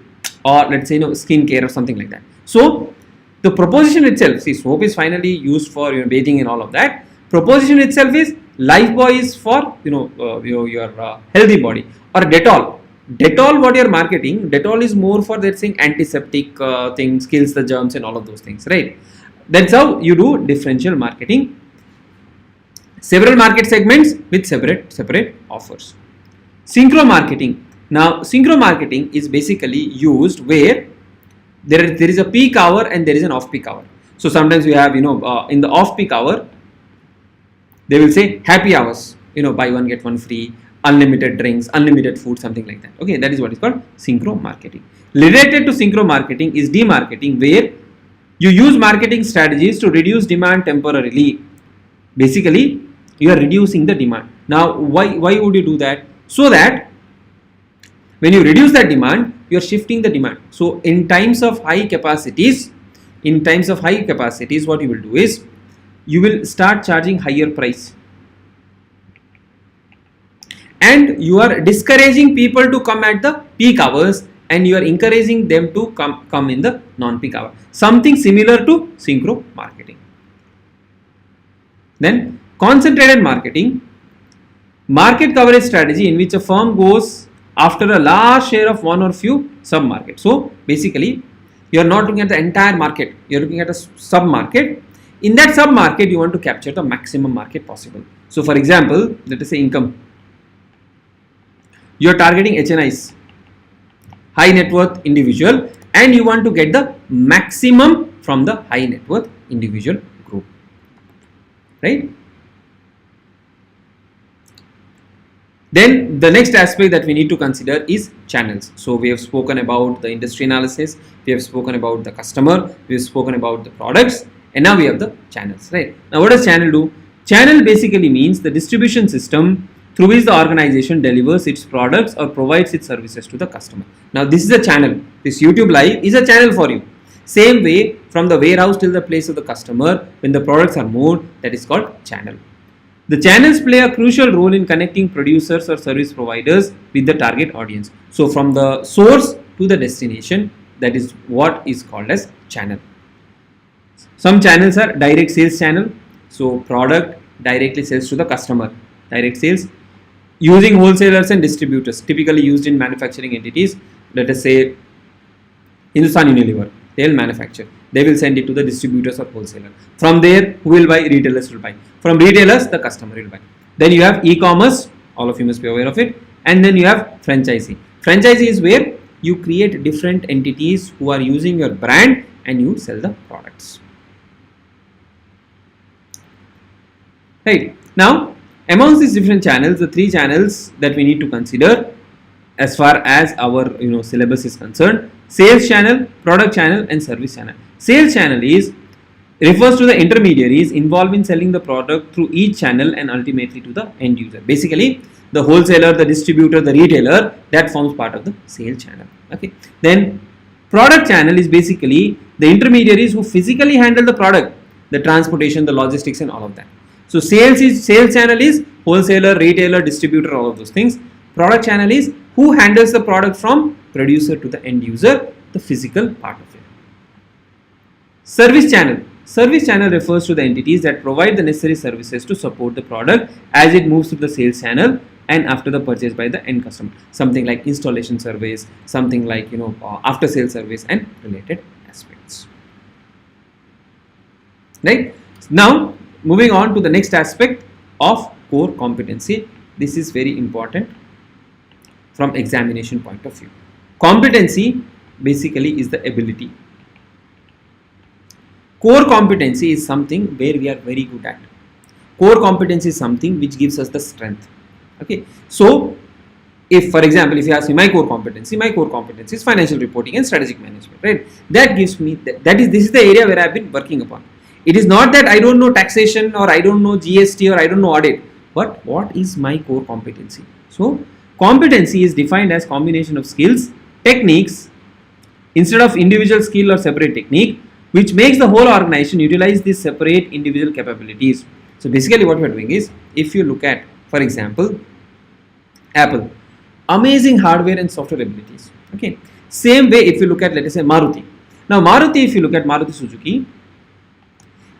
or let's say skin care or something like that. So the proposition itself, see, soap is finally used for bathing and all of that. Proposition itself is Lifebuoy is for your healthy body, or Dettol. Dettol, what you're marketing, Dettol is more for, let's say, antiseptic things, kills the germs and all of those things, right? That's how you do differential marketing. Several market segments with separate offers. Synchro marketing. Now synchro marketing is basically used where there is a peak hour and there is an off peak hour. So sometimes we have in the off peak hour they will say happy hours, buy one get one free, unlimited drinks, unlimited food, something like that. Okay, that is what is called synchro marketing. Related to synchro marketing is demarketing, where you use marketing strategies to reduce demand temporarily. Basically, you are reducing the demand. Now, why would you do that? So that when you reduce that demand, you are shifting the demand. So in times of high capacities, what you will do is you will start charging higher price, and you are discouraging people to come at the peak hours, and you are encouraging them to come in the non-peak hour. Something similar to synchro marketing. Then concentrated marketing, market coverage strategy in which a firm goes after a large share of one or few sub market. So basically, you are not looking at the entire market, you are looking at a sub market. In that sub market, you want to capture the maximum market possible. So for example, let us say income. You are targeting HNIs, high net worth individual, and you want to get the maximum from the high net worth individual group, right? Then the next aspect that we need to consider is channels. So we have spoken about the industry analysis, we have spoken about the customer, we have spoken about the products, and now we have the channels, right? Now what does channel do? Channel basically means the distribution system through which the organization delivers its products or provides its services to the customer. Now this is a channel. This YouTube live is a channel for you. Same way, from the warehouse till the place of the customer, when the products are moved, that is called channel. The channels play a crucial role in connecting producers or service providers with the target audience. So from the source to the destination, that is what is called as channel. Some channels are direct sales channel. So product directly sells to the customer, direct sales. Using wholesalers and distributors, typically used in manufacturing entities. Let us say Hindustan Unilever, they will manufacture, they will send it to the distributors or wholesaler. From there, who will buy? Retailers will buy. From retailers, the customer will buy. Then you have e-commerce, all of you must be aware of it. And then you have franchising. Franchising is where you create different entities who are using your brand and you sell the products. Right. Now, amongst these different channels, the three channels that we need to consider as far as our syllabus is concerned: sales channel, product channel, and service channel. Sales channel refers to the intermediaries involved in selling the product through each channel and ultimately to the end user. Basically, the wholesaler, the distributor, the retailer, that forms part of the sales channel. Okay. Then product channel is basically the intermediaries who physically handle the product, the transportation, the logistics, and all of that. So sales channel is wholesaler, retailer, distributor, all of those things. Product channel is who handles the product from producer to the end user, the physical part of it. Service channel. Service channel refers to the entities that provide the necessary services to support the product as it moves through the sales channel and after the purchase by the end customer. Something like installation service, something like after sales service and related aspects. Right? Now, moving on to the next aspect of core competency. This is very important from examination point of view. Competency basically is the ability. Core competency is something where we are very good at. Core competency is something which gives us the strength. Okay. So, if for example, if you ask me my core competency is financial reporting and strategic management, right? That gives me, this is the area where I have been working upon. It is not that I don't know taxation or I don't know GST or I don't know audit, but what is my core competency? So, competency is defined as combination of skills, techniques, instead of individual skill or separate technique, which makes the whole organization utilize these separate individual capabilities. So basically what we are doing is, if you look at, for example, Apple, amazing hardware and software abilities. Okay. Same way if you look at, let us say, Maruti. Now Maruti, if you look at Maruti Suzuki,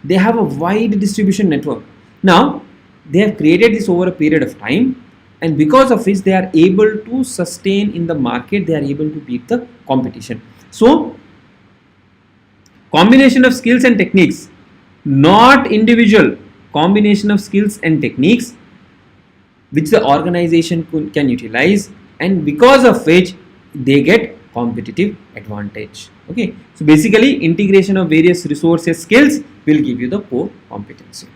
they have a wide distribution network. Now they have created this over a period of time, and because of which they are able to sustain in the market, they are able to beat the competition. So combination of skills and techniques, not individual, combination of skills and techniques which the organization can utilize, and because of which they get competitive advantage. Okay, so basically integration of various resources, skills will give you the core competency.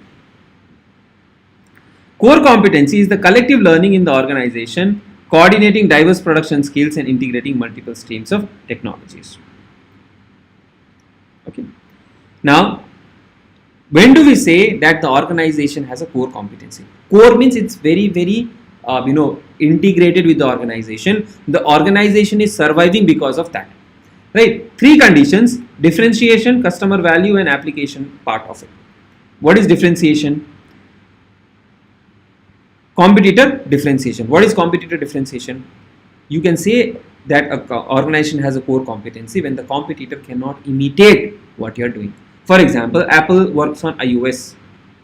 Core competency is the collective learning in the organization, coordinating diverse production skills and integrating multiple streams of technologies. Okay. Now, when do we say that the organization has a core competency? Core means it's very, very integrated with the organization. The organization is surviving because of that. Right? 3 conditions: differentiation, customer value, and application part of it. What is differentiation? Competitor differentiation. What is competitor differentiation? You can say that an organization has a core competency when the competitor cannot imitate what you are doing. For example, Apple works on iOS,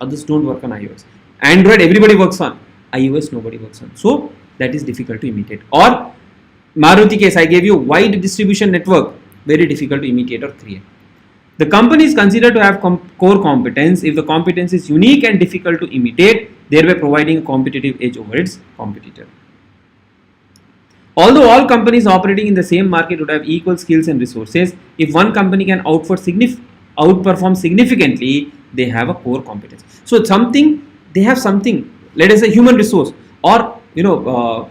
others don't work on iOS. Android, everybody works on. iOS, nobody works on. So that is difficult to imitate. Or Maruti case, I gave you wide distribution network, very difficult to imitate or create. The company is considered to have core competence if the competence is unique and difficult to imitate, thereby providing a competitive edge over its competitor. Although all companies operating in the same market would have equal skills and resources, if one company can outperform significantly, they have a core competence. So it's something, they have something, let us say human resource, or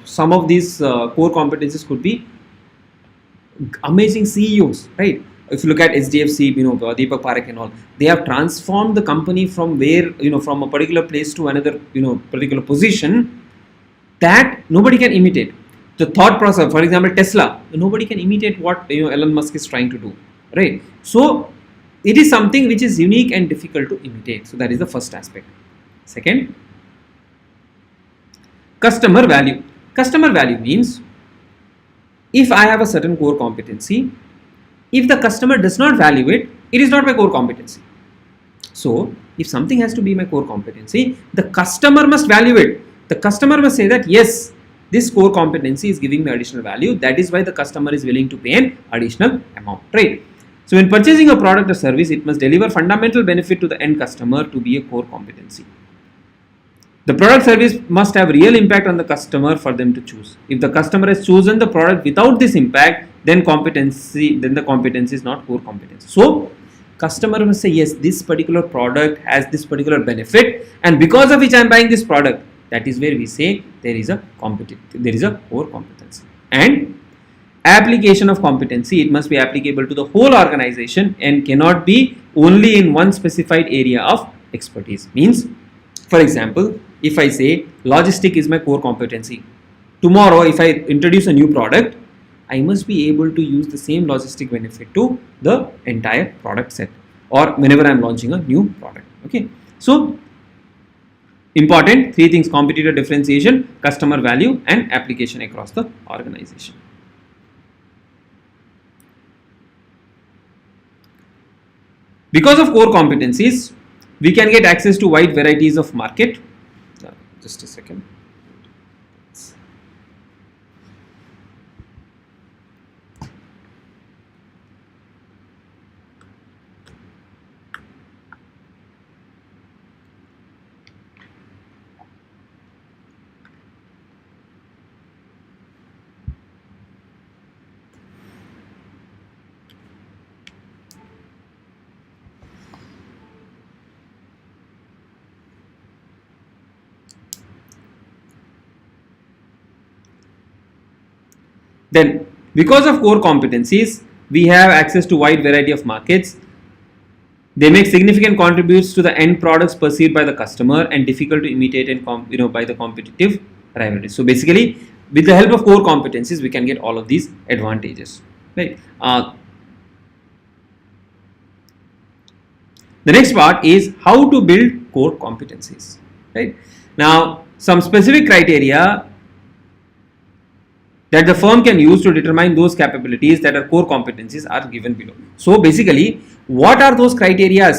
some of these core competencies could be amazing CEOs, right? If you look at SDFC, Deepak Parekh and all, they have transformed the company from where, from a particular place to another, particular position that nobody can imitate. The thought process, for example, Tesla, nobody can imitate what Elon Musk is trying to do, right? So it is something which is unique and difficult to imitate. So that is the first aspect. Second, customer value. Customer value means if I have a certain core competency, if the customer does not value it, it is not my core competency. So if something has to be my core competency, the customer must value it. The customer must say that yes, this core competency is giving me additional value. That is why the customer is willing to pay an additional amount, right? So when purchasing a product or service, it must deliver fundamental benefit to the end customer to be a core competency. The product service must have real impact on the customer for them to choose. If the customer has chosen the product without this impact, then the competency is not core competency. So customer must say yes, this particular product has this particular benefit, and because of which I am buying this product. That is where we say there is a core competency. And application of competency, it must be applicable to the whole organization and cannot be only in one specified area of expertise. Means, for example, if I say logistic is my core competency, tomorrow if I introduce a new product, I must be able to use the same logistic benefit to the entire product set, or whenever I am launching a new product. Okay, so important 3 things: competitor differentiation, customer value, and application across the organization. Because of core competencies, we can get access to wide varieties of market. Just a second. Then, because of core competencies, we have access to wide variety of markets. They make significant contributions to the end products perceived by the customer and difficult to imitate and by the competitive rivalry. So basically, with the help of core competencies, we can get all of these advantages. Right. The next part is how to build core competencies. Right. Now, some specific criteria that the firm can use to determine those capabilities that are core competencies are given below. So basically, what are those criteria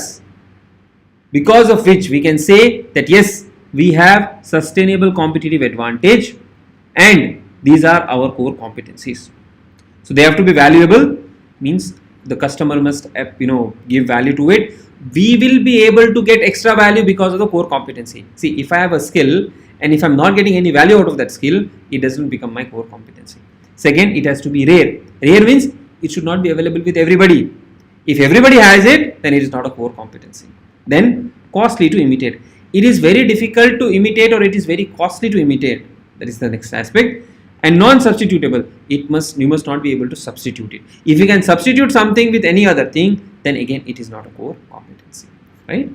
because of which we can say that yes, we have sustainable competitive advantage and these are our core competencies. So they have to be valuable, means the customer must give value to it. We will be able to get extra value because of the core competency. See, if I have a skill and if I'm not getting any value out of that skill, it doesn't become my core competency. Second, it has to be rare. Rare means it should not be available with everybody. If everybody has it, then it is not a core competency. Then costly to imitate. it is very difficult to imitate or it is very costly to imitate. That is the next aspect. And non-substitutable, you must not be able to substitute it. If you can substitute something with any other thing, then again it is not a core competency, right?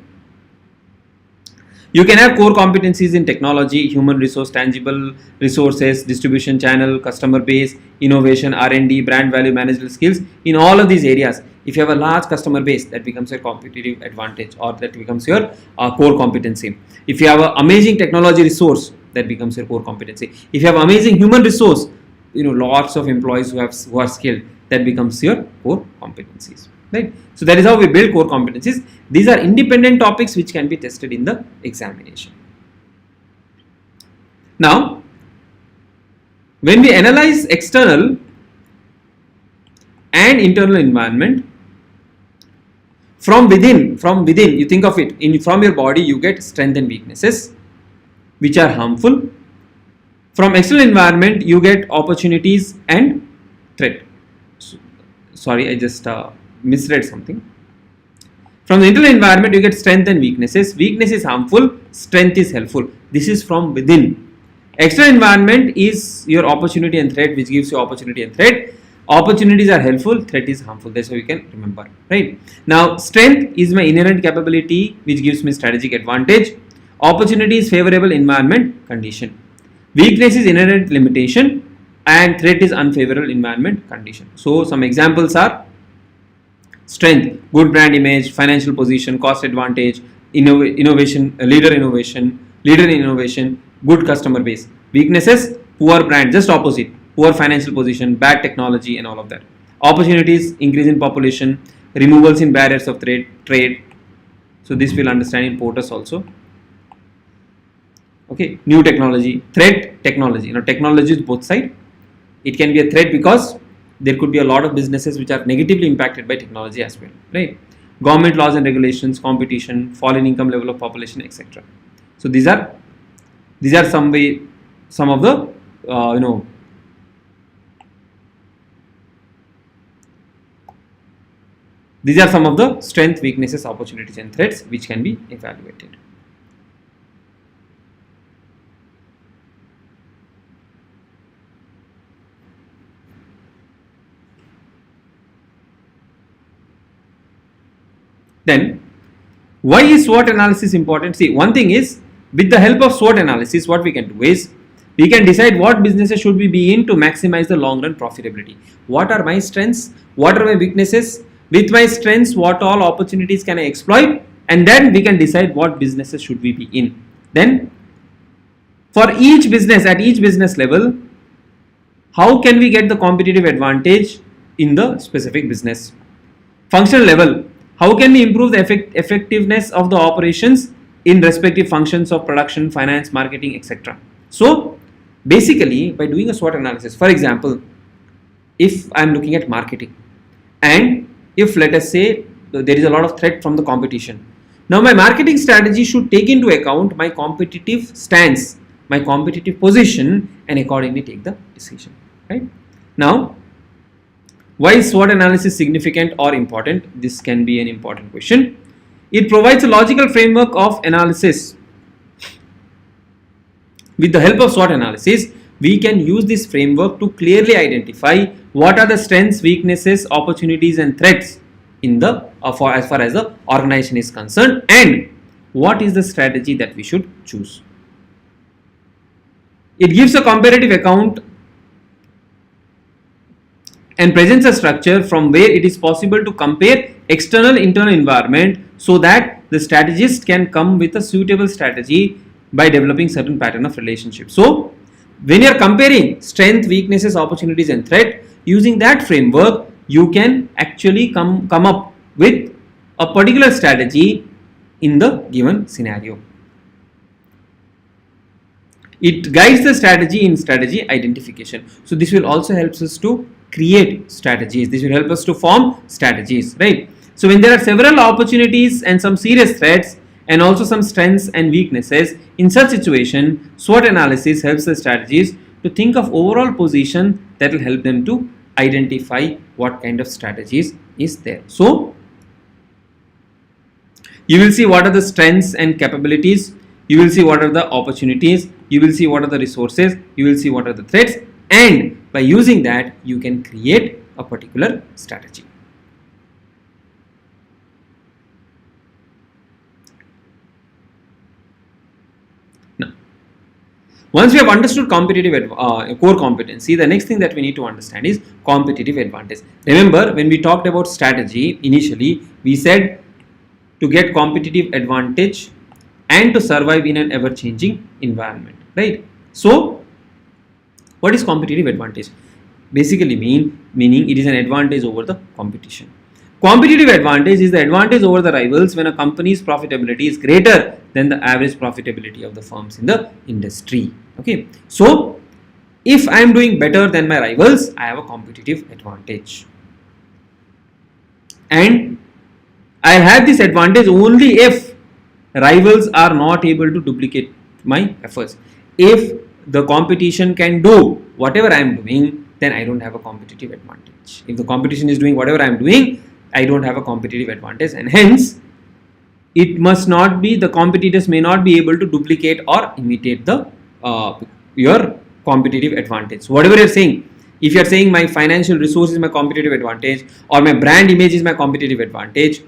You can have core competencies in technology, human resource, tangible resources, distribution channel, customer base, innovation, R&D, brand value, managerial skills. In all of these areas, if you have a large customer base, that becomes a competitive advantage, or that becomes your core competency. If you have an amazing technology resource, that becomes your core competency. If you have amazing human resource, lots of employees who are skilled, that becomes your core competencies, right? So that is how we build core competencies. These are independent topics which can be tested in the examination. Now, when we analyze external and internal environment, from within, you think of it, from your body you get strengths and weaknesses which are harmful. From external environment you get opportunities and threat. Sorry, I just misread something. From the internal environment you get strength and weaknesses. Weakness is harmful, strength is helpful. This is from within. External environment is your opportunity and threat, which gives you opportunity and threat. Opportunities are helpful, threat is harmful. That's how you can remember, right? Now, strength is my inherent capability which gives me strategic advantage. Opportunity is favorable environment condition. Weakness is inherent limitation, and threat is unfavorable environment condition. So some examples are strength, good brand image, financial position, cost advantage, innovation, leader in innovation, good customer base. Weaknesses, poor brand, just opposite, poor financial position, bad technology, and all of that. Opportunities, increase in population, removals in barriers of trade. So this we'll understand in Porter's also. Okay, new technology, threat, technology. Technology is both sides. It can be a threat because there could be a lot of businesses which are negatively impacted by technology as well, right? Government laws and regulations, competition, fall in income level of population, etc. So these are some of the these are some of the strengths, weaknesses, opportunities, and threats which can be evaluated. Then, why is SWOT analysis important? See, one thing is, with the help of SWOT analysis, what we can do is, we can decide what businesses should we be in to maximize the long run profitability. What are my strengths? What are my weaknesses? With my strengths, what all opportunities can I exploit? And then we can decide what businesses should we be in. Then, for each business, at each business level, how can we get the competitive advantage in the specific business? Functional level, how can we improve the effectiveness of the operations in respective functions of production, finance, marketing, etc. So, basically, by doing a SWOT analysis, for example, if I am looking at marketing, and if, let us say, there is a lot of threat from the competition. Now, my marketing strategy should take into account my competitive stance, my competitive position, and accordingly take the decision, right? Now, why is SWOT analysis significant or important? This can be an important question. It provides a logical framework of analysis. With the help of SWOT analysis, we can use this framework to clearly identify what are the strengths, weaknesses, opportunities, and threats in the as far as the organization is concerned, and what is the strategy that we should choose. It gives a comparative account and presents a structure from where it is possible to compare external internal environment so that the strategist can come with a suitable strategy by developing certain pattern of relationship. So when you are comparing strength, weaknesses, opportunities, and threat, using that framework you can actually come up with a particular strategy in the given scenario. It guides the strategy in strategy identification. So this will also help us to create strategies. This will help us to form strategies, right? So when there are several opportunities and some serious threats and also some strengths and weaknesses, in such situation, SWOT analysis helps the strategies to think of overall position that will help them to identify what kind of strategies is there. So you will see what are the strengths and capabilities. you will see what are the opportunities, you will see what are the resources, you will see what are the threats, and by using that you can create a particular strategy. Now, once we have understood competitive core competency, the next thing that we need to understand is competitive advantage. Remember, when we talked about strategy initially, we said to get competitive advantage and to survive in an ever-changing environment, right? So, what is competitive advantage? Basically meaning it is an advantage over the competition. Competitive advantage is the advantage over the rivals when a company's profitability is greater than the average profitability of the firms in the industry. Okay, so if I am doing better than my rivals, I have a competitive advantage, and I have this advantage only if rivals are not able to duplicate my efforts. If the competition can do whatever I am doing, then I don't have a competitive advantage. If the competition is doing whatever I am doing, I don't have a competitive advantage, and hence it must not be, the competitors may not be able to duplicate or imitate the your competitive advantage. Whatever you're saying, if you're saying my financial resource is my competitive advantage, or my brand image is my competitive advantage,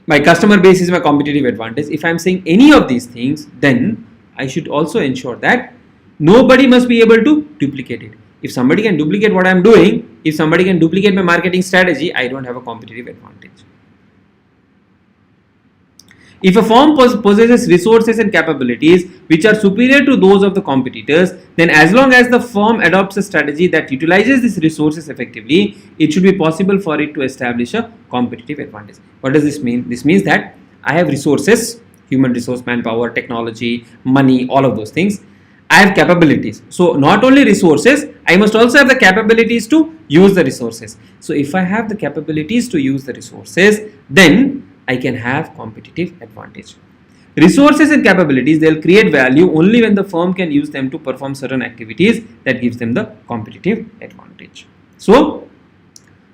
my customer base is my competitive advantage, if I'm saying any of these things, then I should also ensure that nobody must be able to duplicate it. If somebody can duplicate what I'm doing, if somebody can duplicate my marketing strategy, I don't have a competitive advantage. If a firm possesses resources and capabilities which are superior to those of the competitors, then as long as the firm adopts a strategy that utilizes these resources effectively, it should be possible for it to establish a competitive advantage. What does this mean? This means that I have resources, human resource, manpower, technology, money, all of those things. I have capabilities. So not only resources, I must also have the capabilities to use the resources. So if I have the capabilities to use the resources, then I can have competitive advantage. Resources and capabilities, they'll create value only when the firm can use them to perform certain activities that gives them the competitive advantage. So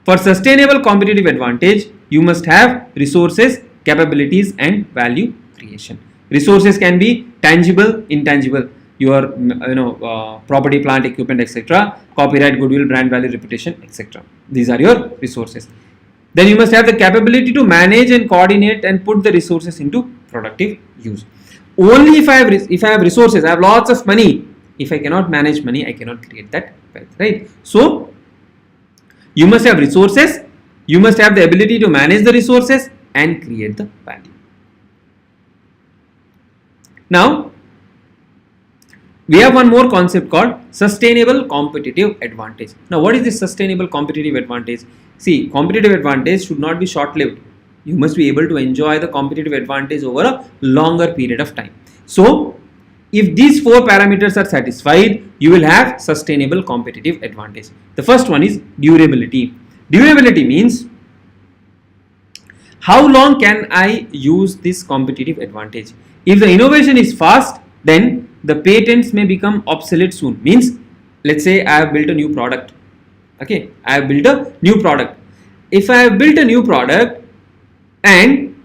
for sustainable competitive advantage, you must have resources, capabilities, and value creation. Resources can be tangible, intangible, your property, plant, equipment, etc., copyright, goodwill, brand value, reputation, etc. These are your resources. Then you must have the capability to manage and coordinate and put the resources into productive use. Only if I have resources, I have lots of money. If I cannot manage money, I cannot create that wealth, right? So you must have resources, you must have the ability to manage the resources and create the value. Now we have one more concept called sustainable competitive advantage. Now what is this sustainable competitive advantage? See, competitive advantage should not be short-lived. You must be able to enjoy the competitive advantage over a longer period of time. So if these four parameters are satisfied, you will have sustainable competitive advantage. The first one is durability. Durability means how long can I use this competitive advantage? If the innovation is fast, then the patents may become obsolete soon. Means, let's say I have built a new product. Okay, I have built a new product. If I have built a new product and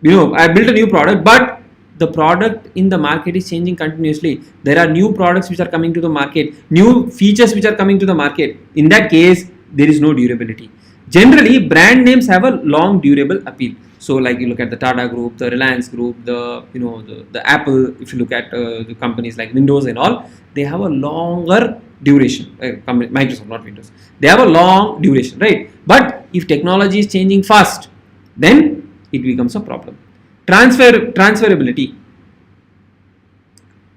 I have built a new product, but the product in the market is changing continuously. There are new products which are coming to the market, new features which are coming to the market. In that case, there is no durability. Generally, brand names have a long durable appeal. So, like you look at the Tata Group, the Reliance Group, the Apple. If you look at the companies like Windows and all, they have a longer duration. Microsoft, not Windows. They have a long duration, right? But if technology is changing fast, then it becomes a problem. Transferability,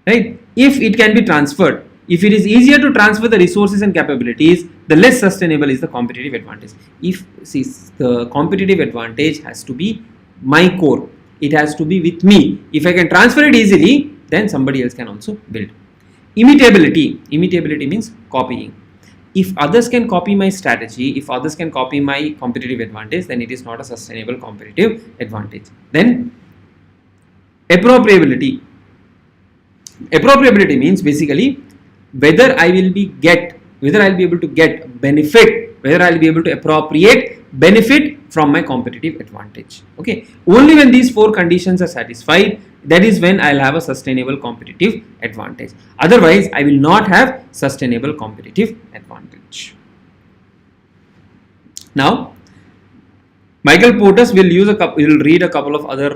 right? If it can be transferred, if it is easier to transfer the resources and capabilities, the less sustainable is the competitive advantage. If the competitive advantage has to be my core, it has to be with me. If I can transfer it easily, then somebody else can also build. Imitability means copying. If others can copy my strategy, if others can copy my competitive advantage, then it is not a sustainable competitive advantage. Then appropriability. Appropriability means basically whether I'll be able to get benefit, whether I'll be able to appropriate benefit from my competitive advantage. Okay, only when these four conditions are satisfied, that is when I'll have a sustainable competitive advantage. Otherwise, I will not have sustainable competitive advantage. Now, Michael Porter's will read a couple of other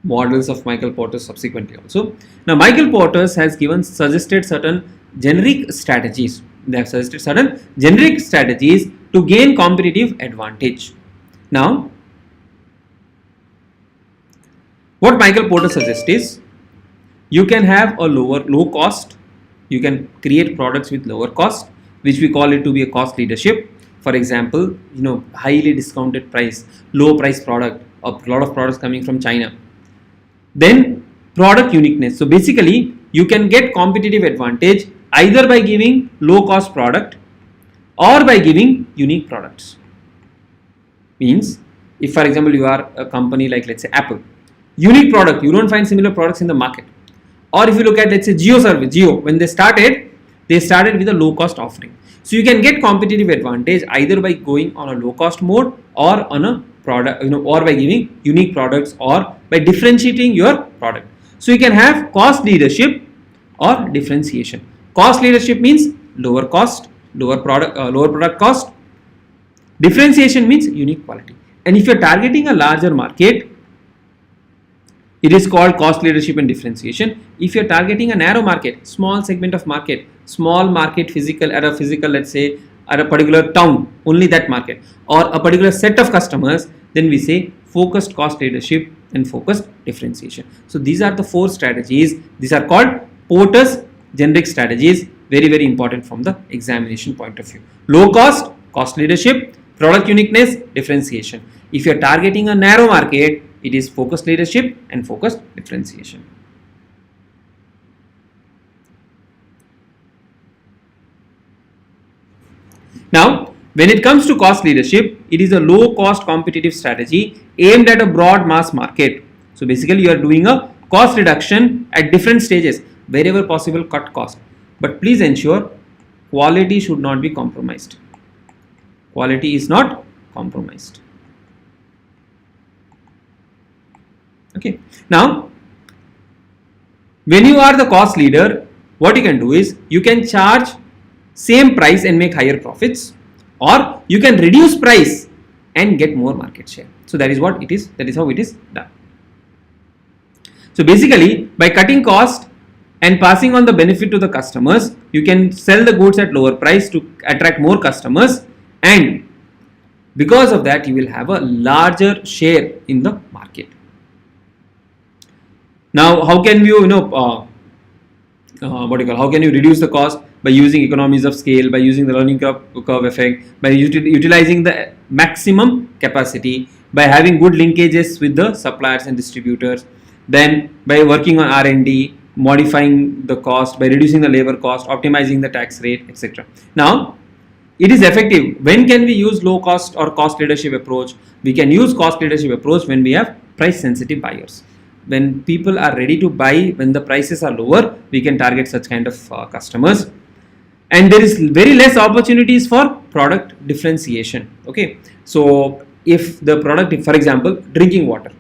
models of Michael Porter's subsequently also. Now, Michael Porter's has suggested certain generic strategies. They have suggested certain generic strategies to gain competitive advantage. Now, what Michael Porter suggests is you can have a low cost. You can create products with lower cost, which we call it to be a cost leadership. For example, highly discounted price, low price product, a lot of products coming from China. Then product uniqueness. So basically, you can get competitive advantage either by giving low cost product or by giving unique products. Means, if for example you are a company like, let's say, Apple, unique product, you don't find similar products in the market. Or if you look at, let's say, Jio, when they started with a low cost offering. So you can get competitive advantage either by going on a low cost mode or on a product, or by giving unique products or by differentiating your product. So you can have cost leadership or differentiation. Cost leadership means lower cost, lower product cost. Differentiation means unique quality. And if you're targeting a larger market, it is called cost leadership and differentiation. If you're targeting a narrow market, small segment of market, small market at a physical, let's say, at a particular town, only that market, or a particular set of customers, then we say focused cost leadership and focused differentiation. So these are the 4 strategies. These are called Porter's generic strategies, very, very important from the examination point of view. Low cost, cost leadership, product uniqueness, differentiation. If you're targeting a narrow market, it is focused leadership and focused differentiation. Now, when it comes to cost leadership, it is a low cost competitive strategy aimed at a broad mass market. So basically you are doing a cost reduction at different stages, wherever possible cut cost. But please ensure quality should not be compromised. Quality is not compromised. Okay. Now, when you are the cost leader, what you can do is you can charge same price and make higher profits, or you can reduce price and get more market share. So that is what it is. That is how it is done. So basically, by cutting cost and passing on the benefit to the customers, you can sell the goods at lower price to attract more customers, and because of that, you will have a larger share in the market. Now, how can you, how can you reduce the cost? By using economies of scale, by using the learning curve effect, by utilizing the maximum capacity, by having good linkages with the suppliers and distributors, then by working on R&D, modifying the cost, by reducing the labor cost, optimizing the tax rate, etc. Now, it is effective. When can we use low cost or cost leadership approach? We can use cost leadership approach when we have price sensitive buyers. When people are ready to buy, when the prices are lower, we can target such kind of customers. And there is very less opportunities for product differentiation. Okay, so if the product, for example, drinking water,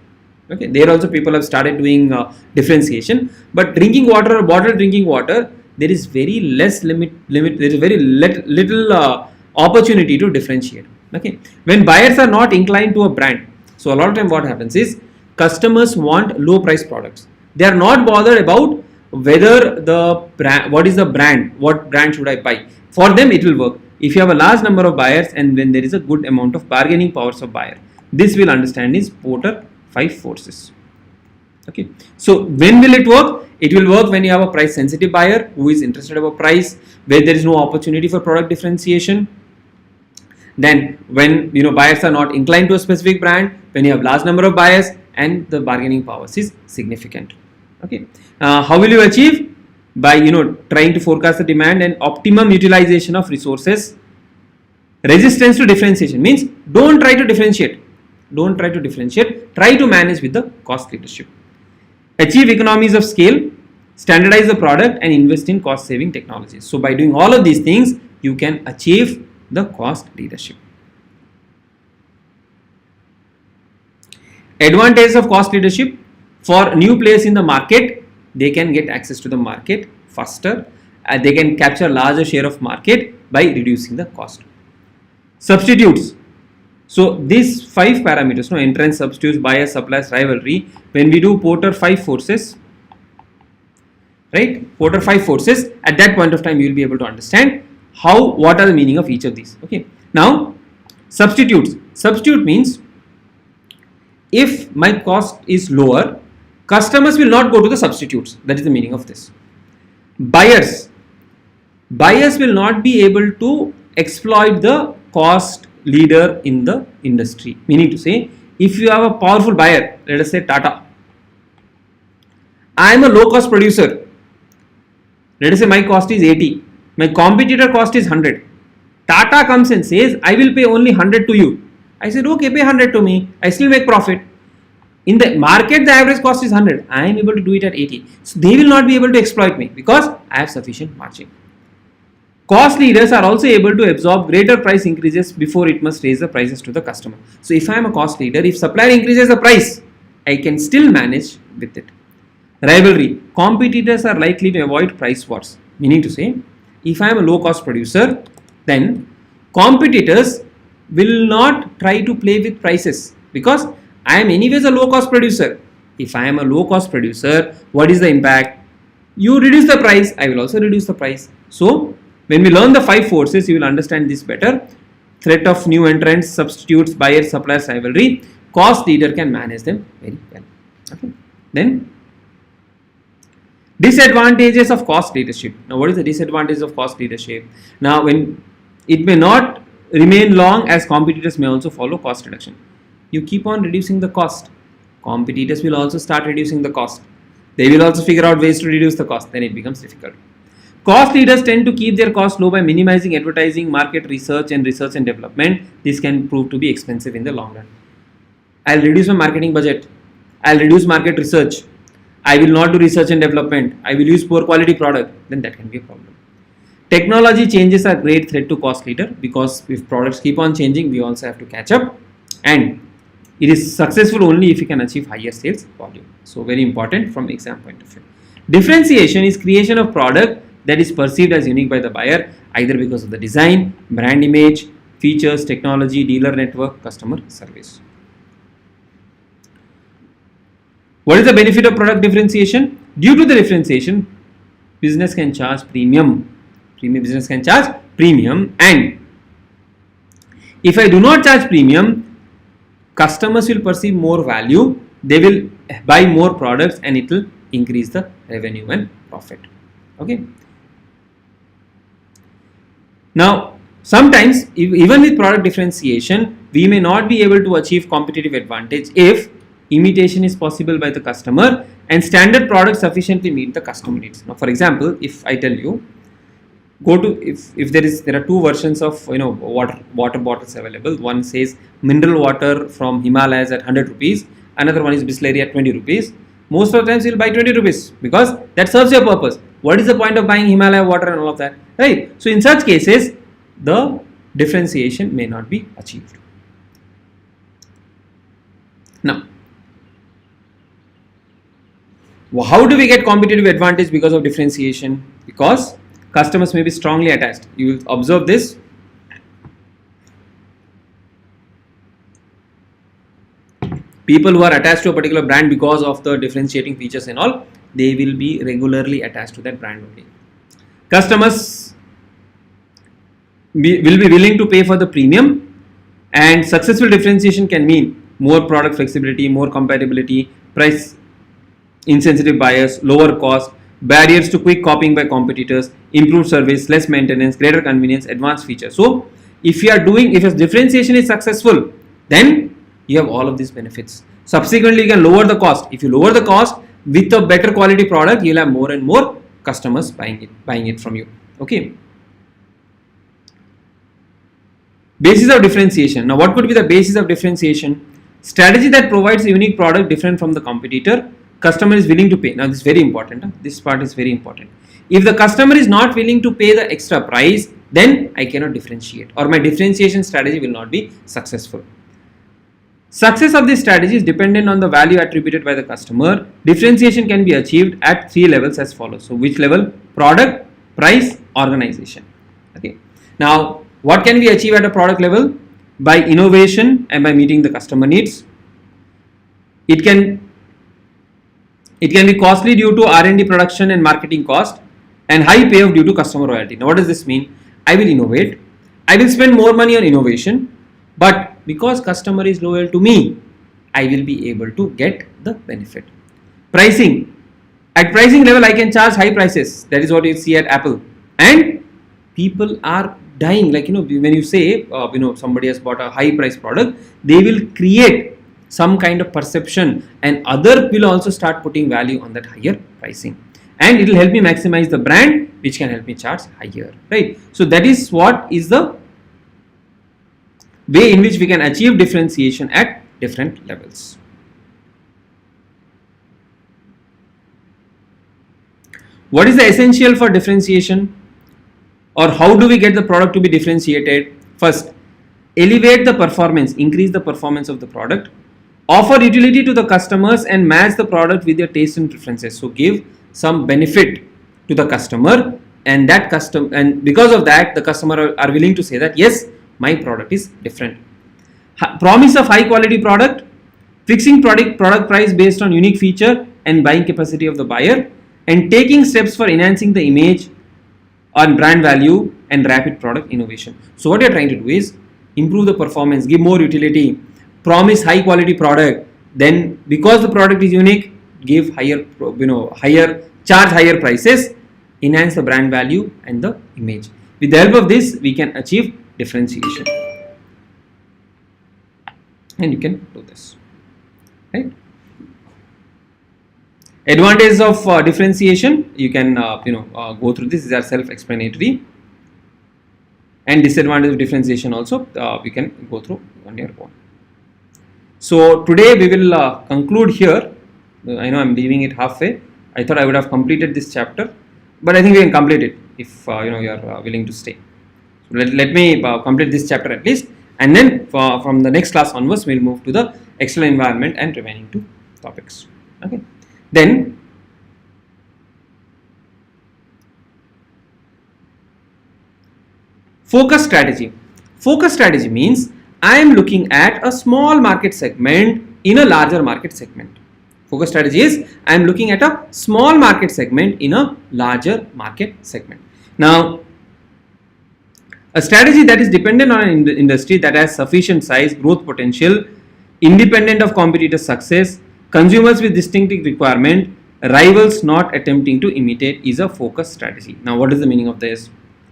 okay, there also people have started doing differentiation. But drinking water or bottled drinking water, there is very less there is very little opportunity to differentiate. Okay, when buyers are not inclined to a brand, so a lot of time what happens is customers want low price products. They are not bothered about whether the brand, what brand should I buy. For them it will work if you have a large number of buyers and when there is a good amount of bargaining powers of buyer. This will understand is Porter 5 forces. Okay, so when will it work? It will work when you have a price sensitive buyer who is interested about price, where there is no opportunity for product differentiation. Then when buyers are not inclined to a specific brand, when you have large number of buyers and the bargaining powers is significant. Okay, how will you achieve? By trying to forecast the demand and optimum utilization of resources. Resistance to differentiation means don't try to differentiate. Try to manage with the cost leadership. Achieve economies of scale, standardize the product and invest in cost saving technologies. So by doing all of these things, you can achieve the cost leadership. Advantages of cost leadership. For new players in the market, they can get access to the market faster. They can capture larger share of market by reducing the cost. Substitutes. So these 5 parameters, entrance, substitutes, buyers, suppliers, rivalry. When we do Porter 5 forces, right? Porter 5 forces. At that point of time, you will be able to understand what are the meaning of each of these. Okay. Now, substitutes. Substitute means if my cost is lower, customers will not go to the substitutes. That is the meaning of this. Buyers will not be able to exploit the cost leader in the industry. Meaning to say, if you have a powerful buyer, let us say Tata, I am a low cost producer. Let us say my cost is 80, my competitor cost is 100. Tata comes and says, I will pay only 100 to you. I said, okay, pay 100 to me. I still make profit. In the market, the average cost is 100. I am able to do it at 80. So they will not be able to exploit me because I have sufficient margin. Cost leaders are also able to absorb greater price increases before it must raise the prices to the customer. So if I am a cost leader, if supplier increases the price, I can still manage with it. Rivalry. Competitors are likely to avoid price wars. Meaning to say, if I am a low cost producer, then competitors will not try to play with prices because I am anyways a low cost producer. If I am a low cost producer, what is the impact? You reduce the price, I will also reduce the price. So when we learn the 5 forces, you will understand this better. Threat of new entrants, substitutes, buyers, suppliers, rivalry. Cost leader can manage them very well. Okay. Then disadvantages of cost leadership. Now, what is the disadvantage of cost leadership? Now, when it may not remain long as competitors may also follow cost reduction. You keep on reducing the cost. Competitors will also start reducing the cost. They will also figure out ways to reduce the cost. Then it becomes difficult. Cost leaders tend to keep their costs low by minimizing advertising, market research and development. This can prove to be expensive in the long run. I'll reduce my marketing budget. I'll reduce market research. I will not do research and development. I will use poor quality product. Then that can be a problem. Technology changes are a great threat to cost leader because if products keep on changing, we also have to catch up. And it is successful only if you can achieve higher sales volume. So very important from exam point of view. Differentiation is creation of product that is perceived as unique by the buyer either because of the design, brand image, features, technology, dealer network, customer service. What is the benefit of product differentiation? Due to the differentiation, business can charge premium. Business can charge premium, and if I do not charge premium, customers will perceive more value. They will buy more products, and it will increase the revenue and profit. Okay. Now, sometimes even with product differentiation, we may not be able to achieve competitive advantage if imitation is possible by the customer and standard products sufficiently meet the customer needs. Now, for example, if I tell you, if there are 2 versions of water bottles available. One says mineral water from Himalayas at 100 rupees. Another one is Bisleri at 20 rupees. Most of the times you'll buy 20 rupees because that serves your purpose. What is the point of buying Himalaya water and all of that, right? So in such cases, the differentiation may not be achieved. Now, how do we get competitive advantage because of differentiation? Because customers may be strongly attached. You will observe this. People who are attached to a particular brand because of the differentiating features and all, they will be regularly attached to that brand only. Customers will be willing to pay for the premium, and successful differentiation can mean more product flexibility, more compatibility, price insensitive buyers, lower cost, barriers to quick copying by competitors, improved service, less maintenance, greater convenience, advanced features. So if a differentiation is successful, then you have all of these benefits. Subsequently, you can lower the cost. If you lower the cost with a better quality product, you'll have more and more customers buying it from you. Okay. Basis of differentiation. Now, what could be the basis of differentiation? Strategy that provides a unique product different from the competitor. Customer is willing to pay. Now, this is very important. This part is very important. If the customer is not willing to pay the extra price, then I cannot differentiate, or my differentiation strategy will not be successful. Success of this strategy is dependent on the value attributed by the customer. Differentiation can be achieved at 3 levels as follows. So which level? Product, price, organization. Okay. Now what can we achieve at a product level? By innovation and by meeting the customer needs. It can be costly due to R&D production and marketing cost, and high payoff due to customer loyalty. Now what does this mean? I will innovate, I will spend more money on innovation, but because customer is loyal to me, I will be able to get the benefit. Pricing. At pricing level, I can charge high prices. That is what you see at Apple. And people are dying. Like, when you say, somebody has bought a high price product, they will create some kind of perception, and other will also start putting value on that higher pricing. And it will help me maximize the brand, which can help me charge higher, right? So that is what is the way in which we can achieve differentiation at different levels. What is the essential for differentiation, or how do we get the product to be differentiated? First, elevate the performance, increase the performance of the product, offer utility to the customers and match the product with their taste and preferences. So give some benefit to the customer, and because of that the customer are willing to say that yes, my product is different. Promise of high quality product, fixing product price based on unique feature and buying capacity of the buyer, and taking steps for enhancing the image on brand value and rapid product innovation. So what you're trying to do is improve the performance, give more utility, promise high quality product, then because the product is unique, give charge higher prices, enhance the brand value and the image. With the help of this, we can achieve differentiation. And you can do this, right? Advantages of differentiation, you can go through this. These are self-explanatory. And disadvantage of differentiation also, we can go through on your own. So today we will conclude here. I know I'm leaving it halfway. I thought I would have completed this chapter, but I think we can complete it if you are willing to stay. So let me complete this chapter at least, and then from the next class onwards we'll move to the external environment and remaining two topics. Okay. Then focus strategy. Focus strategy means I am looking at a small market segment in a larger market segment. Focus strategy is I am looking at a small market segment in a larger market segment. Now, a strategy that is dependent on an industry that has sufficient size, growth potential, independent of competitor success, consumers with distinctive requirement, rivals not attempting to imitate is a focus strategy. Now, what is the meaning of this?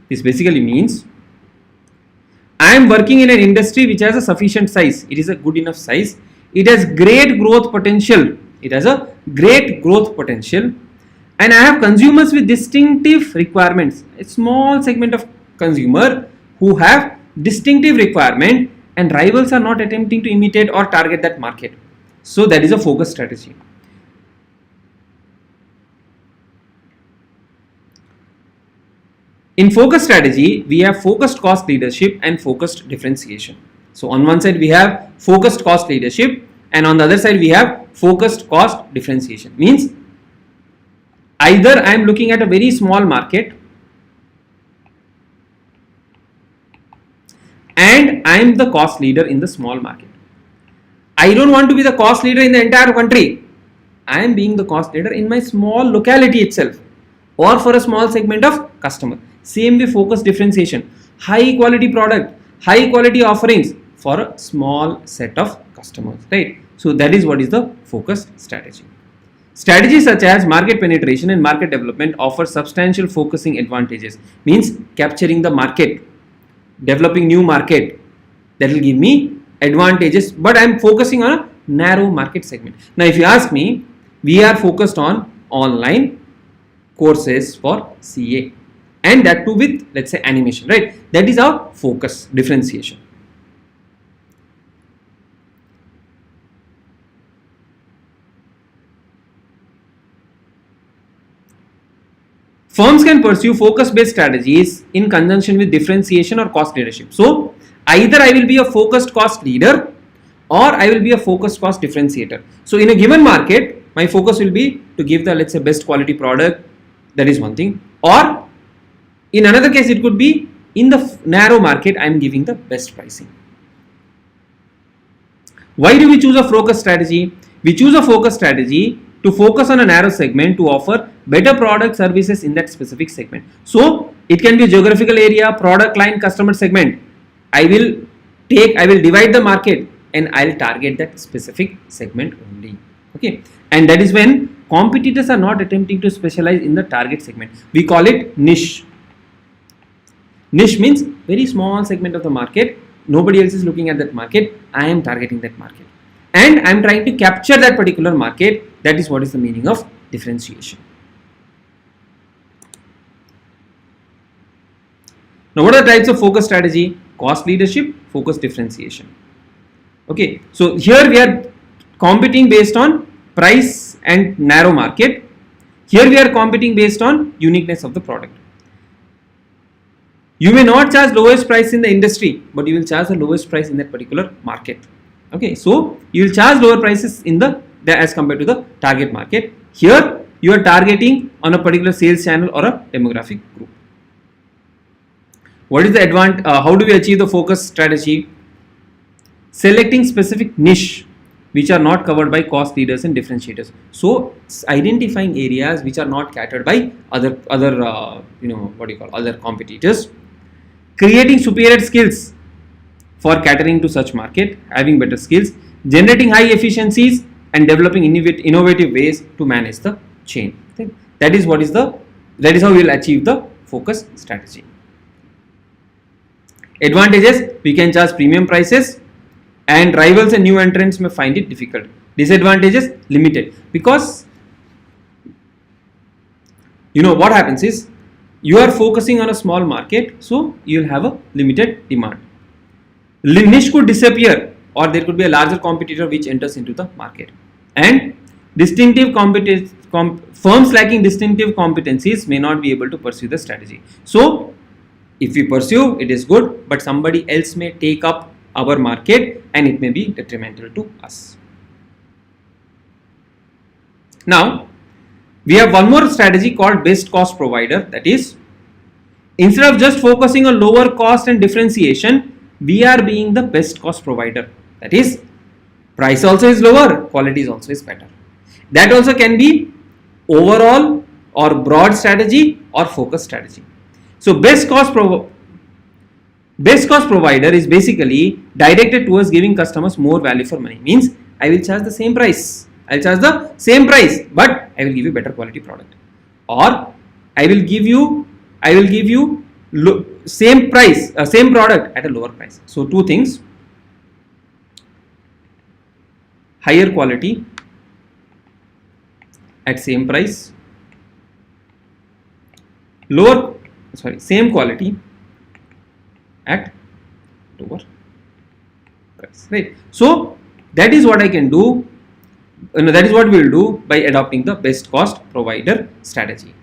This basically means I am working in an industry which has a sufficient size. It is a good enough size. It has great growth potential. It has a great growth potential. And I have consumers with distinctive requirements. A small segment of consumer who have distinctive requirement, and rivals are not attempting to imitate or target that market. So that is a focus strategy. In focus strategy, we have focused cost leadership and focused differentiation. So on one side we have focused cost leadership, and on the other side we have focused cost differentiation. Means either I am looking at a very small market and I am the cost leader in the small market. I don't want to be the cost leader in the entire country. I am being the cost leader in my small locality itself, or for a small segment of customer. Same way focus differentiation, high quality product, high quality offerings for a small set of customers, right? So that is what is the focus strategy. Strategies such as market penetration and market development offer substantial focusing advantages. Means capturing the market, developing new market, that will give me advantages, but I am focusing on a narrow market segment. Now if you ask me, we are focused on online courses for CA, and that too with, let's say, animation, right? That is our focus differentiation. Firms can pursue focus-based strategies in conjunction with differentiation or cost leadership. So either I will be a focused cost leader, or I will be a focused cost differentiator. So in a given market, my focus will be to give the, let's say, best quality product. That is one thing. Or in another case, it could be in the narrow market, I am giving the best pricing. Why do we choose a focus strategy? We choose a focus strategy to focus on a narrow segment to offer better product services in that specific segment. So it can be a geographical area, product line, customer segment. I will divide the market and I'll target that specific segment only. Okay, and that is when competitors are not attempting to specialize in the target segment. We call it niche. Niche means very small segment of the market. Nobody else is looking at that market. I am targeting that market and I am trying to capture that particular market. That is what is the meaning of differentiation. Now, what are the types of focus strategy? Cost leadership, focus differentiation. Okay, so here we are competing based on price and narrow market. Here we are competing based on uniqueness of the product. You may not charge lowest price in the industry, but you will charge the lowest price in that particular market. Okay, so you will charge lower prices in the as compared to the target market. Here you are targeting on a particular sales channel or a demographic group. What is the advantage? How do we achieve the focus strategy? Selecting specific niche which are not covered by cost leaders and differentiators. So identifying areas which are not catered by other other competitors. Creating superior skills for catering to such market, having better skills, generating high efficiencies and developing innovative ways to manage the chain. Okay. That is how we will achieve the focus strategy. Advantages: we can charge premium prices and rivals and new entrants may find it difficult. Disadvantages: limited, because what happens is you are focusing on a small market, so you will have a limited demand. Niche could disappear or there could be a larger competitor which enters into the market. And firms lacking distinctive competencies may not be able to pursue the strategy. So if we pursue, it is good, but somebody else may take up our market and it may be detrimental to us. Now we have one more strategy called best cost provider. That is, instead of just focusing on lower cost and differentiation, we are being the best cost provider. That is, price also is lower, quality is also is better. That also can be overall or broad strategy or focus strategy. So best cost provider is basically directed towards giving customers more value for money. Means I will charge the same price. I'll charge the same price, but I will give you better quality product. Or I will give you same price, same product at a lower price. So two things: higher quality at same price, same quality at lower price, right? So that is what I can do. That is what we will do by adopting the best cost provider strategy.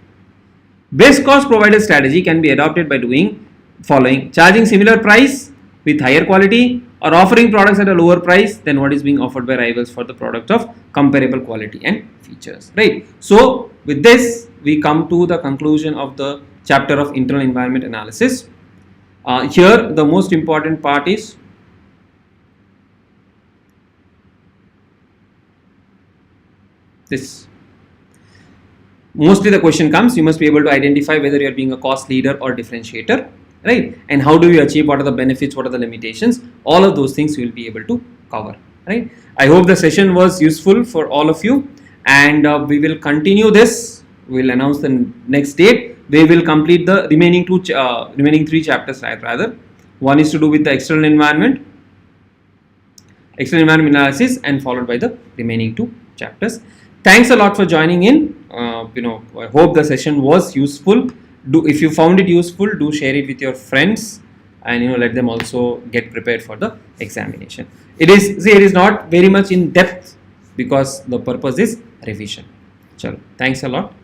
Best cost provider strategy can be adopted by doing following: charging similar price with higher quality, or offering products at a lower price than what is being offered by rivals for the product of comparable quality and features, right? So with this we come to the conclusion of the chapter of internal environment analysis. Here the most important part is this. Mostly the question comes, you must be able to identify whether you are being a cost leader or differentiator, right? And how do you achieve, what are the benefits, what are the limitations? All of those things you will be able to cover, right? I hope the session was useful for all of you, and we will continue this. We will announce the next date. We will complete the remaining three chapters rather. One is to do with the external environment analysis, and followed by the remaining two chapters. Thanks a lot for joining in. I hope the session was useful. If you found it useful, do share it with your friends, and let them also get prepared for the examination. It is not very much in depth because the purpose is revision. Chalo, thanks a lot.